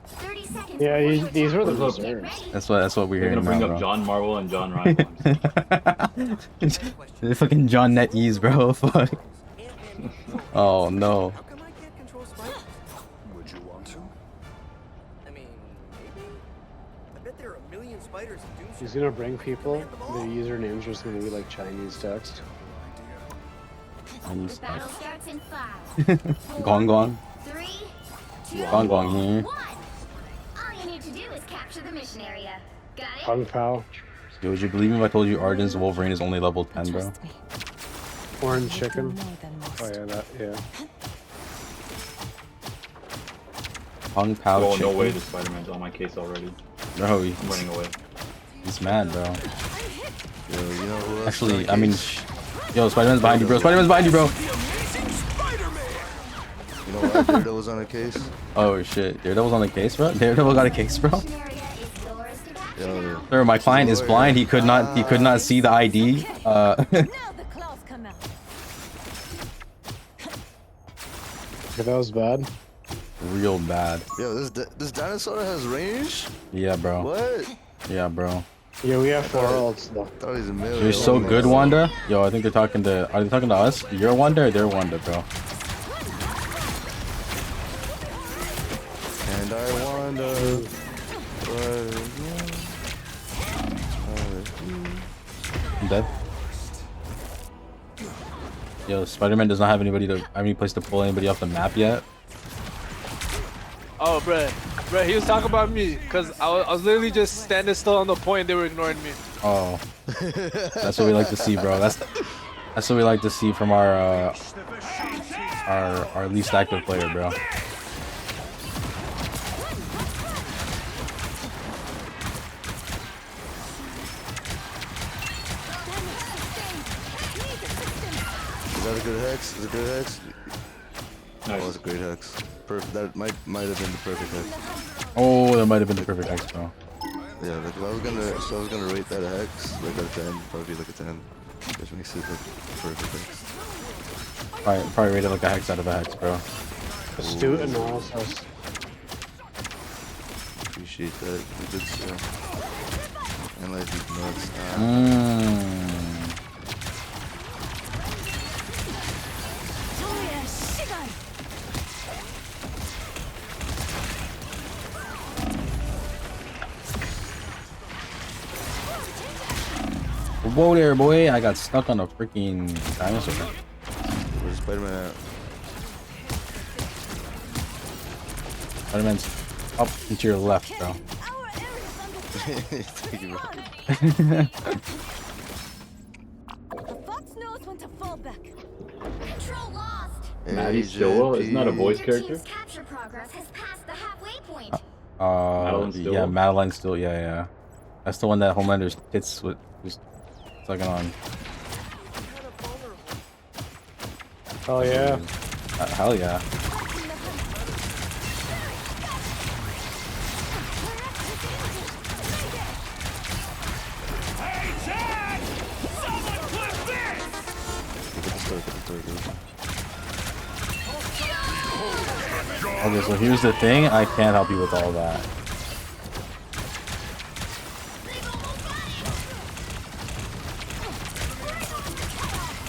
Yeah, these were the reserves. That's what we're They're hearing gonna bring now, up bro. John Marvel and John Ryan. They're fucking John Net Ease, bro. Fuck. Oh no. Would you want to? I mean, maybe. I bet there are a million spiders in Doomsday. He's gonna bring people. The usernames are just gonna be like Chinese text. Chinese Battle text. starts in 5, 4, Gong gong. 3, 2, Gong gong here. 1. All you need to do is capture the mission area. Got it? Kung Pao. Yo, would you believe me if I told you Arden's Wolverine is only level 10, bro? Trust me. Orange chicken. More than most. Oh yeah, yeah. Kung Pao Oh, chicken. no way, the Spider-Man's on my case already. Bro, I'm running away. he's mad, bro. Yo, you know who else? Actually, I mean, yo, Spider-Man's behind you, bro. Spider-Man's behind you, bro. You know what? Daredevil's on a case. Oh shit, Daredevil's on the case, bro. Daredevil got a case, bro. Yo. Sir, my client is blind. He could not see the ID. Now the claws come out. Yeah, that was bad. Real bad. Yo, this dinosaur has range? Yeah, bro. What? Yeah, bro. Yeah, we have 4 ults though. Thought he's a million. You're so good, Wanda. Yo, I think they're talking to. Are they talking to us? You're Wanda or they're Wanda, bro? And I wonder. I'm dead. Yo, Spider-Man does not have any place to pull anybody off the map yet. Oh, bruh, he was talking about me, cause I was literally just standing still on the point. They were ignoring me. Oh, that's what we like to see, bro. That's what we like to see from our least active player, bro. Is that a good hex? Is it a good hex? Nice. Oh, it's a great hex. Perfect. That might have been the perfect hex. Oh, that might have been the perfect hex, bro. Yeah, like if I was gonna rate that hex, like at 10, probably like a 10. Which makes it like perfect hex. Probably rated like a hex out of a hex, bro. Astute analysis. Appreciate that. Good stuff. And like these nuts. Whoa there, boy! I got stuck on a freaking dinosaur. Where's Spider-Man at? Spider-Man's up and to your left, bro. Thank you, bro. The fox knows when to fall back. Control lost. Maddie Stillwell? Isn't that a voice Your character? team's capture progress has passed the halfway point. Madeline Yeah, Stillwell? Madeline still, yeah. That's the one that Homelander's hits with, just sucking on. Oh yeah. Hell yeah. Okay, so here's the thing, I can't help you with all that.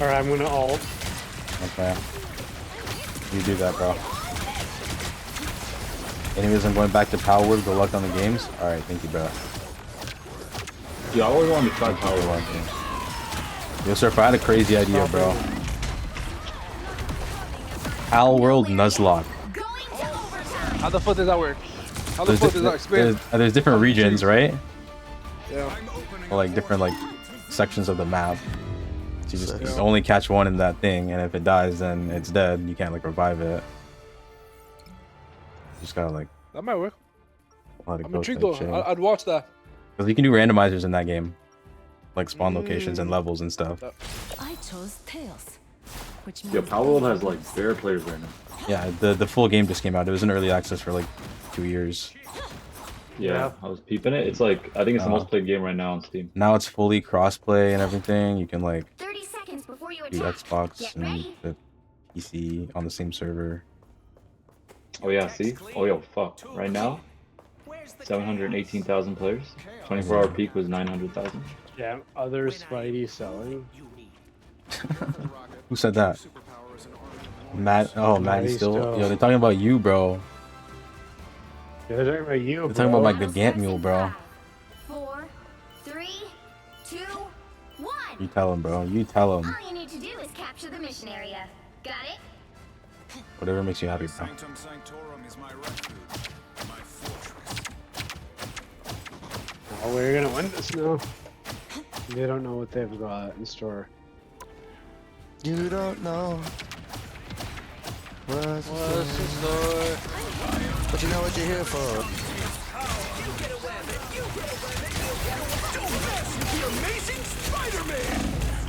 Alright, I'm gonna ult. Okay. You do that, bro. Anyways, I'm going back to Power Word. Good luck on the games. Alright, thank you, bro. Yeah, I always wanted to try Power Word. Yo, Surf, I had a crazy idea, bro. Pal World Nuzlocke. How the fuck does that work? How the fuck does that explain? There's different regions, right? Yeah. Or like different like sections of the map. So you just only catch one in that thing, and if it dies, then it's dead. You can't like revive it. You just gotta like. That might work. Let it I'm go intrigued type though. shit. I'd watch that. Because you can do randomizers in that game, like spawn locations and levels and stuff. I chose Tails, which means Yo, Power World has like bare players right now. Yeah, the full game just came out. It was in early access for like 2 years. Yeah, I was peeping it. It's like, I think it's the most played game right now on Steam. Now it's fully crossplay and everything. You can like 30 seconds before you do attack. Xbox Get and ready. the PC on the same server. Oh yeah, see? Oh yo, fuck. Right now, 718,000 players. 24-hour peak was 900,000. Yeah, other Spidey selling. Who said that? Matt. Oh, Maddie Maddie still. still. Yo, they're talking about you, bro. Yeah, they're talking about you, They're talking about my Gigant Mule, bro. 4, 3, 2, 1. You tell him, bro. You tell him. All you need to do is capture the mission area. Got it? Whatever makes you happy, bro. Sanctum Sanctorum is my refuge, my fortress. Oh, we're gonna win this now. They don't know what they've got in store. You don't know. What's the story? But you know what you're here for.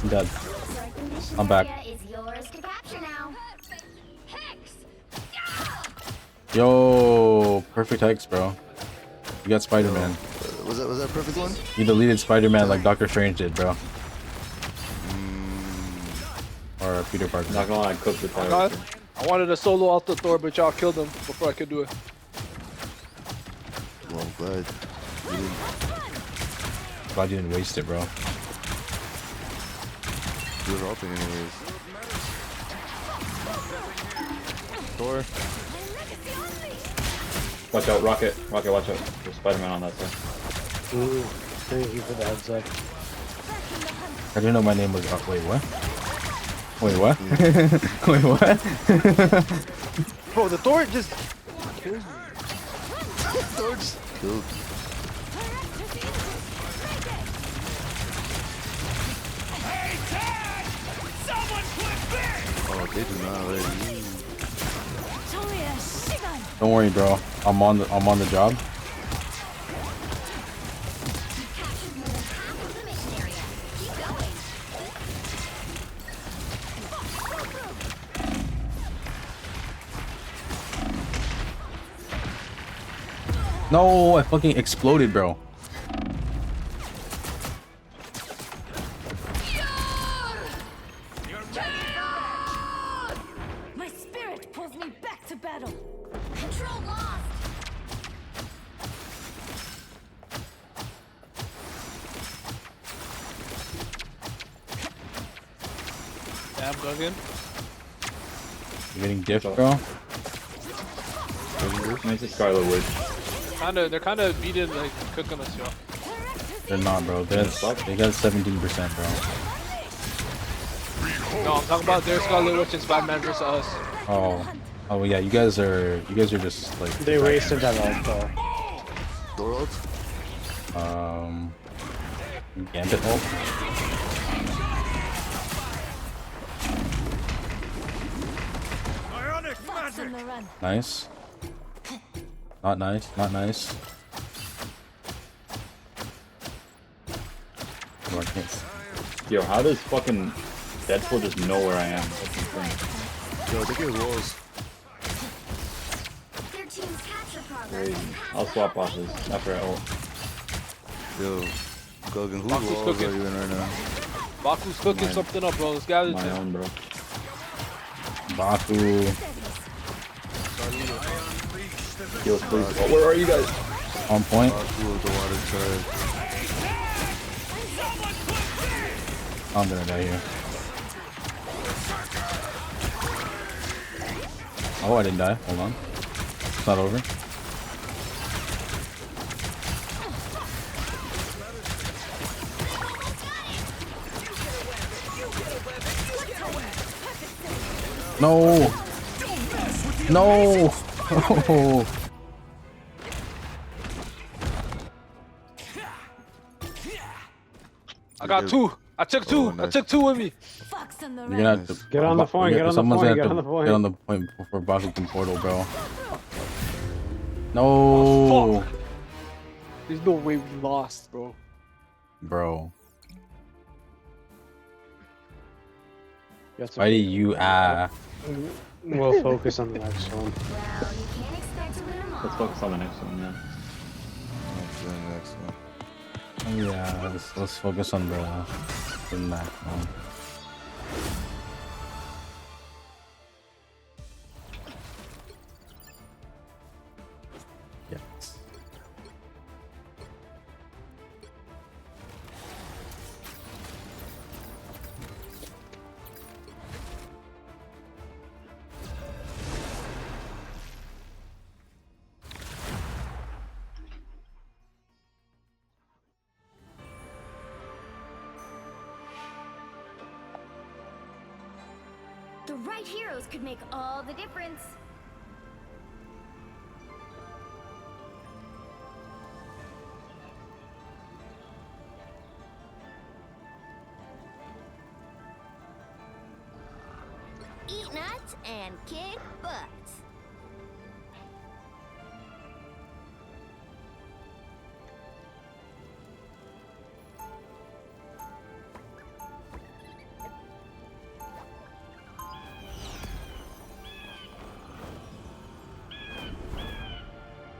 I'm dead. I'm back. Is yours to capture now. Hex! Yo, perfect hex, bro. You got Spider-Man. Was that a perfect one? You deleted Spider-Man like Doctor Strange did, bro. Or Peter Parker. Not gonna lie, I cooked with that. God, I wanted to solo out the Thor, but y'all killed him before I could do it. Well, I'm glad you didn't. Glad you didn't waste it, bro. You were helping anyways. Thor. Watch out, Rocket. Rocket, watch out. There's Spider-Man on that side. Ooh, thank you for the heads up. I didn't know my name was. Wait, what? Wait, what? Wait, what? Bro, the Thor just kills me. Thor just killed. Oh, they do not already. Don't worry, bro. I'm on the job. No, I fucking exploded, bro. My spirit pulls me back to battle. Control lost. Damn, Guggen. You getting diff, bro? Nice Scarlet Witch. They're kind of beating, like, cooking us, y'all. They're not, bro. They got 17%, bro. No, I'm talking about their Scarlet Witch and Spider-Man versus us. Oh yeah. You guys are just like. They wasted that ult though. Thor ult? Gambit ult. Nice. Not nice. Not nice. Oh, I can't see. Yo, how does fucking Deadpool just know where I am? That's insane. Yo, they get walls. Their team's capture progress. Crazy. I'll swap bosses after I ult. Yo, Gogan, who Baku's walls cooking. are you in right now? Baku's cooking something up, bro. This guy is My own, bro. Baku. Yo, please. Oh, where are you guys? On point. Baku of the water tribe. I'm gonna die here. Oh, I didn't die. Hold on. It's not over. No! No! Oh. I got two. I took two. nice. I took two with me. You're gonna have to Get on the point, get on the someone's point, gonna get have on to the point. Get on the point before Baku can portal, bro. No, Fuck. There's no way we lost, bro. bro. That's Why do you We'll focus on the next one. Well, you can't expect to win them all. Let's focus on the next one, yeah. The next one. Yeah, let's focus on the map one. Yes. The right heroes could make all the difference. Eat nuts and kick butts.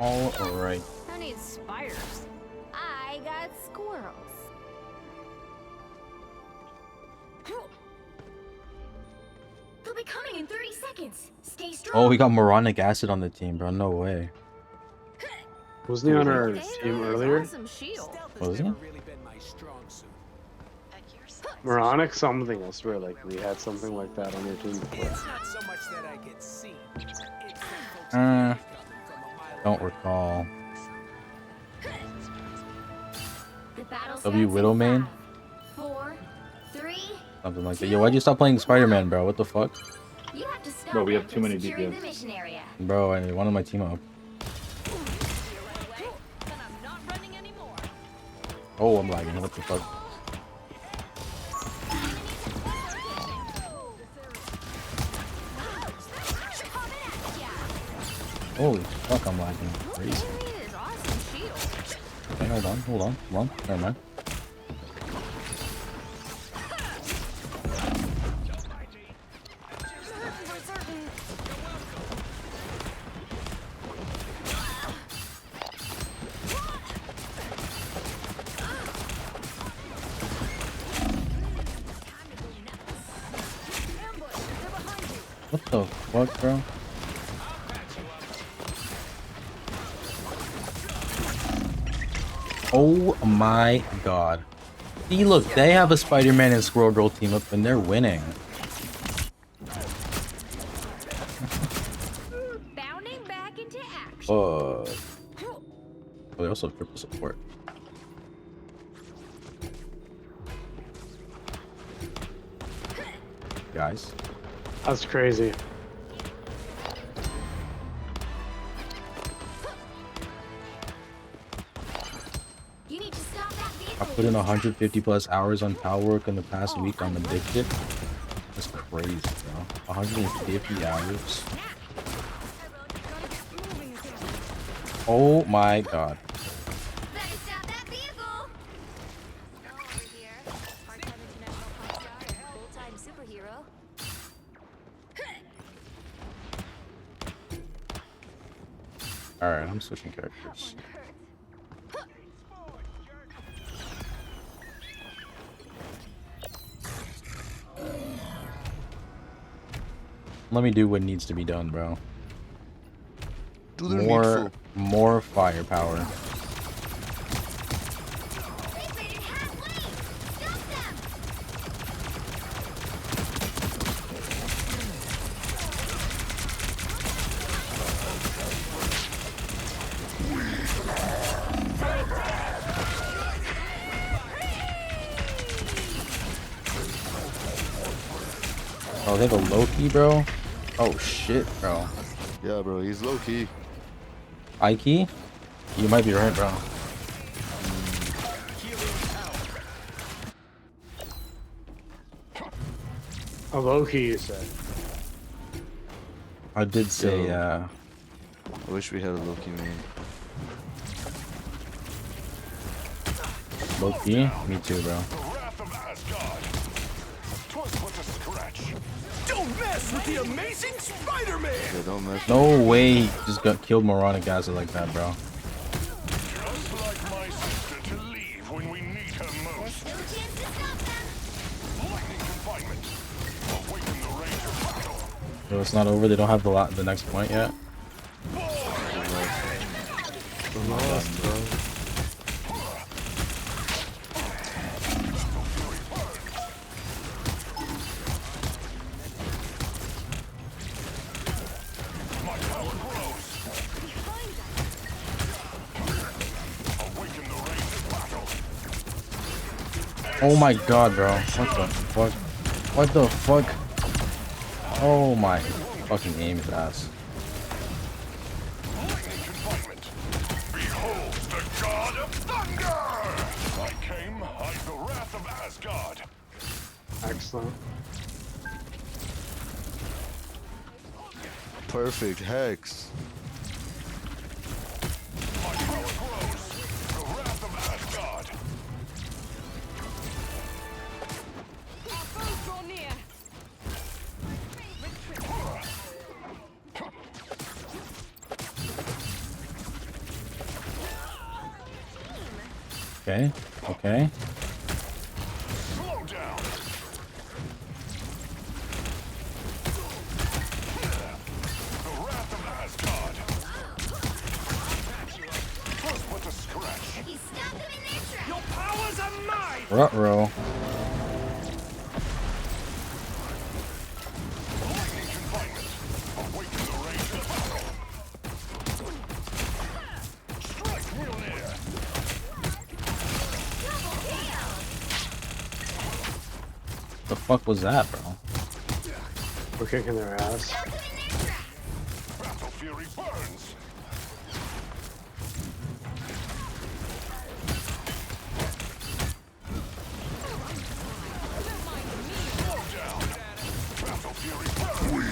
All right. Who needs spiders? I got squirrels. They'll be coming in 30 seconds. Stay strong. Oh, we got moronic acid on the team, bro. No way. Wasn't he on our team earlier? Awesome shield. Was he? Moronic something, I swear, like we had something like that on your team before. Don't recall. The battle W starts Widow in main? 5, 4, 3. Something like that. Yo, why'd you stop playing Spider-Man, bro? What the fuck? You have to stop Bro, we have them too from many securing DPS. the mission area. Bro, I wanted my team up. Oh, I'm lagging. What the fuck? Holy fuck, I'm lagging. Crazy. Okay, hold on. Never mind. What the fuck, bro? Oh my god. See, look, they have a Spider-Man and Squirrel Girl team up and they're winning. Bounding back into action. Oh, they also have triple support. Guys. That's crazy. You need to stop that vehicle. I put in 150 plus hours on power work in the past week on the big shit. That's crazy, bro. 150 hours. Oh my god. Better stop that vehicle. Over here. Part-time international pop star, full-time superhero. Alright, I'm switching characters. Let me do what needs to be done, bro. Do the needful. More firepower. They've made it halfway. Stop them. Oh, they have a Loki, bro? Oh shit, bro. Yeah, bro, he's low key. Ike? You might be right, bro. A Loki, you said. I did say, I wish we had a Loki main. Loki? Me too, bro. Wrath of Asgard. 'Twas but a scratch. Don't mess with the amazing Spider-Man! Yeah, don't mess. No way he just got killed moronic acid like that, bro. Just like my sister to leave when we need her most. No chance to stop them. Lightning confinement. Awaken the range of battle. So it's not over. They don't have the next point yet. Lost, bro. My power grows. Awaken the range of battle. Oh my god, bro. What the fuck? What the fuck? Oh my fucking aim is ass. Lightning confinement. Behold the god of thunder! I came, hide the wrath of Asgard. Excellent. Perfect hex. My power grows. The wrath of Asgard. Okay. Okay. Slow down. The wrath of Asgard. First put the scratch. He stopped them in their tracks. Your powers are mine. Ruh-roh. Lightning confinement. Awaken the rage of battle. Strike real near. Double kill. The fuck was that, bro? We're kicking their ass. Stopped them in their tracks. Battle fury burns. Slow down. Battle fury burns.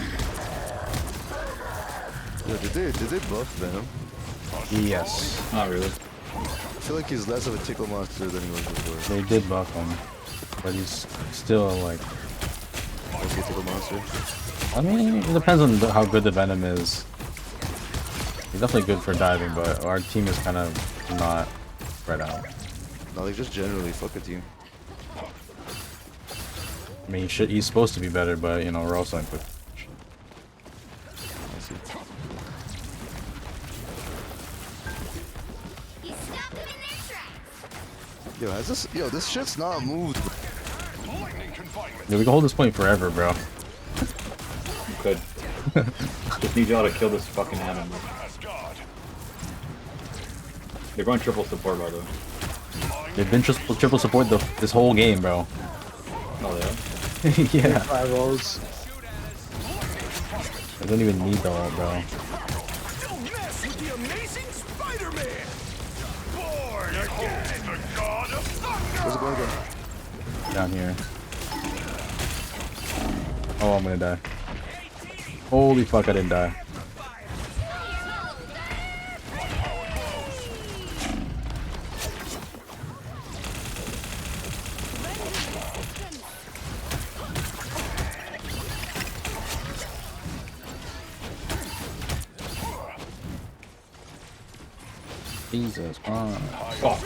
Yo, did they buff Venom? Yes. Not really. I feel like he's less of a tickle monster than he was before. They did buff him. But he's still like... Is he a tickle monster? I mean, it depends on how good the Venom is. He's definitely good for diving, but our team is kind of not spread out. No, like just generally, fuck a team. I mean, he's supposed to be better, but you know, we're also in quick. I see. He stopped them in their tracks. Yo, this shit's not moved. Lightning confinement. Yeah, we can hold this point forever, bro. Could. Just need y'all to kill this fucking animal. Asgard. They're going triple support, by the way. They've been triple support this whole game, bro. Oh, yeah? Yeah. 5 rolls. I don't even need the ult, bro. Don't mess with the amazing Spider-Man. Born again, the god of thunder. Where's it going again? Down here. Oh, I'm gonna die. Holy fuck, I didn't die. Jesus Christ. Fuck.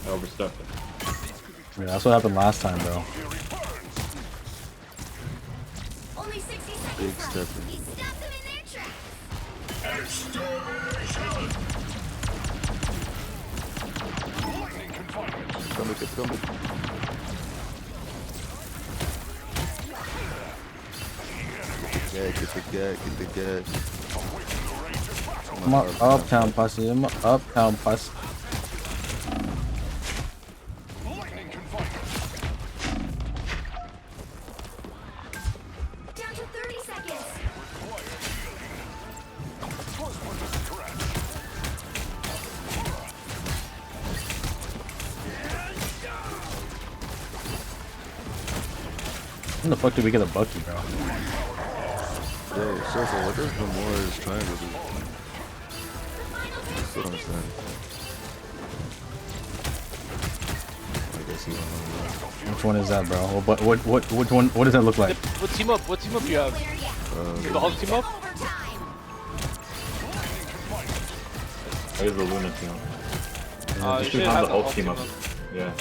I overstepped it. Yeah, that's what happened last time, bro. Only 60 seconds Big left. step. He stopped them in their tracks. Lightning confinement. Come back, come back. Get the gag. Awaken the rage of battle. I'm up, uptown pussy. I'm uptown pussy. Lightning confinement. Down to 30 seconds. Require healing. First put the scratch. When the fuck did we get a Bucky, bro? Yo, Surfer, what does Gamora's triangle do? I still don't understand. I guess you don't know that. Which one is that, bro? Which one? What does that look like? What team up? What team up you have? The Hulk team up? That is the Luna team up. You You should should have have the Hulk team up. Yeah.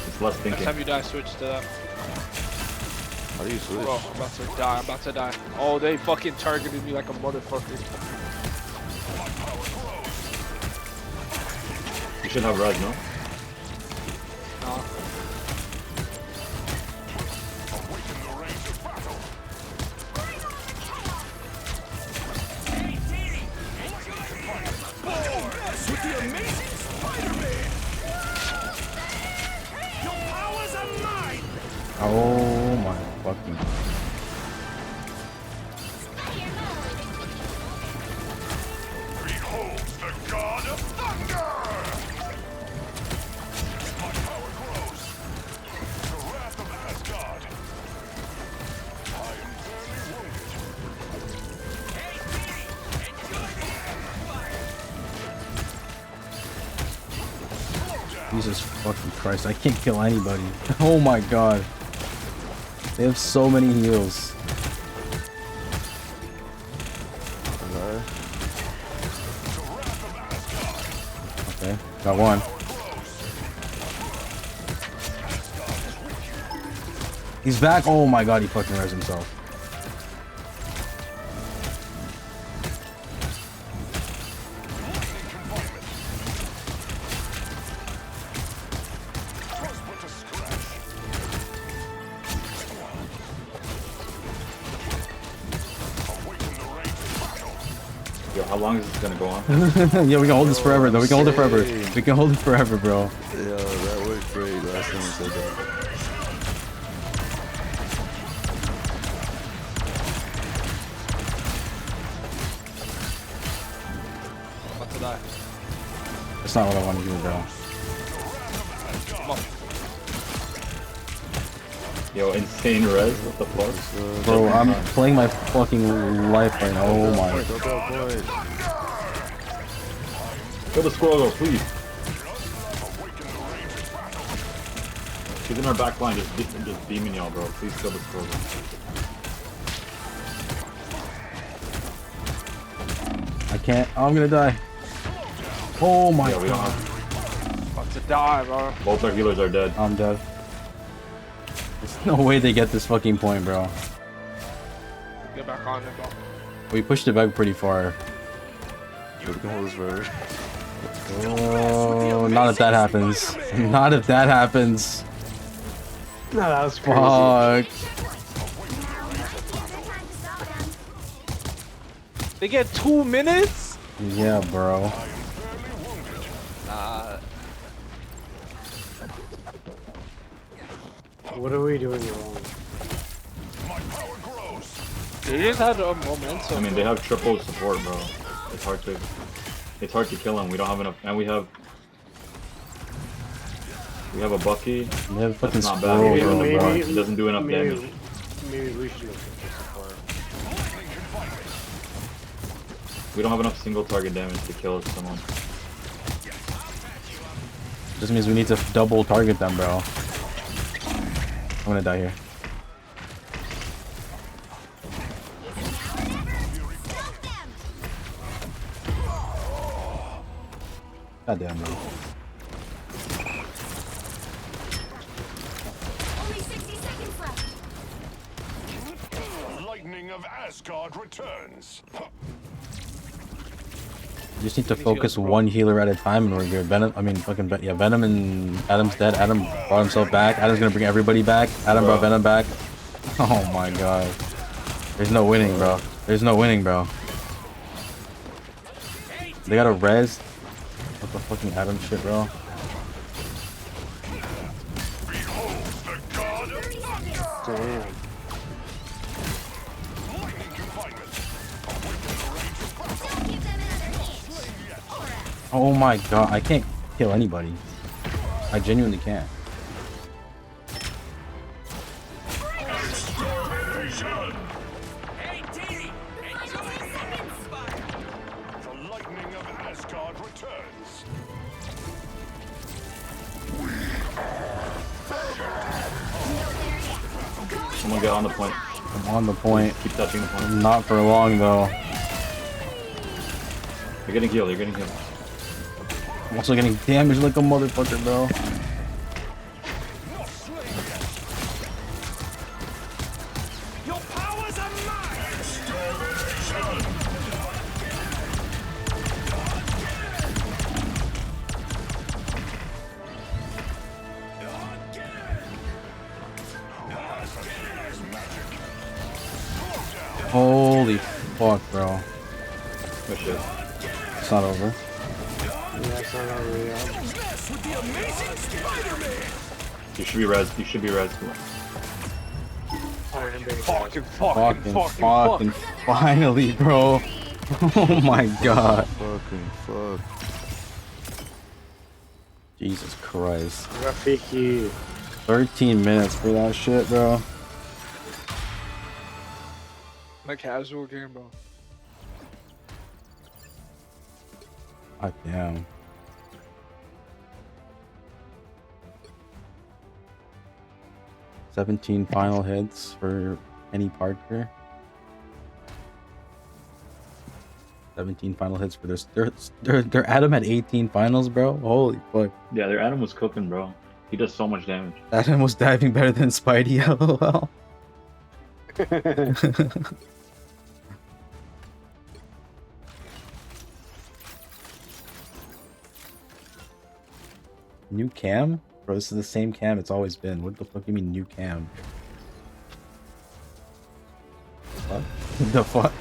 It's less Next thinking. time you die, switch to that. How do you switch? Bro, I'm about to die. I'm about to die. Oh, they fucking targeted me like a motherfucker. You should have Red, no? Nah. Awaken the rage of battle. Born with the amazing Spider-Man. Your powers are mine. Oh my fucking. Behold the god of thunder. My power grows. The wrath of Asgard. I am barely wounded. Jesus fucking Christ, I can't kill anybody. Oh my god. They have so many heals. Okay, got one. He's back. Oh my god, he fucking res himself. Yo, how long is this gonna go on? Yeah, we can hold this forever though. We can hold it forever. We can hold it forever, bro. Yo, that worked great last time we said that. About to die. That's not what I wanted to do, bro. Come on. Yo, insane res. What the fuck? Bro, I'm playing my fucking life right now. Oh my. Kill the squirrel though, please. She's in our back line, just beaming y'all, bro. Please kill the squirrel. I can't. Oh, I'm gonna die. Oh my Yeah, we don't god. have. About to die, bro. Both our healers are dead. I'm dead. There's no way they get this fucking point, bro. Get back on it, bro. We pushed it back pretty far. We can hold this forever. Oh, not if that happens. Not if that happens. No, that was crazy. Fuck. They get 2 minutes? Yeah, bro. What are we doing wrong? They just had a momentum. I mean, they have triple support, bro. It's hard to kill him. We don't have enough, and we have a Bucky. They have fucking That's not bad. squirrel, Maybe, bro. He doesn't do enough damage. Maybe we should look at support. We don't have enough single target damage to kill someone. Just means we need to double target them, bro. I'm gonna die here. God damn, bro. Only 60 seconds left. Lightning of Asgard returns. You just need to focus one healer at a time and we're good. Venom, I mean, fucking, yeah, Venom and Adam's dead. Adam brought himself back. Adam's gonna bring everybody back. Adam brought Venom back. Oh my god. There's no winning, bro. There's no winning, bro. They got a res. What the fucking Adam shit, bro? Damn. Oh my god, I can't kill anybody. I genuinely can't. The lightning of Asgard returns. Someone get on the point. I'm on the point. Keep touching the point. Not for long though. You're getting healed. You're getting healed. I'm also getting damaged like a motherfucker, bro. Your powers are mine. Holy fuck, bro. Good shit. It's not over. Yeah, it's not over yet. You should be res. You should be res. Fucking finally, bro. Oh my god. Fucking fuck. Jesus Christ. Rafiki. 13 minutes for that shit, bro. Like casual game, bro. God damn. "17 final hits for Kenny Parker. 17 final hits for this. Their Adam had 18 finals, bro. Holy fuck. Yeah, their Adam was cooking, bro. He does so much damage. Adam was diving better than Spidey, lol. New cam? Bro, this is the same cam it's always been. What the fuck do you mean new cam? What? The fuck?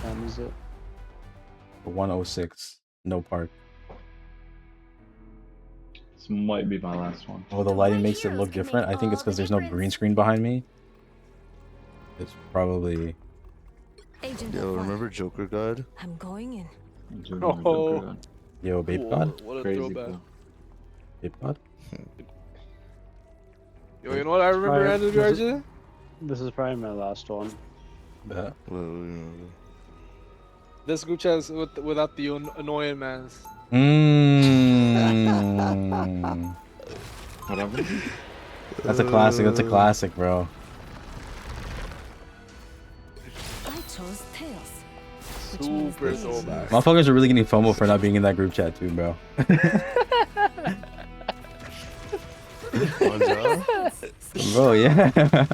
Time is it? 106. No park. This might be my last one. Oh, the lighting makes it look different. I think it's because there's no green screen behind me. It's probably... Yo, remember Joker God? I'm going in. Oh. Yo, Babe God? What a Crazy throwback. cool. Babe God? Yo, you know what I remember, Andrew? This is probably my last one. Yeah. This group chat is without the annoying mans. What happened? That's a classic. That's a classic, bro. I chose tails. Super throwback. Motherfuckers are really getting FOMO for not being in that group chat too, bro. Bro, yeah.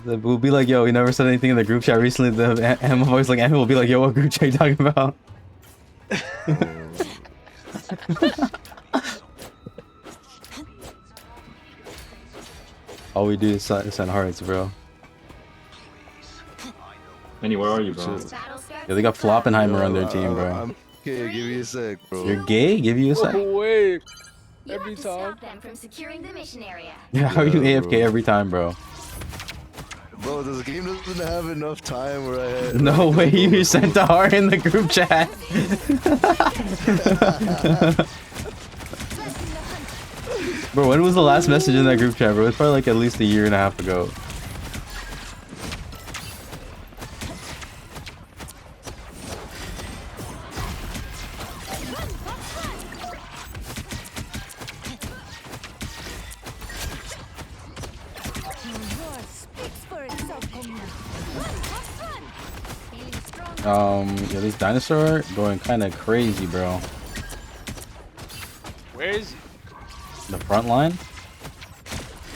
We'll be like, yo, we never said anything in the group chat recently. The motherfuckers like, will be like, yo, what group chat are you talking about? All we do is send hearts, bro. Manny, where are you, bro? Yeah, they got Floppenheimer on their team, bro. I'm okay, give me a sec, bro. You're gay? Give you a sec? Oh, wait. You Every have to time. stop them from securing the mission area. Yeah, how are you AFK bro. every time, bro? Bro, this game doesn't have enough time where I had... No way, you sent a heart in the group chat. Bro, when was the last message in that group chat, bro? It's probably like at least a year and a half ago. Yeah, this dinosaur going kind of crazy, bro. Where is he? The front line?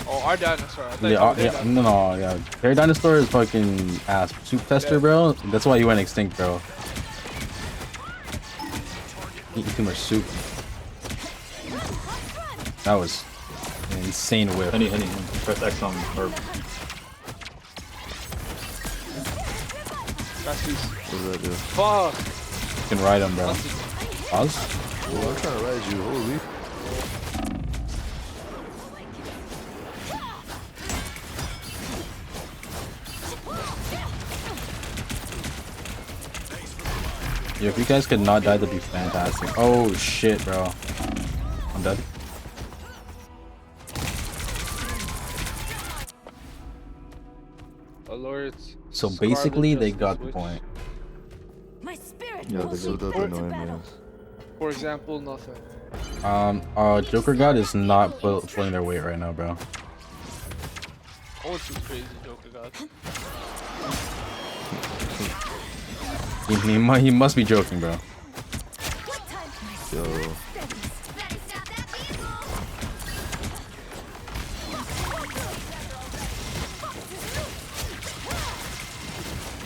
Oh, our dinosaur. I thought you Yeah, were yeah, no, yeah. Their dinosaur is fucking ass. Soup tester, bro. That's why you went extinct, bro. Eating too much soup. That was an insane whip. Henny, press X on herb. What does that do? Fuck. You can ride him, bro. Pause? Oh, I'm trying to ride you. Holy. Yeah, if you guys could not die, that'd be fantastic. Oh shit, bro. I'm dead. Alerts. So basically, they got the point. My spirit Yeah, they still don't annoy me. For example, nothing. Joker God is not pulling their weight right now, bro. Oh, it's too crazy, Joker God. He must be joking, bro. Yo.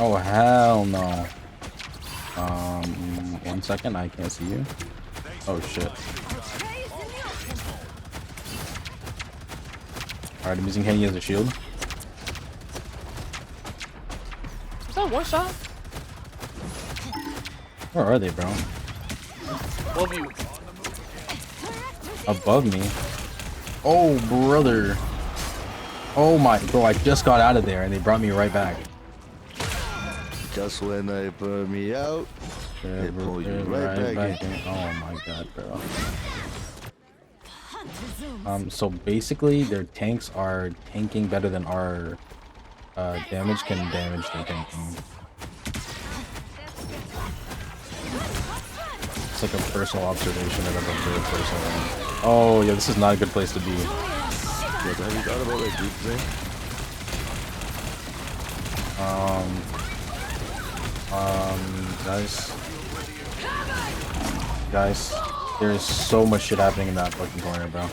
Oh hell no. 1 second, I can't see you. Oh shit. Alright, I'm using Henny as a shield. Is that one shot? Where are they, bro? Love you. Above me. Oh brother. Oh my, bro, I just got out of there and they brought me right back. Just when they put me out, they pull you right back in. Oh my god, bro. So basically their tanks are tanking better than our damage can damage their tanking. It's like a personal observation that I've observed personally. Oh yeah, this is not a good place to be. Yeah, have you thought about that group thing? Guys. guys. There is so much shit happening in that fucking corner, bro. Y'all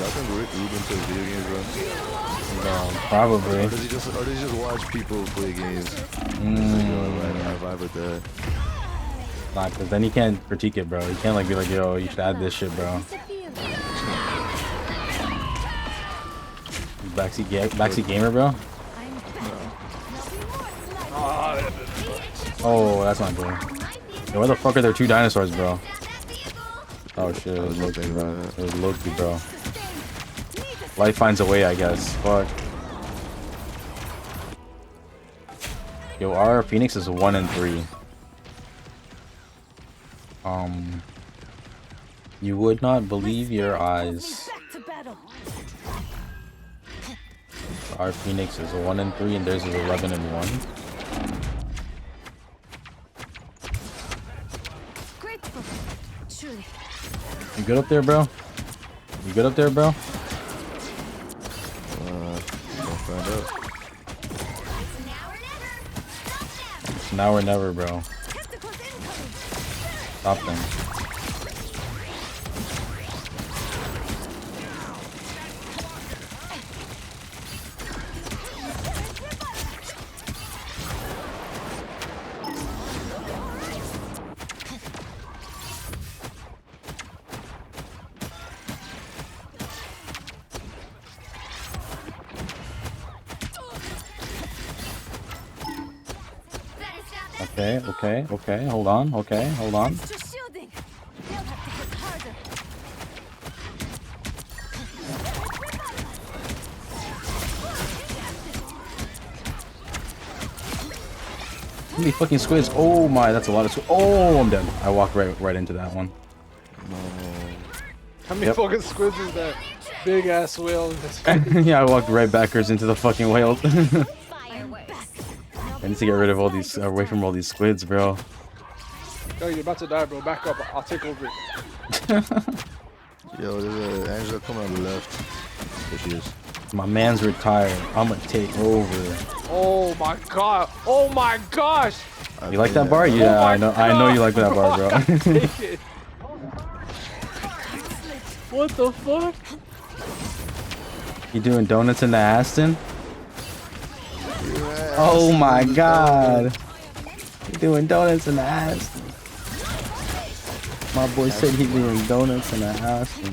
think Ruben plays video games, bro? No, probably. Or does he just watch people play games? I vibe with that. Nah, cause then he can't critique it, bro. He can't like be like, yo, you should add this shit, bro. Backseat gamer, bro. Oh, that's not good. Yo, where the fuck are there two dinosaurs, bro? Oh shit, it was Loki, bro. It was Loki, bro. Life finds a way, I guess. Fuck. Yo, our Phoenix is 1 and 3. You would not believe your eyes. Our Phoenix is 1 and 3, and theirs is 11 and 1. You good up there, bro? You good up there, bro? Don't find out. It's now or never, bro. Stop them. Okay, hold on, hold on. How many fucking squids? Oh my, that's a lot of squids. Oh, I'm dead. I walked right into that one. How many fucking squids is that? Big ass whale. Yeah, I walked right backwards into the fucking whale. I need to get rid of all these, away from all these squids, bro. Yo, you're about to die, bro. Back up. I'll take over it. Yo, there's an Angela coming on the left. There she is. My man's retired. I'm gonna take over. Oh my god. Oh my gosh. You like that bar? Yeah, I know you like that bar, bro. Take it. What the fuck? You doing donuts in the Aston? Oh my god. You doing donuts in the Aston. My boy said he doing donuts in the Aston.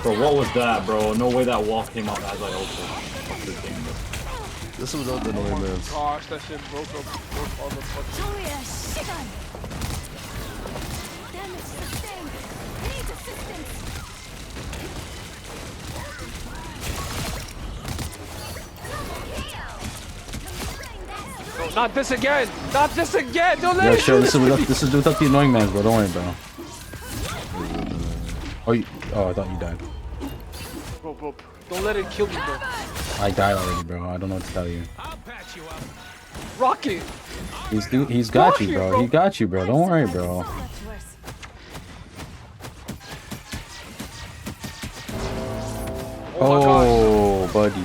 Bro, what was that, bro? No way that wall came up as like ultra. This was without the noise, man. Gosh, that shit broke all the fucking... No, not this again! Not this again! Don't let Yo, it sure, this is without the annoying man, bro. Don't worry, bro. Oh, I thought you died. Bro, don't let it kill me, bro. I died already, bro. I don't know what to tell you. Rocket! He's got you, bro. He got you, bro. Don't worry, bro. Oh, buddy.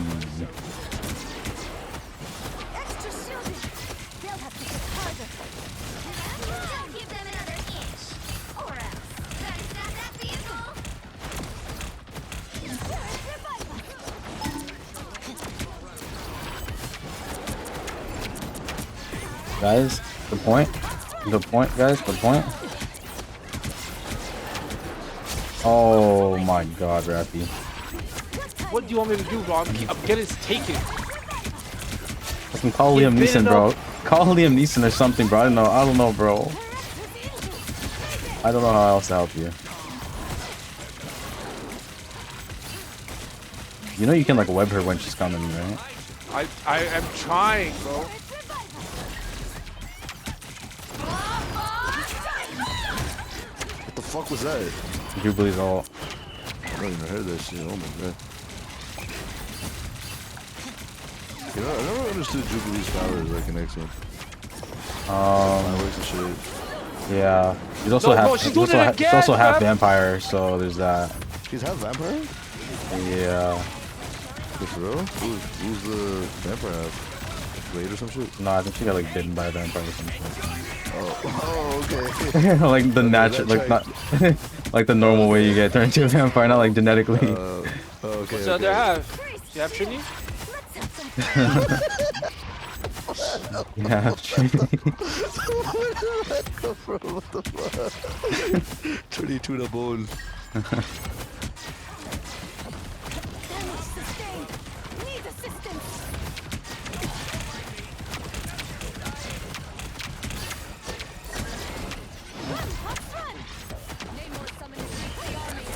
Guys, good point. Good point, guys. Good point. Oh my god, Rappy. What do you want me to do, bro? I'm getting taken. Fucking call Liam Neeson, bro. Call Liam Neeson or something, bro. I don't know, bro. I don't know how else to help you. You know you can like web her when she's coming, right? I am trying, bro. What the fuck was that? Jubilee's ult. I don't even heard that shit. Oh my god. You know, I never understood Jubilee's powers like an X-Men. Fireworks and shit. Yeah. She's also half vampire, so there's that. She's half vampire? Yeah. For real? Who's the vampire half? blade or some shit? No, I think she got like bitten by a vampire or some shit. Oh, okay. Like the natural, like not like the normal way you get turned into a vampire, not like genetically. Okay. What's the other half? You have Trini? Yeah, Trini. Where did that come from? What the fuck? 22 to bone. Damage sustained. Need assistance. Run, Hawks, run. Namor summoned the army.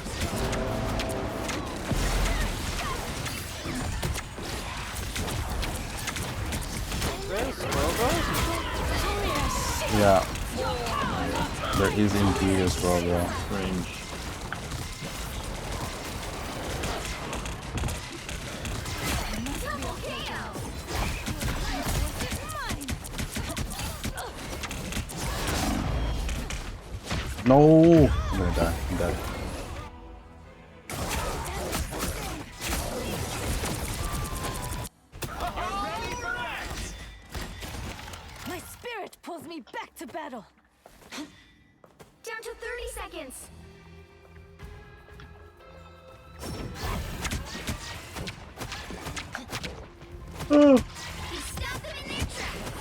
Yeah. There is indeed as well, bro. Range. No! I'm gonna die. I'm dead. My spirit pulls me back to battle. Down to 30 seconds. Oh. You stopped them in their tracks.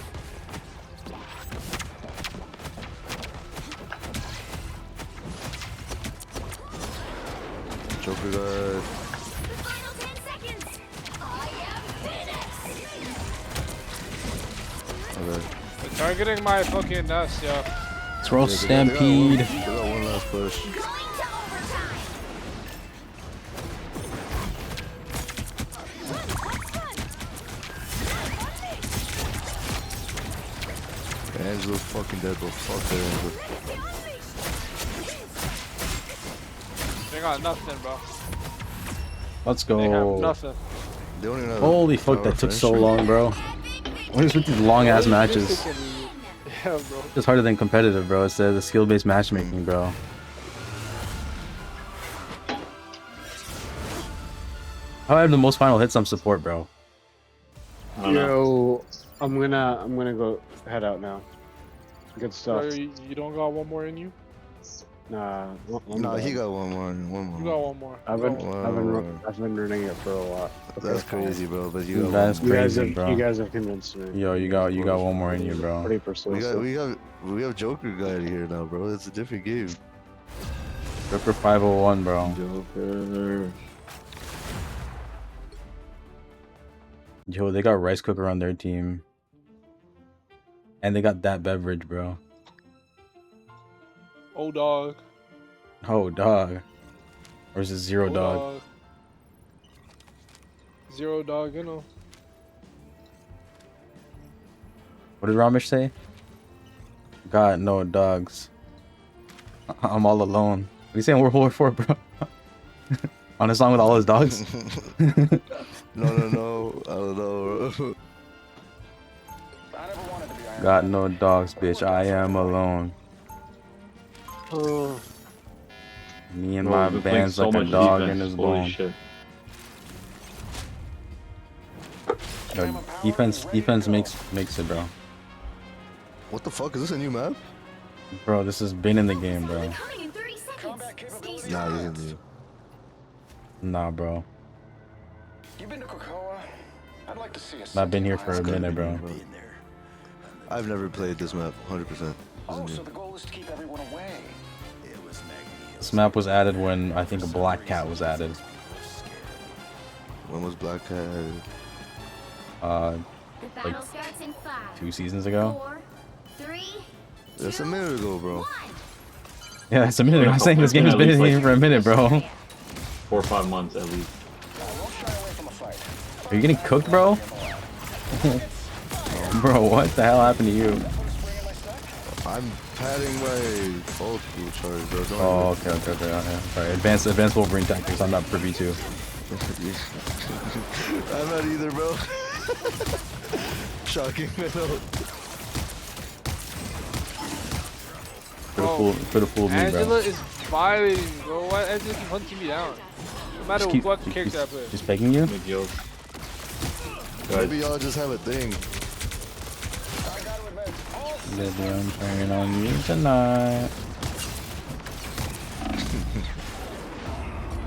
Joker guard. The final 10 seconds. I am Phoenix. Okay. They're targeting my fucking nest, yo. Throw Stampede. They got one last push. Going to overtime. Angela's fucking dead, but fuck that Angela. They got nothing, bro. Let's They have go. nothing. They don't even have Holy fuck, power that took so finish. long, bro. What is with these long ass matches? Yeah, bro. It's harder than competitive, bro. It's the skill based matchmaking, bro. How I have the most final hits on support, bro. I don't know. Yo, I'm gonna go head out now. Good stuff. Bro, you don't got one more in you? Nah, Nah, he got one more. One more. You got one more. I've been running it for a while. That's crazy, bro. But you got That's one. crazy, bro. You guys have convinced me. Yo, you got one more in you, bro. Pretty persuasive. We have Joker guy here now, bro. It's a different game. Ripper 501, bro. Joker. Yo, they got rice cooker on their team. And they got that beverage, bro. Oh, dog. Oh, dog. Or is it zero Oh, dog? Zero dog, you know. What did Ramesh say? God, no dogs. I'm all alone. What are you saying, World War IV, bro? On a song with all his dogs? No. I don't know, bro. Got no dogs, bitch. I am alone. Oh. Me and Bro, my we're playing band's so like a much dog defense. in his Holy bone. shit. Yo, defense makes it, bro. What the fuck? Is this a new map? Bro, this has been in the game, bro. Coming in 30 seconds. Stay Nah, strong. this is new. Nah, bro. You been to Krakoa? I'd like to see a I've been here for a minute, bro. I've never played this map, 100%. This is Oh, new. so the goal is to keep everyone away. It was Magneto's. This map was added when I think a black cat was added. When was Black Cat added? The Like battle starts in 5, 2 seasons ago. 4, 3, That's a minute ago, bro. 1. Yeah, that's a minute ago. I'm saying this game has been in here for a minute, bro. 4 or 5 months at least. Are you getting cooked, bro? Bro, what the hell happened to you? I'm padding my full charge, bro. Don't Oh, okay. Yeah. Sorry, advanced Wolverine tactics. I'm not privy to. I'm not either, bro. Shocking, I know. Could have fooled me, Angela bro. is violating, bro. Why Angela keep hunting me down? No matter what character I play. Just begging you? Mid-yoke. Maybe y'all just have a thing. Baby, I'm turning on you tonight.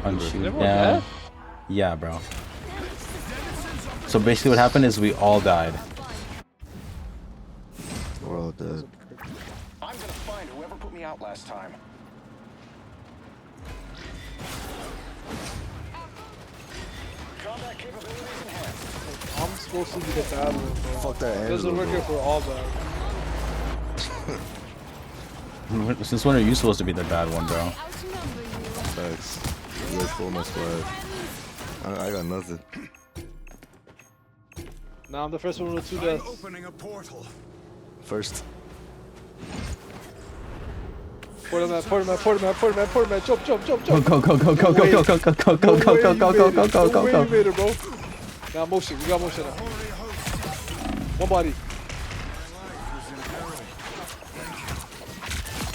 Punch you down. Yeah, bro. So basically what happened is we all died. We're all dead. I'm gonna find whoever put me out last time. Combat capabilities enhanced. I'm supposed to be the bad one, bro. Fuck that. It doesn't work here for all bad. Since when are you supposed to be the bad one, bro? Facts. You guys stole my squad. I got nothing. Nah, I'm the first one with 2 deaths. Opening a portal. First. Portaman, jump. Go, go, go, go, go, go, go, go, go, go, go, go, go, go, go, go, go, go. Made it, bro. Now motion, we got motion now. One body.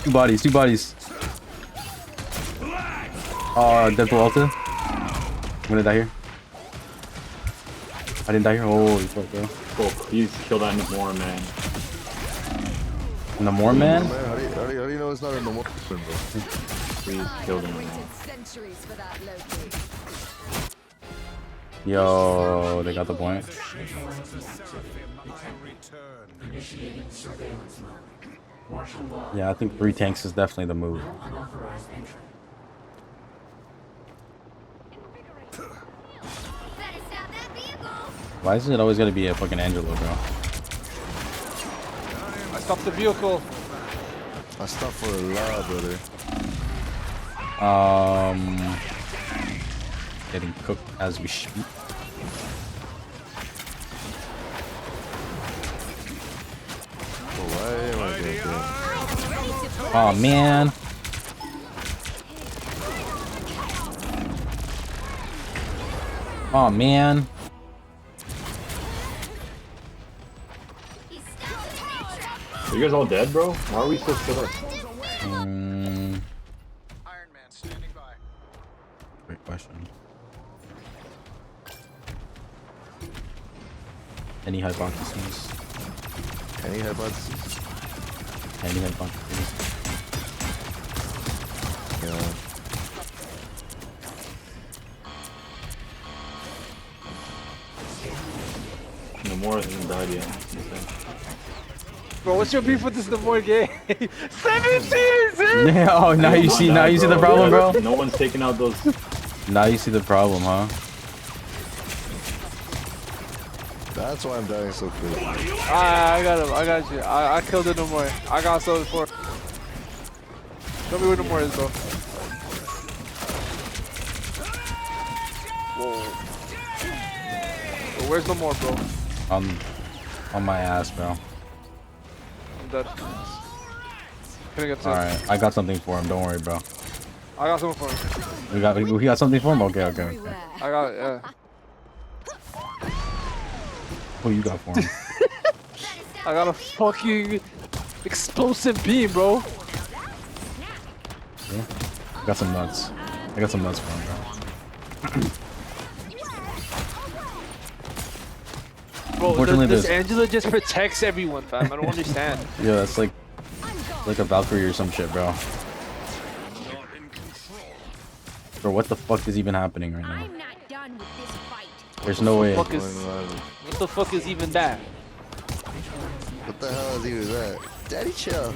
2 bodies, 2 bodies. Deadpool Alta. I'm gonna die here. I didn't die here. Holy fuck, bro. Cool. Please kill that Namor, man. Namor, man? How do you know it's not a Namor, bro? Please kill them. Yo, they got the point. Yeah, I think 3 tanks is definitely the move. Why is it always gotta be a fucking Angelo, bro? I stopped the vehicle. I stopped for a lot, brother. Getting cooked as we speak. Why am I dead? Oh man. Oh man. Are you guys all dead, bro? Why are we so split up? Great question. Any hypotheses? Any hypotheses? Any hypotheses? Yeah. Namor hasn't died yet. Bro, what's your beef with this Namor game? 17! Yeah, oh, now you see, now you see the problem, bro. No one's taking out those. Now you see the problem, huh? That's why I'm dying so quick. I got him. I got you. I killed the Namor. I got so for. Show me where Namor is, bro. Whoa. Bro, where's Namor, bro? On my ass, bro. I'm dead. Can I get to Alright, I got something for him. Don't worry, bro. I got something for him. We got something for him? Okay. I got it, yeah. What you got for him? I got a fucking explosive beam, bro. Yeah. I got some nuts. I got some nuts for him, bro. Bro, Unfortunately, this Angela just protects everyone, fam. I don't understand. Yeah, that's like a Valkyrie or some shit, bro. Bro, what the fuck is even happening right now? I'm not done with this fight. There's no way. What the fuck is even that? What the hell is even that? Daddy chill.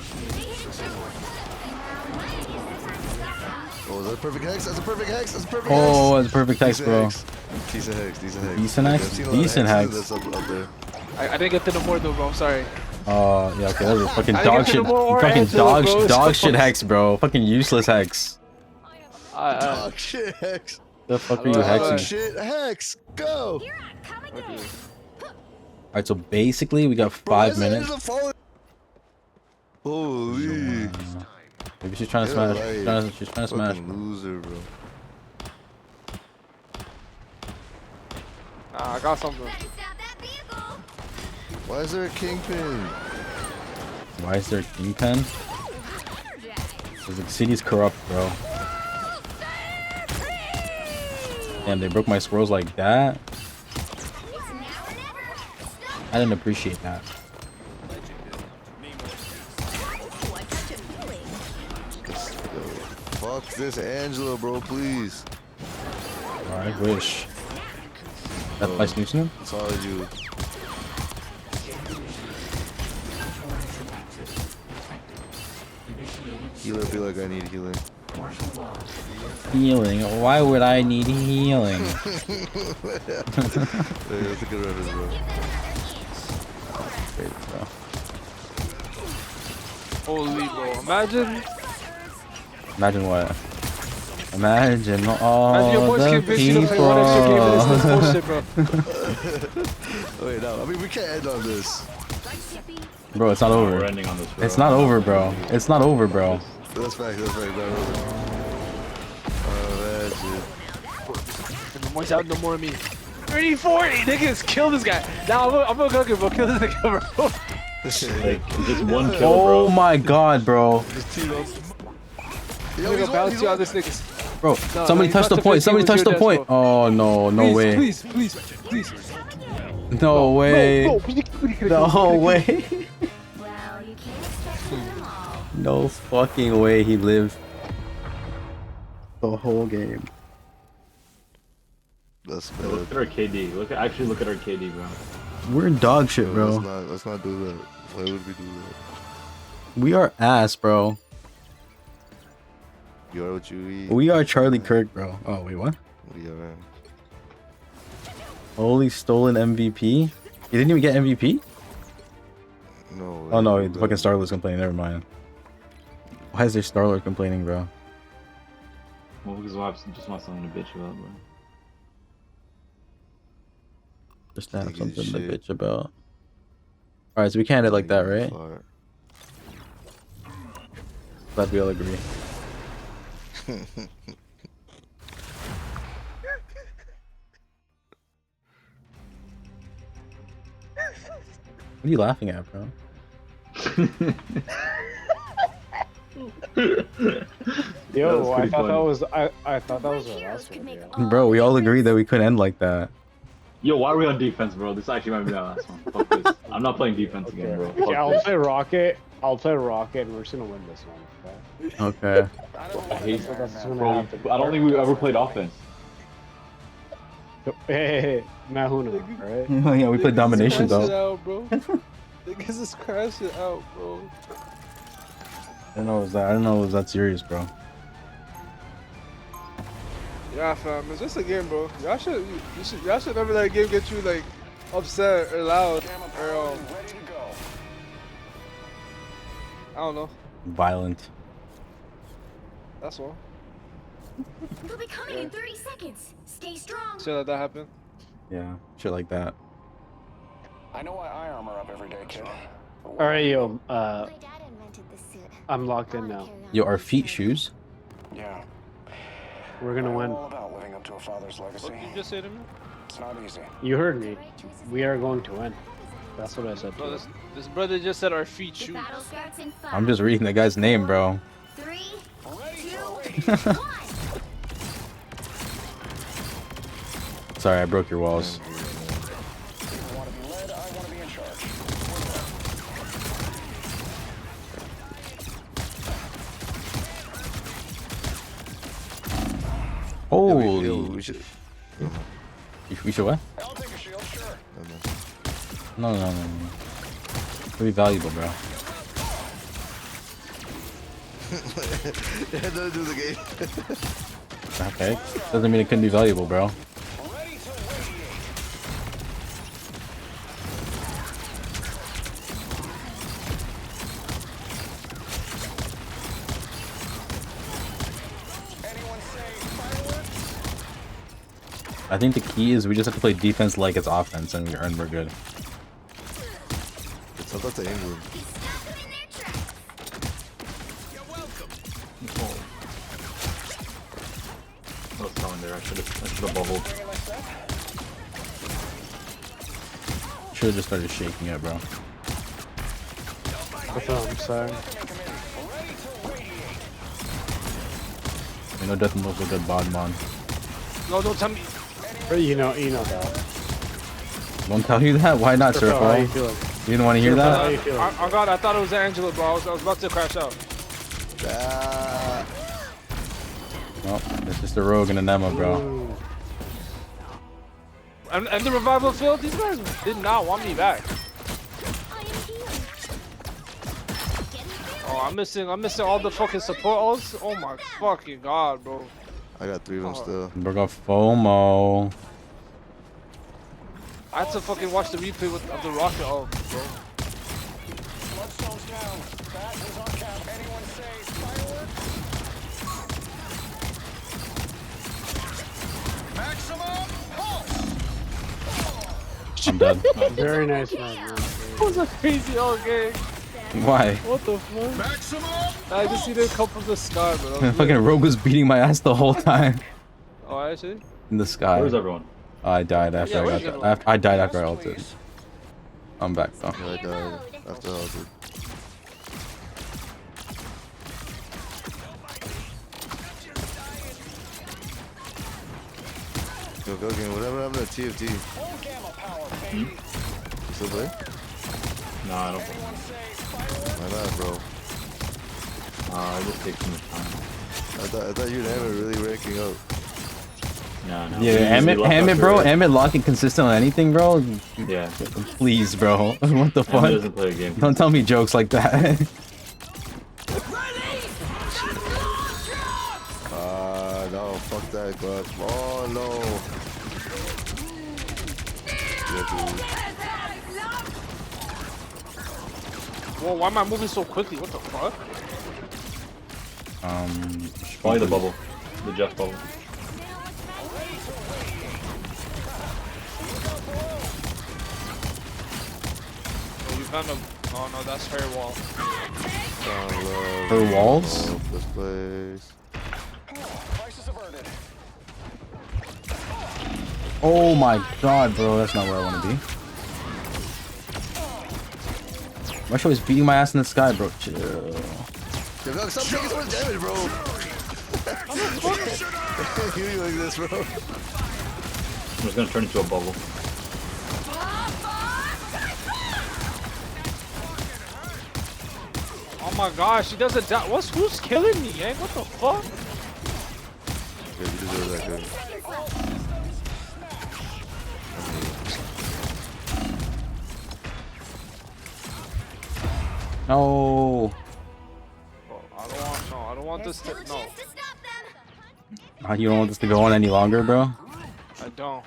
Oh, is that a perfect hex? That's a perfect hex. That's a perfect hex. Oh, that's a perfect hex, bro. Decent hex. Decent hex. Decent hex? Decent hex. That's up there. I didn't get to the more though, bro. I'm sorry. Oh, yeah, okay. That was a fucking dog shit. Fucking dog shit hex, bro. Fucking useless hex. Dog shit hex. The fuck are you hexing? Dog shit hex. Go. Alright, so basically we got 5 minutes. Holy. Maybe she's trying to smash. She's trying to smash. Loser, bro. I got something. Why is there a kingpin? Why is there a kingpin? Because the city's corrupt, bro. Damn, they broke my scrolls like that. I didn't appreciate that. Fuck this Angela, bro, please. I wish. That by snoozing him? It's all you. Healer be like, I need healing. Healing? Why would I need healing? Hey, that's a good reference, bro. Great, bro. Holy bro, imagine. Imagine what? Imagine all Imagine your boys the convince you to play one extra game and this bullshit, bro. Wait, no, I mean, we can't end on this. Bro, it's not over. We're ending on this, bro. It's not over, bro. It's not over, bro. That's fact, not over. Imagine. The boys out no more of me. 30-40, niggas, kill this guy. Now I'm gonna cook it, bro. Kill this nigga, bro. Like, just one kill, bro. Oh my god, bro. Just team up. I'm gonna go bounce you on this niggas. Bro, No, somebody touched the point. Somebody touched the point. Oh no, no way. Please. No way. No way. Well, you can't expect them all. No fucking way he lived the whole game. That's Yo, look at our KD. Actually look at our KD, bro. We're dog shit, bro. Let's not do that. Why would we do that? We are ass, bro. You are what you eat. We are Charlie Kirk, bro. Oh, wait, what? We are, man. Holy stolen MVP? You didn't even get MVP? No. Oh no, the fucking Star-Lord's complaining. Never mind. Why is there Star-Lord complaining, bro? Well, because I just want something to bitch about, bro. Just to have something to bitch about. Alright, so we can't end it like that, right? Glad we all agree. What are you laughing at, bro? Yo, I thought that was I thought that was the last one. Bro, we all agreed that we couldn't end like that. Yo, why are we on defense, bro? This actually might be our last one. Fuck this. I'm not playing defense again, bro. Fuck Okay, I'll this. play Rocket. I'll play Rocket, and we're just gonna win this one. Okay. I hate That's gonna bro. happen. I don't think we've ever played offense. Hey, Mahuna, right? Oh yeah, we played domination Crash it though. out, bro. Niggas just crash it out, bro. I don't know it was that. I don't know it was that serious, bro. Yeah, fam, it's just a game, bro. Y'all should never let a game get you like upset or loud or I don't know. Violent. That's all. They'll be coming in 30 seconds. Stay strong. Shit like that happen. Yeah, shit like that. I know why I armor up every day, kid. All right, yo. I'm locked in now. Yo, our feet shoes. Yeah. We're gonna win. All about living up to a father's legacy. What did you just say to me? It's not easy. You heard me. We are going to win. That's what I said. Bro, this brother just said our feet shoot. Battle starts in 5. I'm just reading the guy's name, bro. 3, 2, 1. Sorry, I broke your walls. I want to be led, I want to be in charge. Holy. We should. We should what? I'll take a shield, sure. No. It'll be valuable, bro. Yeah, don't do the game. Okay. Doesn't mean it couldn't be valuable, bro. I think the key is we just have to play defense like it's offense, and we're good. It's not the England. I was telling there. I should have bubbled. Should have just started shaking it, bro. That's what I'm saying. You know, Death Note's a good bod, man. No, don't tell me. You know that. Won't tell you that? Why not, Sir, Sir? how you feeling? You didn't want to hear that? How you feeling? Oh god, I thought it was Angela, bro. I was about to crash out. Oh, it's just a rogue and an Emma, bro. And the revival field, these guys did not want me back. Oh, I'm missing all the fucking support ults. Oh my fucking god, bro. I got 3 of them still. Bro got FOMO. I had to fucking watch the replay of the rocket ult, bro. Bloodstone's down. That is on cap. Anyone say fireworks? Maximum pulse. I'm dead. Very nice, man. That was a crazy ult game. Why? What the fuck? I just see them come from the sky, bro. The fucking rogue was beating my ass the whole time. Oh, actually? In the sky. Where's everyone? I died after I got that. I died after I ulted. I'm back though. Yeah, I died after I ulted. Yo, go game. Whatever happened to TFT? You still play? Nah, I don't. Why not, bro? It just takes too much time. I thought you and Emmett were really ranking up. No. Yeah, Emmett, bro. Emmett locking consistent on anything, bro. Yeah. Please, bro. What the fuck? Emmett doesn't play a game. Don't tell me jokes like that. No, fuck that, God. Oh, no. Yeah, dude. Whoa, why am I moving so quickly? What the fuck? Probably the bubble. The Jeff bubble. Oh, you found a... Oh no, that's her wall. Her walls? This place. Oh my god, bro. That's not where I want to be. Why should I was beating my ass in the sky, bro? Chill. Yo, stop taking so much damage, bro. You like this, bro. I'm just gonna turn into a bubble. Oh my gosh, she doesn't die. Who's killing me, eh? What the fuck? Yeah, you deserve that, good. No. I don't want this to... No. You don't want this to go on any longer, bro? I don't.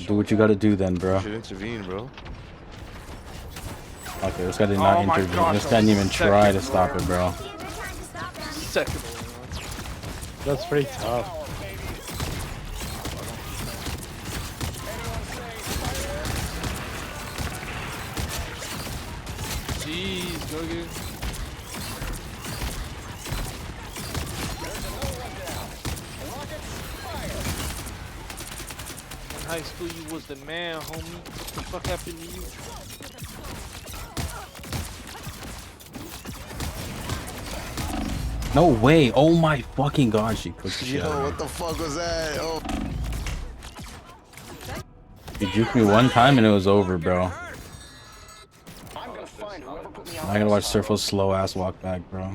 Do what you gotta do then, bro. You should intervene, bro. Okay, this guy did not intervene. Gosh, this guy didn't even try to stop it, bro. Second. That's pretty tough. Jeez, Gogi. In high school, you was the man, homie. What the fuck happened to you? No way. Oh my fucking god, she cooked shit. Yo, what the fuck was that? Oh. You juked me one time and it was over, bro. I gotta watch Surfo's slow ass walk back, bro.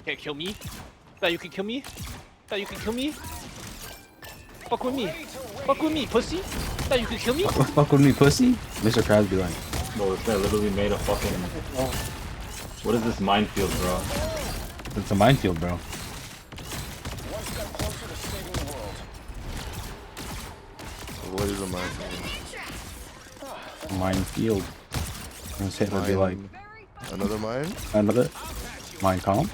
Can't kill me? That you can kill me? That you can kill me? Fuck with me. Fuck with me, pussy. That you can kill me? Fuck with me, pussy? Mr. Krabs be like. Bro, this guy literally made a fucking... What is this minefield, bro? It's a minefield, bro. What is a minefield? Minefield. Let's hit would be like. Another mine? Another? Mine calm?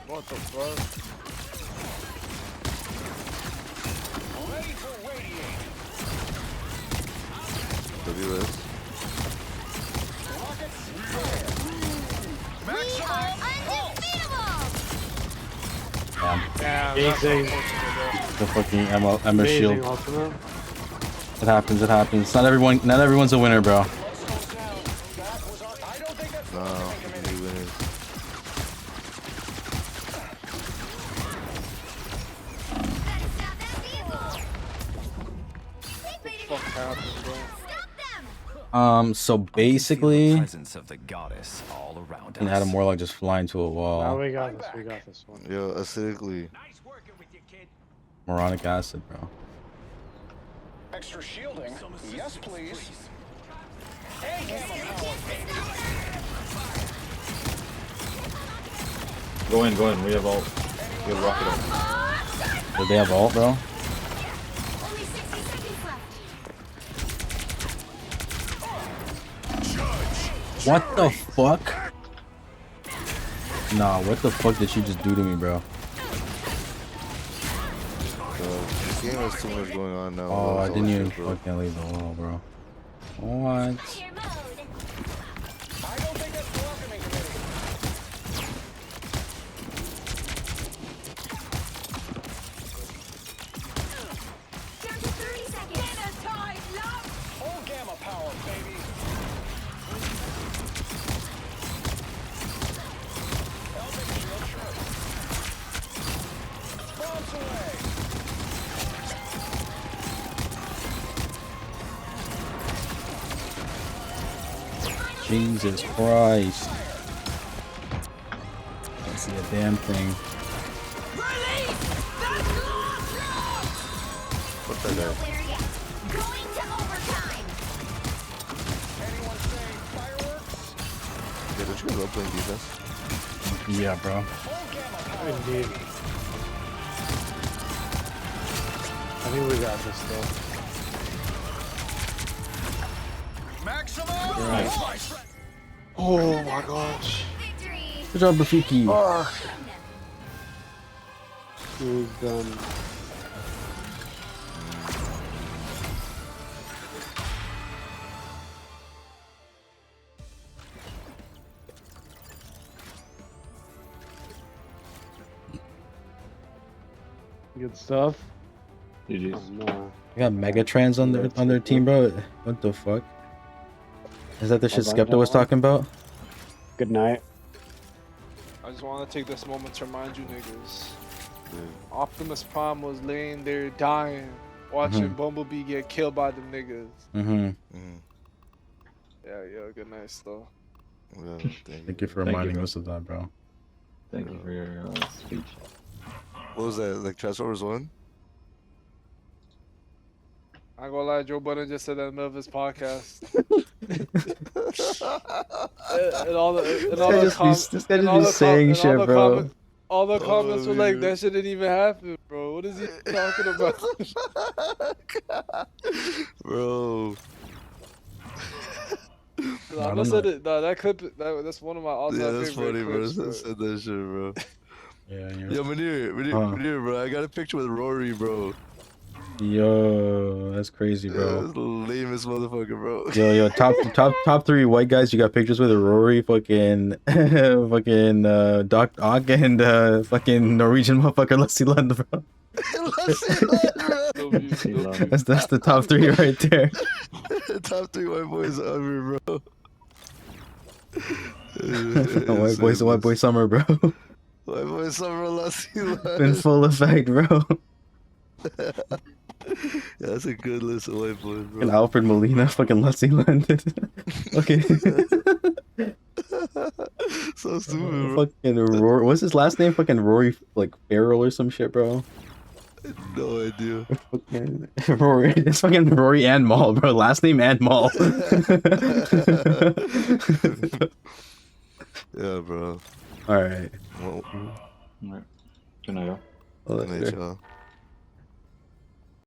What the fuck? WS. Amazing. The fucking Emma shield. Ultimate. It happens, it happens. Not everyone's a winner, bro. No, we winners. So basically, presence of the goddess all around can add a Morlock just fly into a Now wall. we got this. We got this one. Yo, acidically. Moronic acid, bro. Extra shielding. Yes, please. And gamma power, baby. Go in, go in. We have ult. We have rocket ult. Do they have ult, bro? Only 60 seconds left. What the fuck? Nah, what the fuck did she just do to me, bro? This game has too much going on now. Oh, I didn't even Shit, bro. fucking leave the wall, bro. What? I don't think that's welcoming committee. Down to 30 seconds. Full gamma power, baby. Elvic shield sure. Bombs away. Jesus Christ. Can't see a damn thing. What the hell? Going to overtime. Anyone say fireworks? Yeah, don't you guys love playing defense? Yeah, bro. Full gamma power. Indeed. I think we got this though. Maximum. Right. Oh my gosh. Victory. Good job, Rafiki. We've done. Good stuff. GG's. Oh, no. I got Megatrans on their team, bro. What the fuck? Is that the shit Skepta was talking about? Good night. I just want to take this moment to remind you niggas. Optimus Prime was laying there dying, watching Bumblebee get killed by them niggas. Yeah, good night, though. Yeah, Thank you for reminding us of that, bro. Thank you for your speech. What was that? Like Transformers 1? I ain't gonna lie, Joe Budden just said that in the middle of his podcast. and all the all the comments were like, that shit didn't even happen, bro. What is he talking about? Bro. I said it. Nah, that clip, that's one of my all-time favorite that's funny, bro. clips, Said that shit, bro. Yeah, Yo, Manir, bro. I got a picture with Rory, bro. Yo, that's crazy, bro. That's the lamest motherfucker, bro. Yo, top three white guys you got pictures with are Rory, fucking Doc Ock, and fucking Norwegian motherfucker Lusty Lund, bro. That's the top three right there. Top three white boys on me, bro. White boy summer, bro. White boy summer Lusty Lund. In full effect, bro. Yeah, that's a good list of white boys, bro. And Alfred Molina, fucking Lusty Lund. Okay. So stupid, bro. Fucking Rory. What's his last name? Fucking Rory, like Farrell or some shit, bro. No idea. Fucking Rory. It's fucking Rory and Maul, bro. Last name and Maul. Yeah, bro. All right. Well, All right. Good night, y'all. good night, y'all.